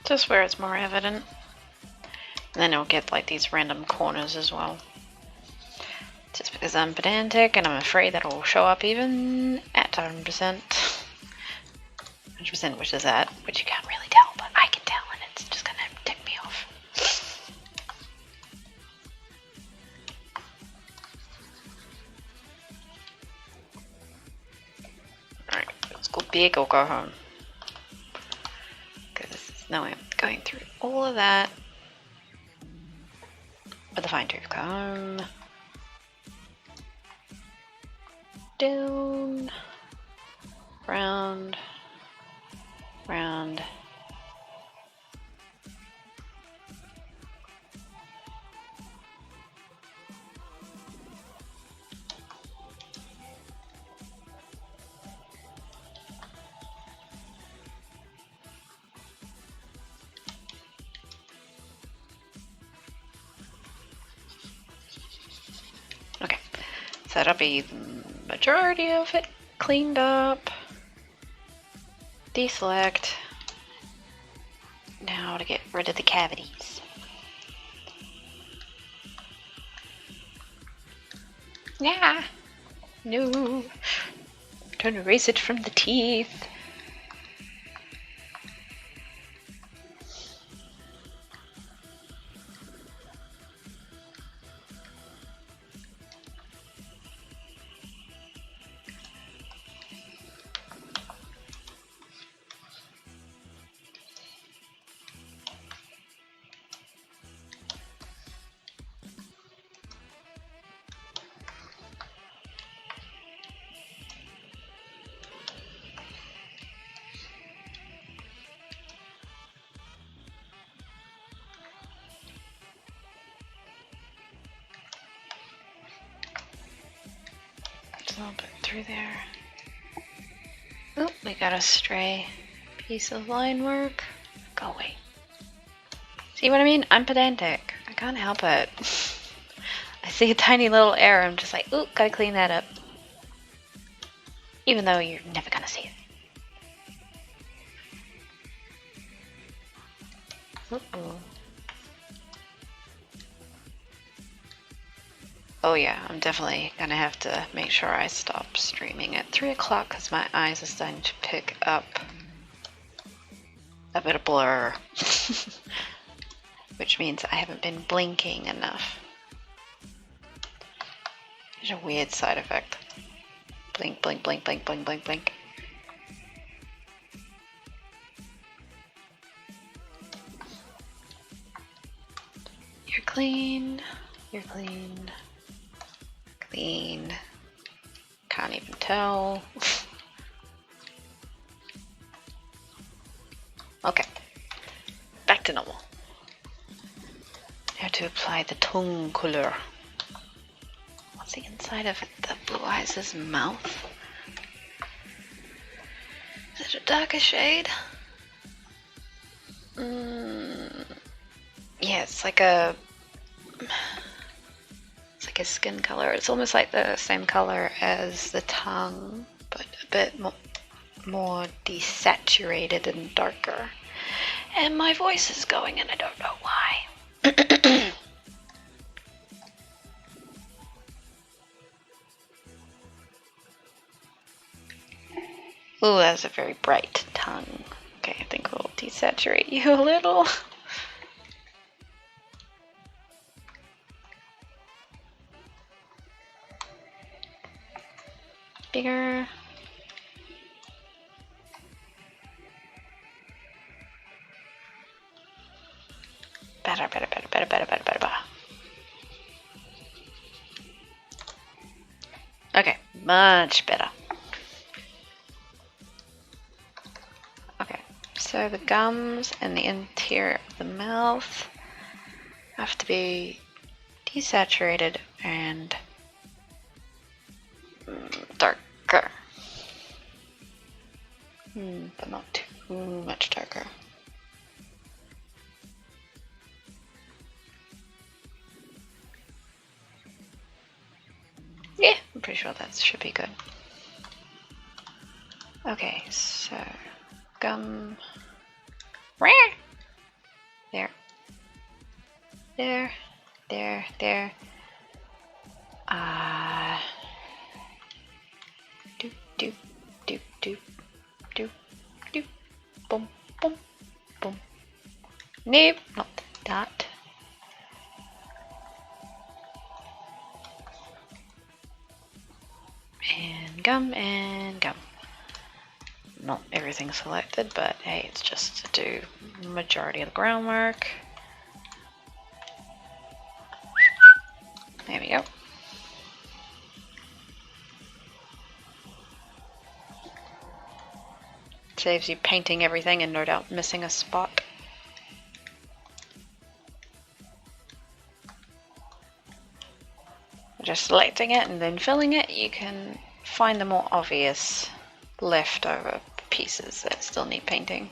Just where it's more evident. And then it'll get like these random corners as well. Just because I'm pedantic and I'm afraid that it will show up even at 100%. 100%, which is that, which you can't really tell, but I can tell, and it's just gonna tick me off. Alright, let's go big or go home. Now I'm going through all of that with a fine-tooth comb. Down, round, round. Okay, so that'll be the majority of it cleaned up. Deselect. Now to get rid of the cavities. Yeah. No. Don't erase it from the teeth. A little bit through there. Oh, we got a stray piece of line work. Go away. See what I mean? I'm pedantic. I can't help it. see a tiny little error, I'm just like, ooh, gotta clean that up. Even though you're never gonna see it. Uh-oh. Oh yeah, I'm definitely gonna have to make sure I stop streaming at 3 o'clock because my eyes are starting to pick up a bit of blur. Which means I haven't been blinking enough. There's a weird side effect. Blink, blink, blink, blink, blink, blink, blink. You're clean. You're clean. Clean. Can't even tell. Okay. Back to normal. Now to apply the tongue color. What's the inside of the Blue Eyes' mouth? Is it a darker shade? Yeah, it's like a skin color. It's almost like the same color as the tongue, but a bit more desaturated and darker. And my voice is going, and I don't know why. Ooh, that's a very bright tongue. Okay, I think we'll desaturate you a little. Bigger. Better, better, better, better, better, better, better, better. Okay, much better. Okay, so the gums and the interior of the mouth have to be desaturated and darker. But not too much darker. Yeah, I'm pretty sure that should be good. Okay, so gum. There. There. There. There. Doop, doop, doop, doop, doop, doop. Boom, boom, boom. Nope, not that. And gum and gum. Not everything selected, but hey, it's just to do the majority of the groundwork. There we go. Saves you painting everything and no doubt missing a spot. Just selecting it and then filling it, you can find the more obvious leftover pieces that still need painting.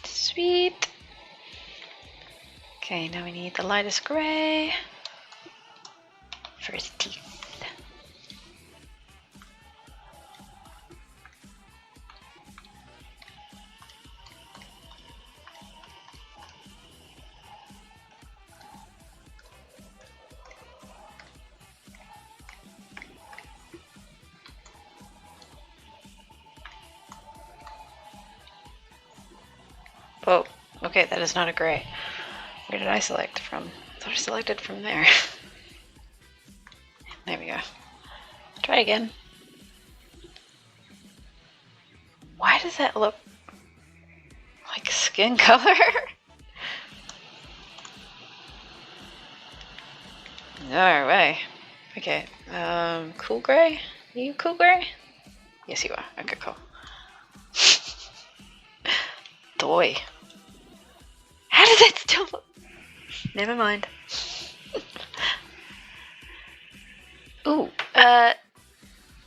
Sweet. Okay, now we need the lightest gray for his teeth. Oh, okay, that is not a gray. Where did I select from? I thought I selected from there. There we go. Try again. Why does that look like skin color? No way. Okay. Cool gray? Are you cool gray? Yes, you are. Okay, cool. Doy. How does it still... Never mind. Ooh,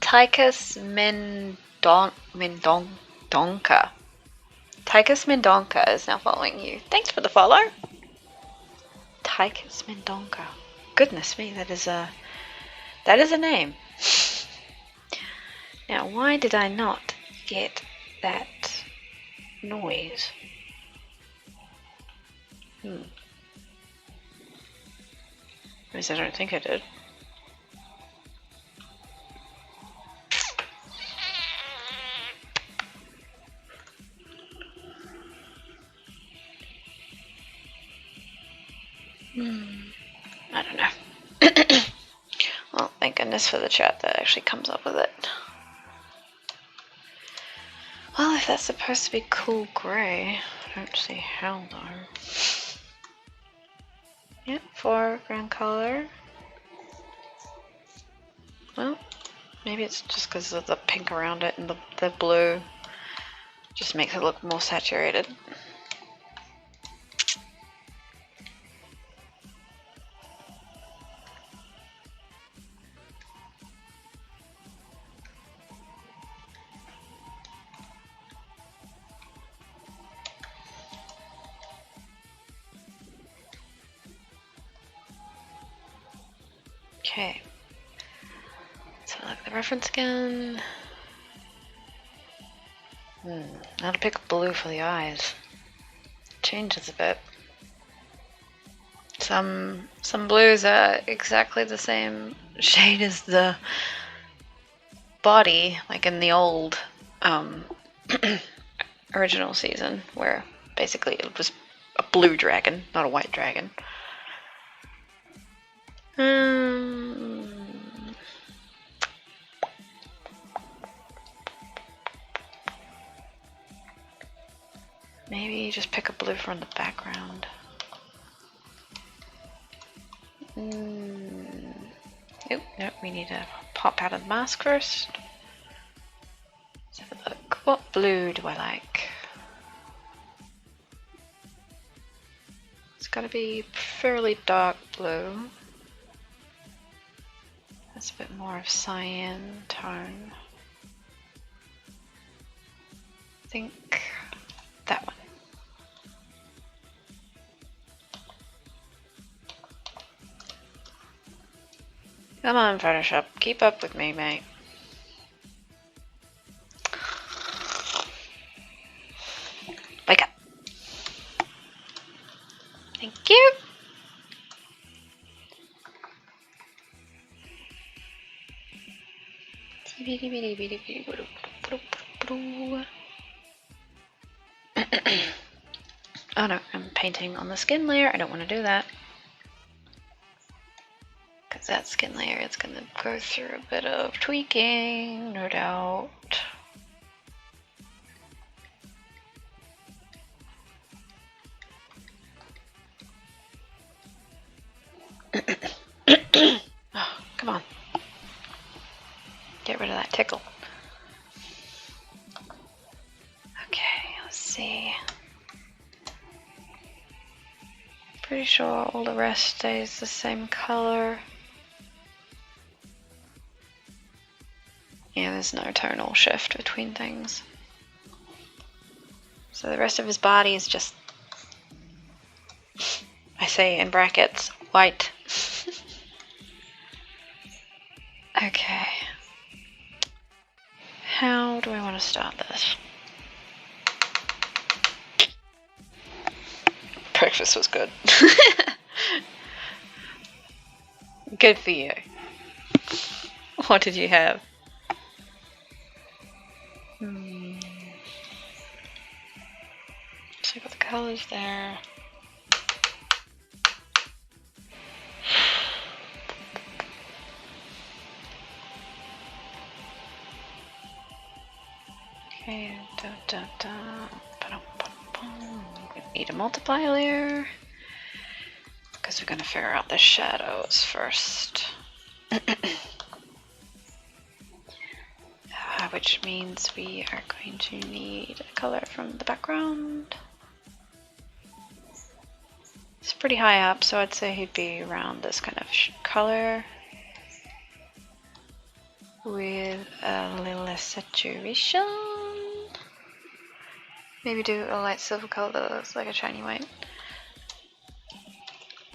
Tychus Mendonca. Tychus Mendonca is now following you. Thanks for the follow. Tychus Mendonca. Goodness me, that is a name. Now, why did I not get that noise? At least I don't think I did. I don't know. Well, thank goodness for the chat that actually comes up with it. Well, if that's supposed to be cool grey, I don't see how though. Yep, foreground color. Well, maybe it's just because of the pink around it and the blue just makes it look more saturated. Okay, so look at the reference again. Now to pick blue for the eyes. Changes a bit. Some blues are exactly the same shade as the body, like in the old original season, where basically it was a blue dragon, not a white dragon. Maybe just pick a blue from the background. Nope, we need to pop out of the mask first. Let's have a look. What blue do I like? It's gotta be fairly dark blue. That's a bit more of cyan tone. I think that one. Come on, Photoshop. Keep up with me, mate. Wake up. Thank you. Oh no, I'm painting on the skin layer. I don't want to do that. Because that skin layer is going to go through a bit of tweaking, no doubt. Oh, come on. Get rid of that tickle. Okay, let's see. Pretty sure all the rest stays the same color. Yeah, there's no tonal shift between things. So the rest of his body is just, I say in brackets, white. Okay. How do I want to start this? Breakfast was good. Good for you. What did you have? So I got the colors there. Okay, we need a multiply layer because we're going to figure out the shadows first. Which means we are going to need a color from the background. It's pretty high up, so I'd say he'd be around this kind of color with a little less saturation. Maybe do a light silver color that looks like a shiny white.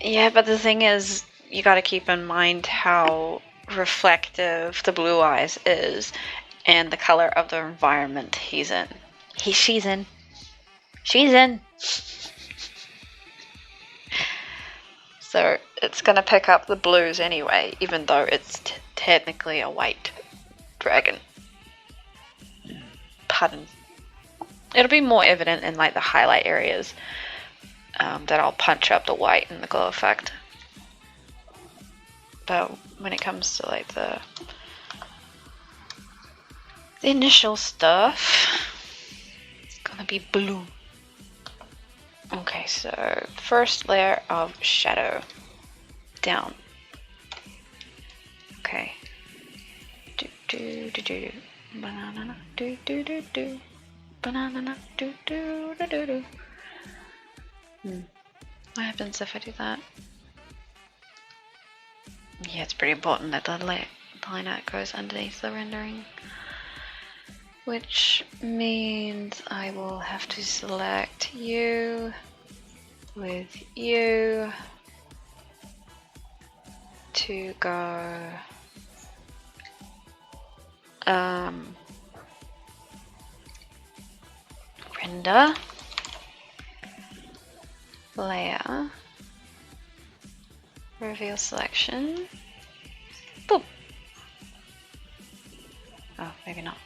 Yeah, but the thing is, you got to keep in mind how reflective the blue eyes is and the color of the environment he's in. She's in. So it's going to pick up the blues anyway, even though it's technically a white dragon. Pardon. It'll be more evident in like the highlight areas that I'll punch up the white in the glow effect. But when it comes to like the initial stuff, it's gonna be blue. Okay, so first layer of shadow down. Okay. Do do do do. Banana do do do do. Banana do do do do do. What happens if I do that? Yeah, it's pretty important that the line art goes underneath the rendering, which means I will have to select you with you to go render, layer, reveal selection, boop. Oh, maybe not.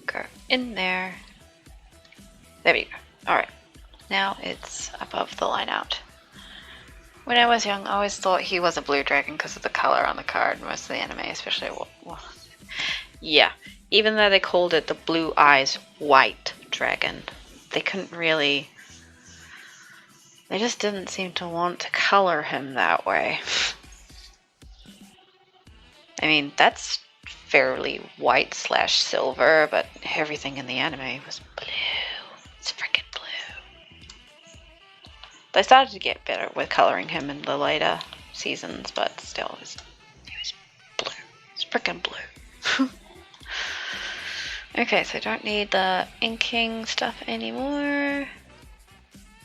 Go in there. There we go. Alright, now it's above the line out. When I was young, I always thought he was a blue dragon because of the color on the card, most of the anime, especially. Yeah, even though they called it the Blue Eyes White Dragon, they couldn't really. They just didn't seem to want to color him that way. I mean, that's fairly white / silver, but everything in the anime was blue. It's freaking blue. They started to get better with coloring him in the later seasons, but still, he was blue. It's freaking blue. Okay, so I don't need the inking stuff anymore.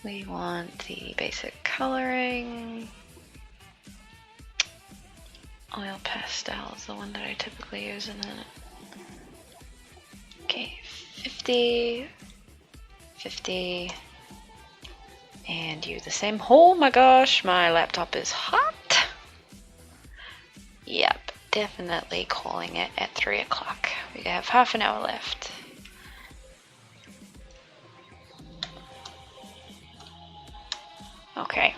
We want the basic coloring. Oil pastel is the one that I typically use in it. Okay, 50, 50, and you the same. Oh my gosh, my laptop is hot. Yep, definitely calling it at 3 o'clock. We have half an hour left. Okay.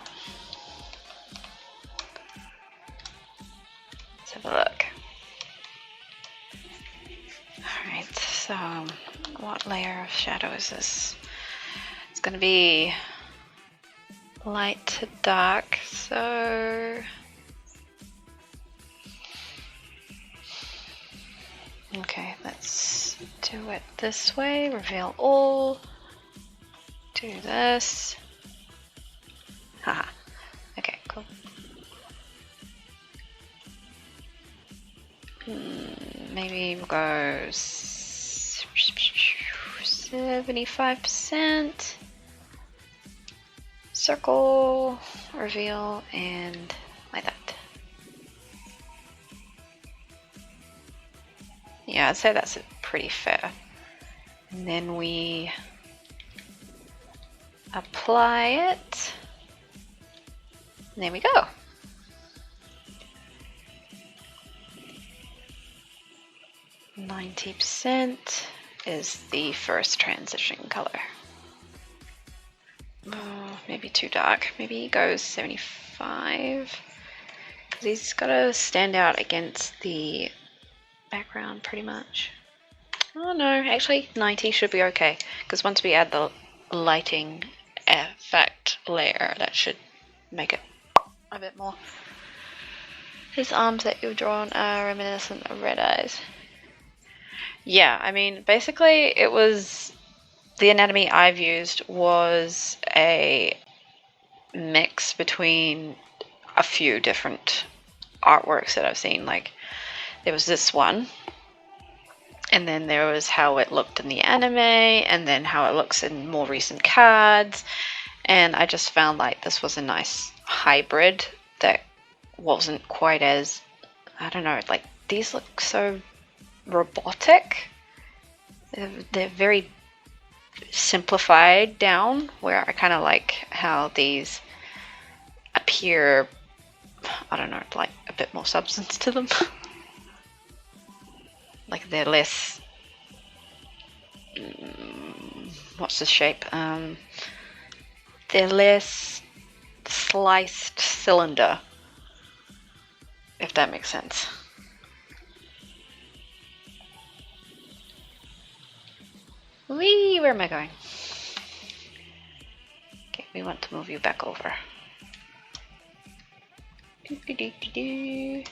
Let's have a look. Alright, so what layer of shadow is this? It's going to be light to dark, so okay, let's do it this way. Reveal all. Do this. Haha. Okay, cool. Maybe we'll go 75%. Circle, reveal, and like that. Yeah, I'd say that's pretty fair. And then we apply it. And there we go. %90 is the first transition color. Maybe too dark. Maybe he goes 75. Because he's got to stand out against the background pretty much. Oh no, actually 90 should be okay. Because once we add the lighting effect layer, that should make it a bit more. His arms that you've drawn are reminiscent of red eyes. Yeah, I mean, basically, it was the anatomy I've used was a mix between a few different artworks that I've seen. Like, there was this one, and then there was how it looked in the anime, and then how it looks in more recent cards. And I just found like this was a nice hybrid that wasn't quite as, I don't know, like these look so robotic. They're very simplified down, where I kind of like how these appear, I don't know, like a bit more substance to them. Like they're less, what's the shape? They're less sliced cylinder, if that makes sense. Wee, where am I going? Okay, we want to move you back over. Do.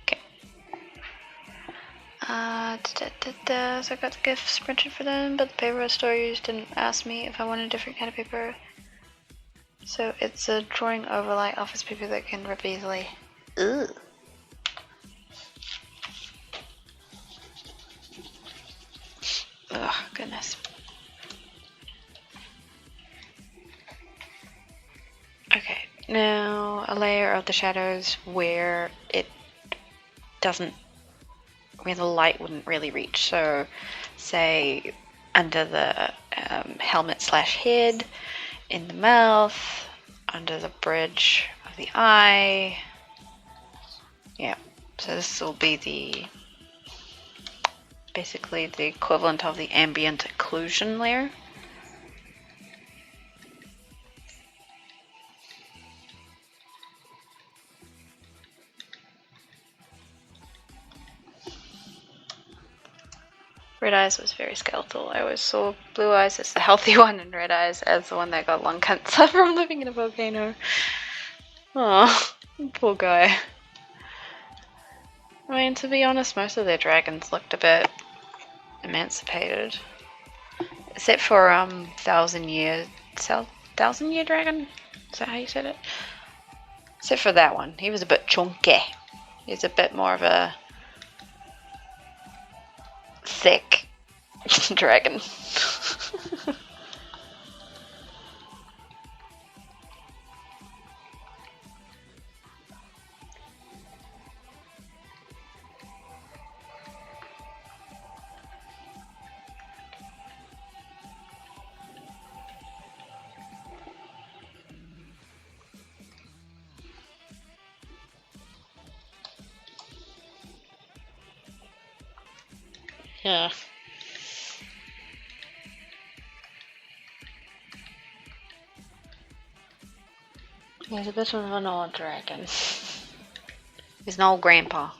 Okay. So I got the gifts printed for them, but the paper store used didn't ask me if I wanted a different kind of paper. So it's a drawing overlay office paper that can rip easily. Ugh. Oh, goodness. Okay, now a layer of the shadows where it doesn't, where the light wouldn't really reach. So, say under the helmet slash head, in the mouth, under the bridge of the eye. Yeah, so this will be the basically the equivalent of the ambient occlusion layer. Red Eyes was very skeletal. I always saw Blue Eyes as the healthy one and Red Eyes as the one that got lung cancer from living in a volcano. Oh, poor guy. I mean, to be honest, most of their dragons looked a bit emancipated. Except for Thousand Year Dragon? Is that how you said it? Except for that one. He was a bit chunky. He's a bit more of a thick dragon. Yeah. He's a bit of an old dragon. He's an old grandpa.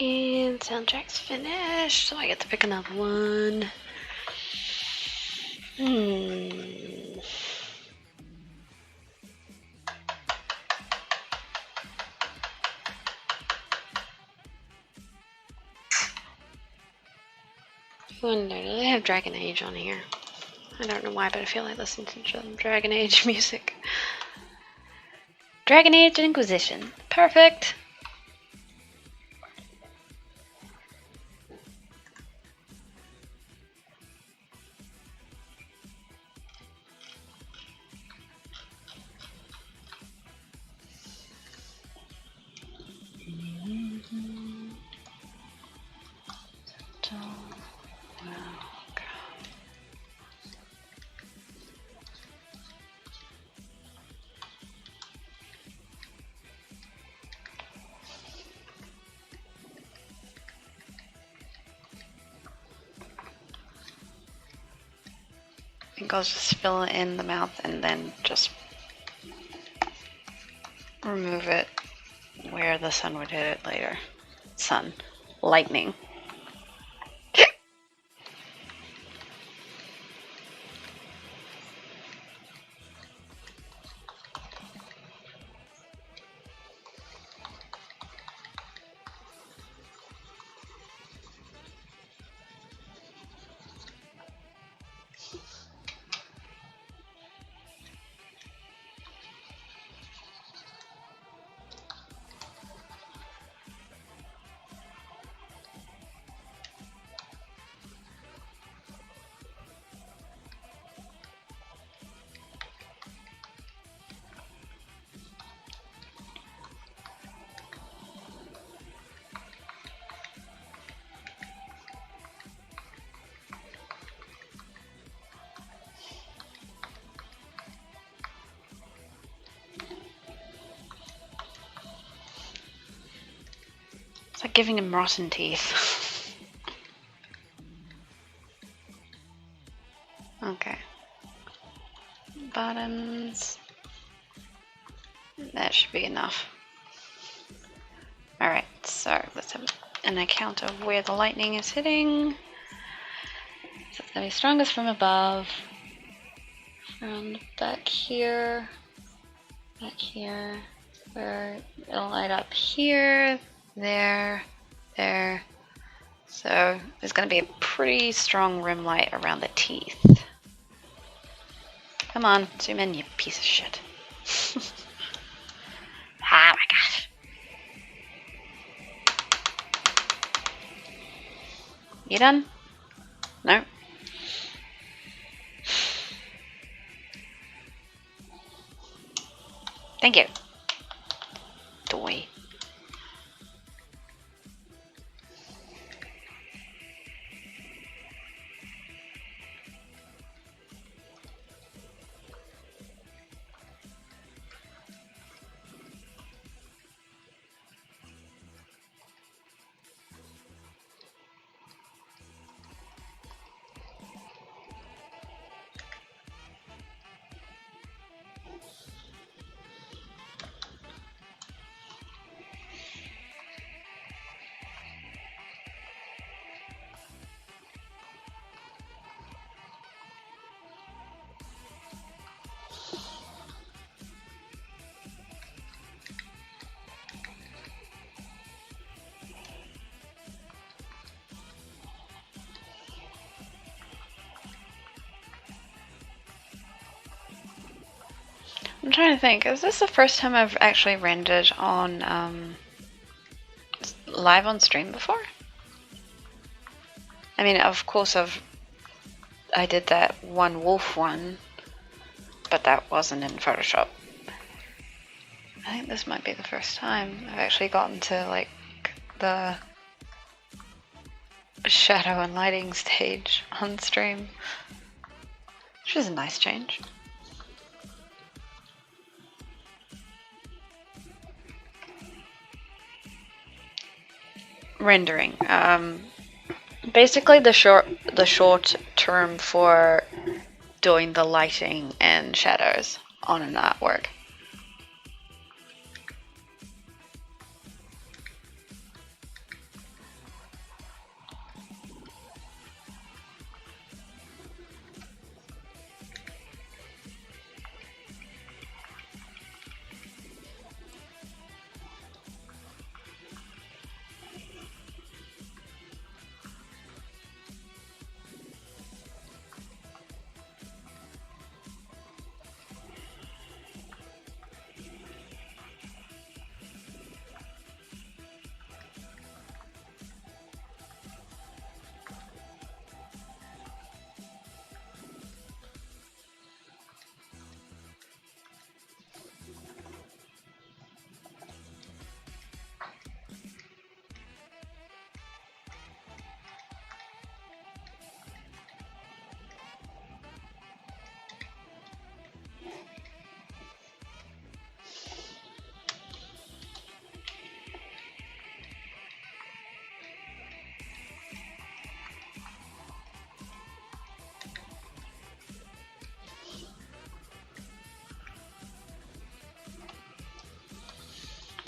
And soundtrack's finished, so I get to pick another one. Wonder, do they have Dragon Age on here? I don't know why, but I feel like listening to Dragon Age music. Dragon Age Inquisition. Perfect.
I think I'll just fill in the mouth and then just remove it where the sun would hit it later. Sun. Lightning. It's like giving him rotten teeth. Okay. Bottoms. That should be enough. Alright, so let's have an account of where the lightning is hitting. So it's going to be strongest from above. Around back here. Back here. Where it'll light up here. There. There. So there's going to be a pretty strong rim light around the teeth. Come on, zoom in, you piece of shit. Ah, my gosh. You done? No? Thank you. Doy. I'm trying to think, is this the first time I've actually rendered on live on stream before? I mean, of course I did that one wolf one, but that wasn't in Photoshop. I think this might be the first time I've actually gotten to like the shadow and lighting stage on stream, which is a nice change. Rendering. Basically the short term for doing the lighting and shadows on an artwork.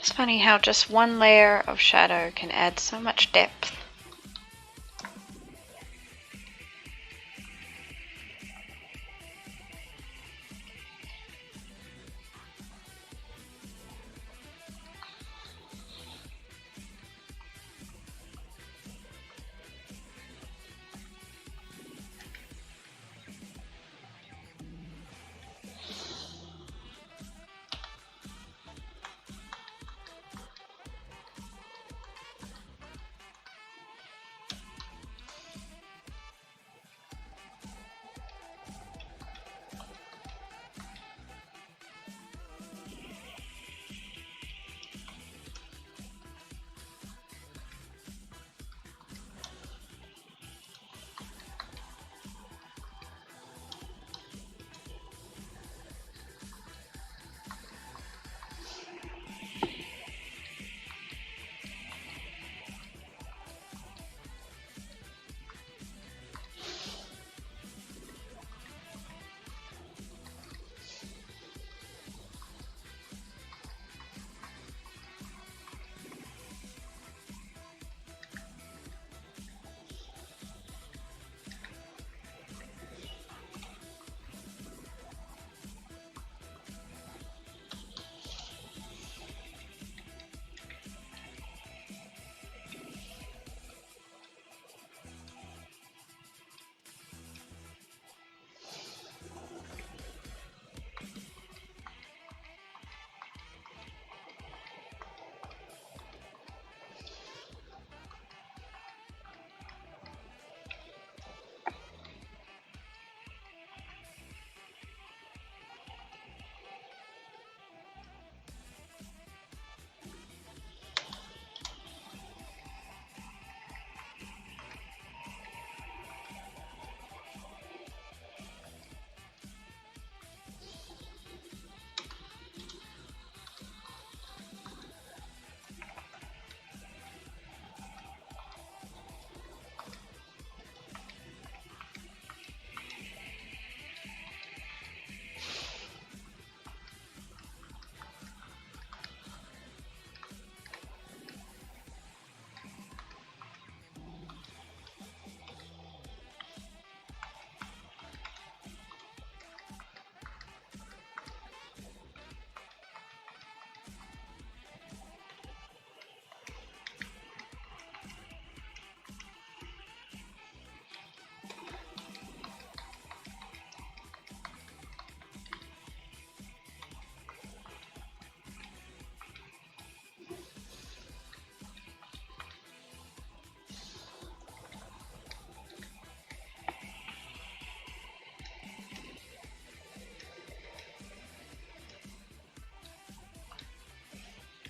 It's funny how just one layer of shadow can add so much depth.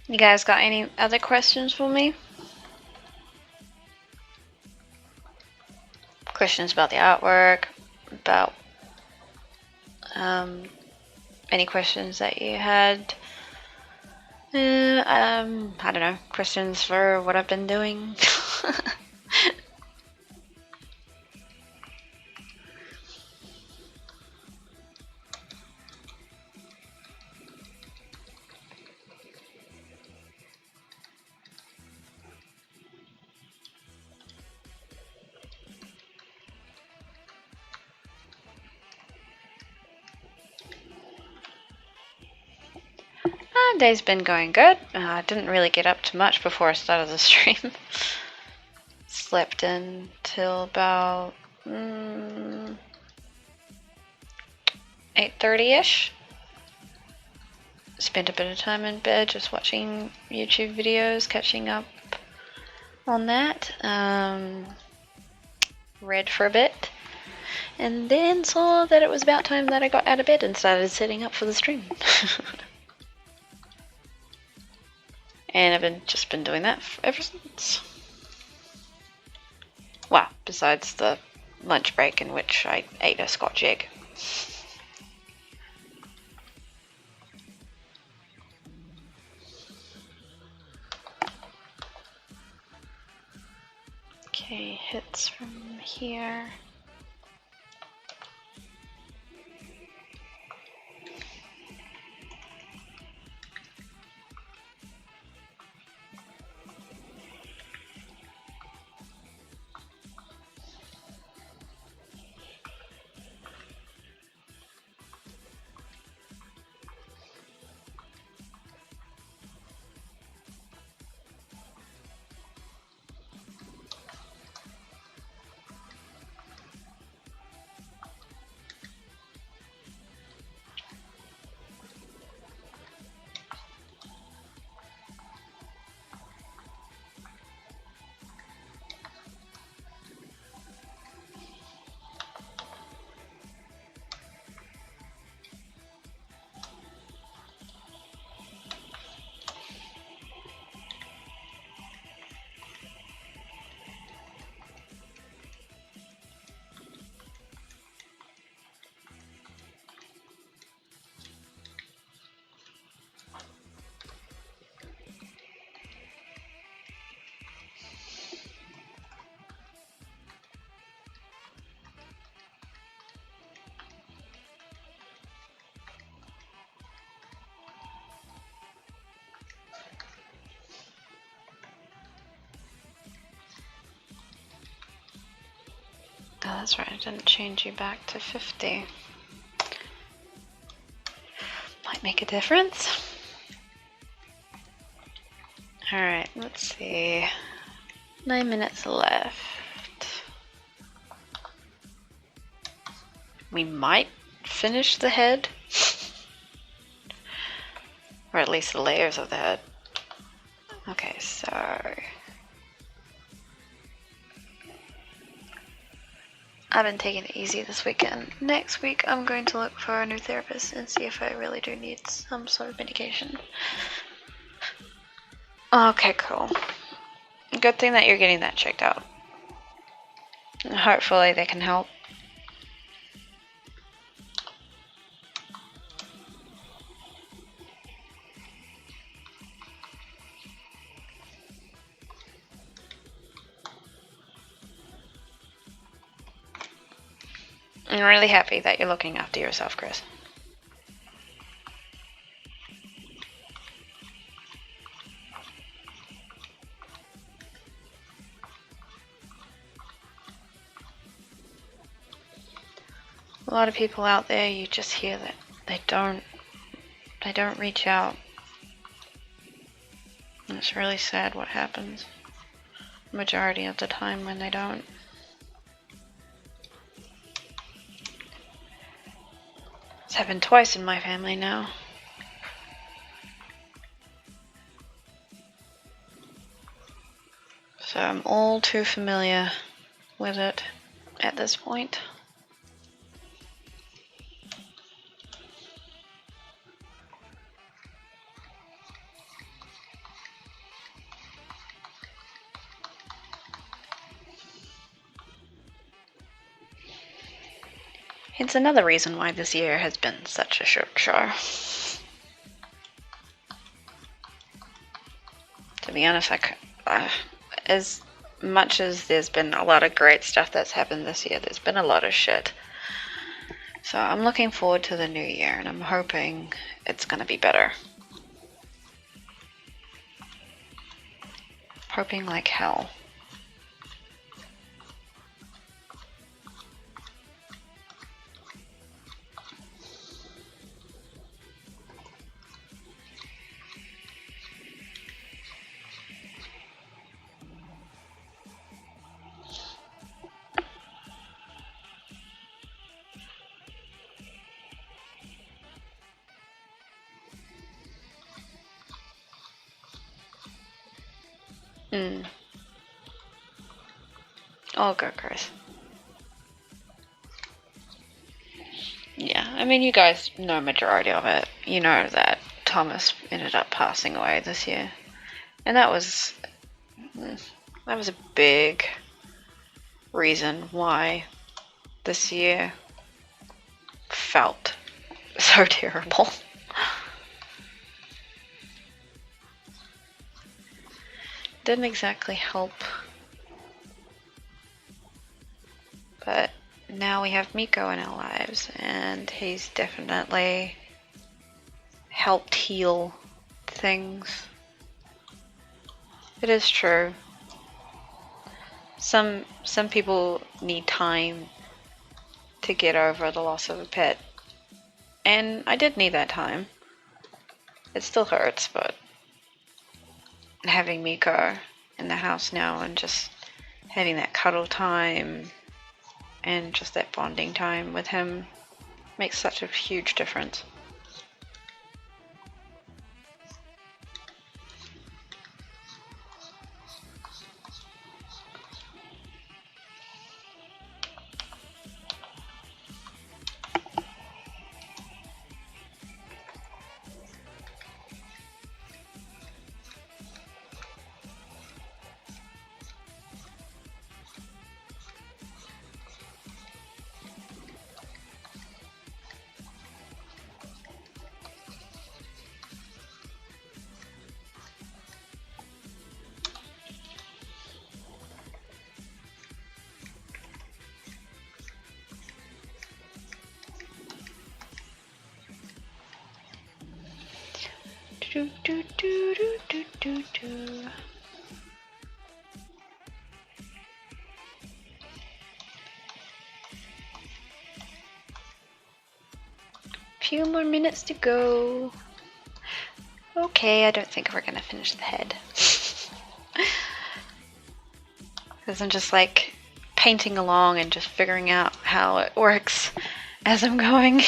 You guys got any other questions for me? Questions about the artwork, about any questions that you had? I don't know, questions for what I've been doing. Day's been going good. I didn't really get up to much before I started the stream. Slept in till about 8:30ish. Spent a bit of time in bed just watching YouTube videos, catching up on that. Read for a bit. And then saw that it was about time that I got out of bed and started setting up for the stream. And I've just been doing that ever since. Well, besides the lunch break in which I ate a Scotch egg. Okay, hits from here.
Oh, that's right. I didn't change you back to 50. Might make a difference. Alright, let's see. 9 minutes left. We might finish the head. Or at least the layers of the head. Okay, so... I've been taking it easy this weekend. Next week, I'm going to look for a new therapist and see if I really do need some sort of medication. Okay, cool. Good thing that you're getting that checked out. Hopefully they can help. I'm really happy that you're looking after yourself, Chris. A lot of people out there, you just hear that they don't reach out. And it's really sad what happens. Majority of the time when they don't. It's happened twice in my family now. So I'm all too familiar with it at this point. It's another reason why this year has been such a shit show. To be honest, as much as there's been a lot of great stuff that's happened this year, there's been a lot of shit. So I'm looking forward to the new year, and I'm hoping it's gonna be better. Hoping like hell. Oh, go, Chris. Yeah, I mean, you guys know majority of it. You know that Thomas ended up passing away this year. And that was a big reason why this year felt so terrible. Didn't exactly help. But now we have Miko in our lives, and he's definitely helped heal things. It is true. Some people need time to get over the loss of a pet. And I did need that time. It still hurts, but having Miko in the house now and just having that cuddle time and just that bonding time with him makes such a huge difference. Do, do, do, do, do, do, do. few more minutes to go. Okay, I don't think we're gonna finish the head. Because I'm just like painting along and just figuring out how it works as I'm going.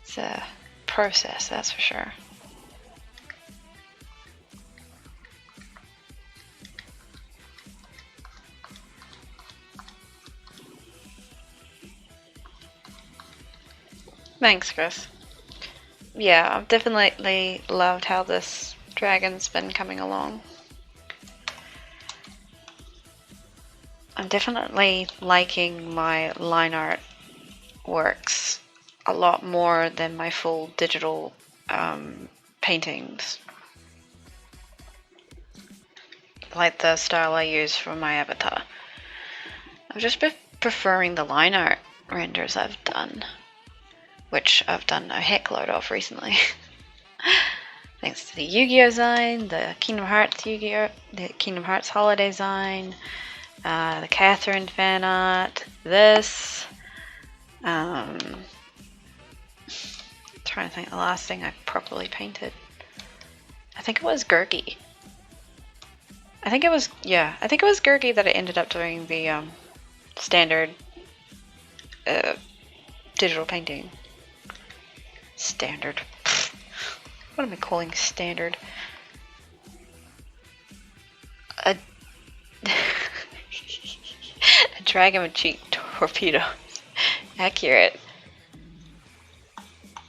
It's a process, that's for sure. Thanks, Chris. Yeah, I've definitely loved how this dragon's been coming along. I'm definitely liking my line art works a lot more than my full digital paintings. Like the style I use for my avatar. I've just been preferring the line art renders I've done, which I've done a heck load of recently. Thanks to the Yu-Gi-Oh! Zine, the Kingdom Hearts Yu-Gi-Oh! The Kingdom Hearts Holiday Zine, the Catherine fan art, this. Trying to think the last thing I properly painted. I think it was Gurgi. I think it was Gurgi that I ended up doing the standard digital painting. Standard. What am I calling standard? A dragon with cheek torpedo. Accurate.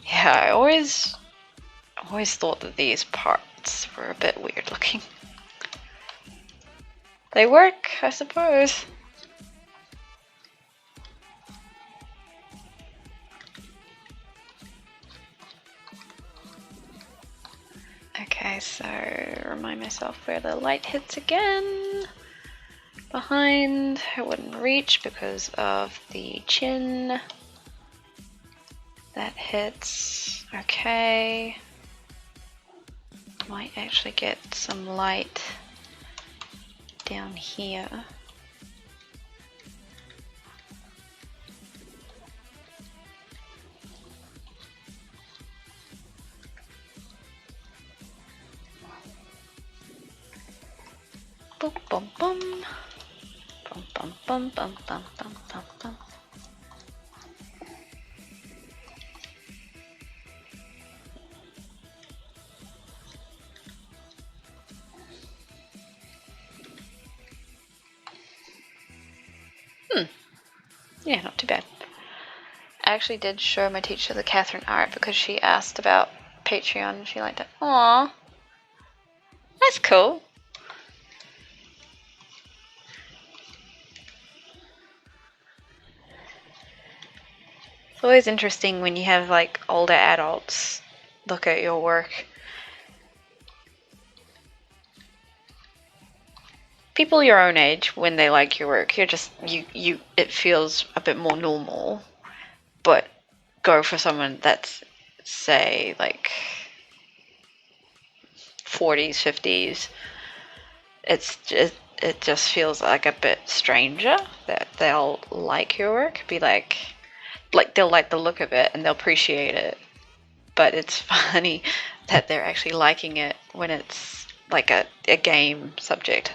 Yeah, I always thought that these parts were a bit weird looking. They work, I suppose. Okay, so remind myself where the light hits again. Behind, I wouldn't reach because of the chin. That hits. Okay. Might actually get some light down here. Boom, boom, boom. Bum, bum, bum, bum, bum, bum, bum, bum. Yeah, not too bad. I actually did show my teacher the Catherine art because she asked about Patreon and she liked it. Aww. That's cool. It's always interesting when you have like older adults look at your work. People your own age, when they like your work, you're just it feels a bit more normal. But go for someone that's, say, like 40s, 50s, it just feels like a bit stranger that they'll like your work, be like they'll like the look of it and they'll appreciate it. But it's funny that they're actually liking it when it's like a game subject.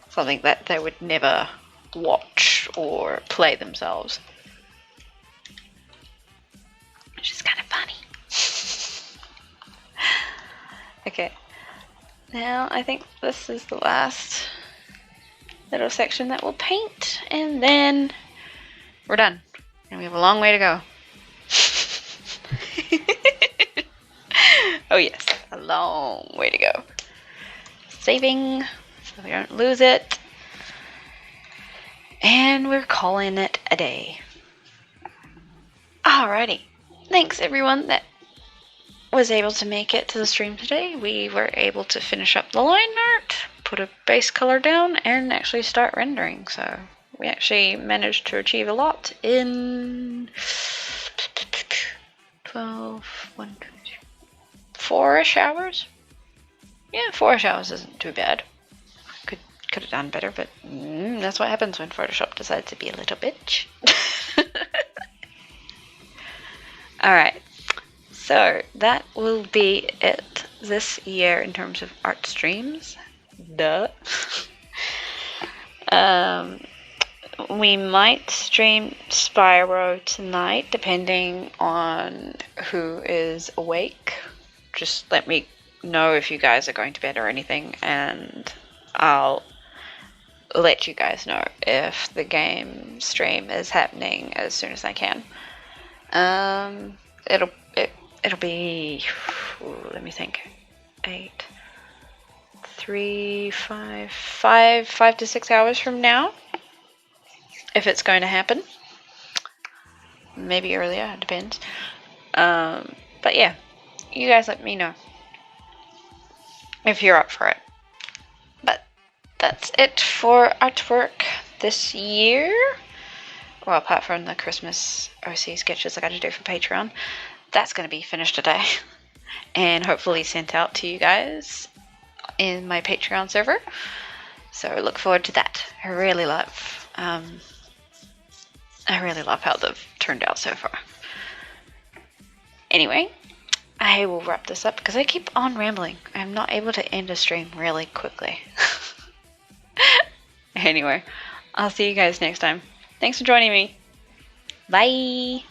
Something that they would never watch or play themselves. Which is kind of funny. Okay. Now I think this is the last little section that we'll paint. And then we're done. And we have a long way to go. Oh yes, a long way to go. Saving so we don't lose it. And we're calling it a day. Alrighty. Thanks everyone that was able to make it to the stream today. We were able to finish up the line art, put a base color down, and actually start rendering. So we actually managed to achieve a lot in 4 4-ish hours. Yeah, 4-ish hours isn't too bad. Could have done better, but that's what happens when Photoshop decides to be a little bitch. Alright, so that will be it this year in terms of art streams. Duh. We might stream Spyro tonight, depending on who is awake. Just let me know if you guys are going to bed or anything, and I'll let you guys know if the game stream is happening as soon as I can. It'll be, let me think, 5 to 6 hours from now, if it's going to happen. Maybe earlier, it depends. But yeah, you guys let me know if you're up for it. But that's it for artwork this year. Well, apart from the Christmas OC sketches I got to do for Patreon. That's going to be finished today. And hopefully sent out to you guys in my Patreon server. So look forward to that. I really love how they've turned out so far. Anyway, I will wrap this up because I keep on rambling. I'm not able to end a stream really quickly. Anyway, I'll see you guys next time. Thanks for joining me. Bye!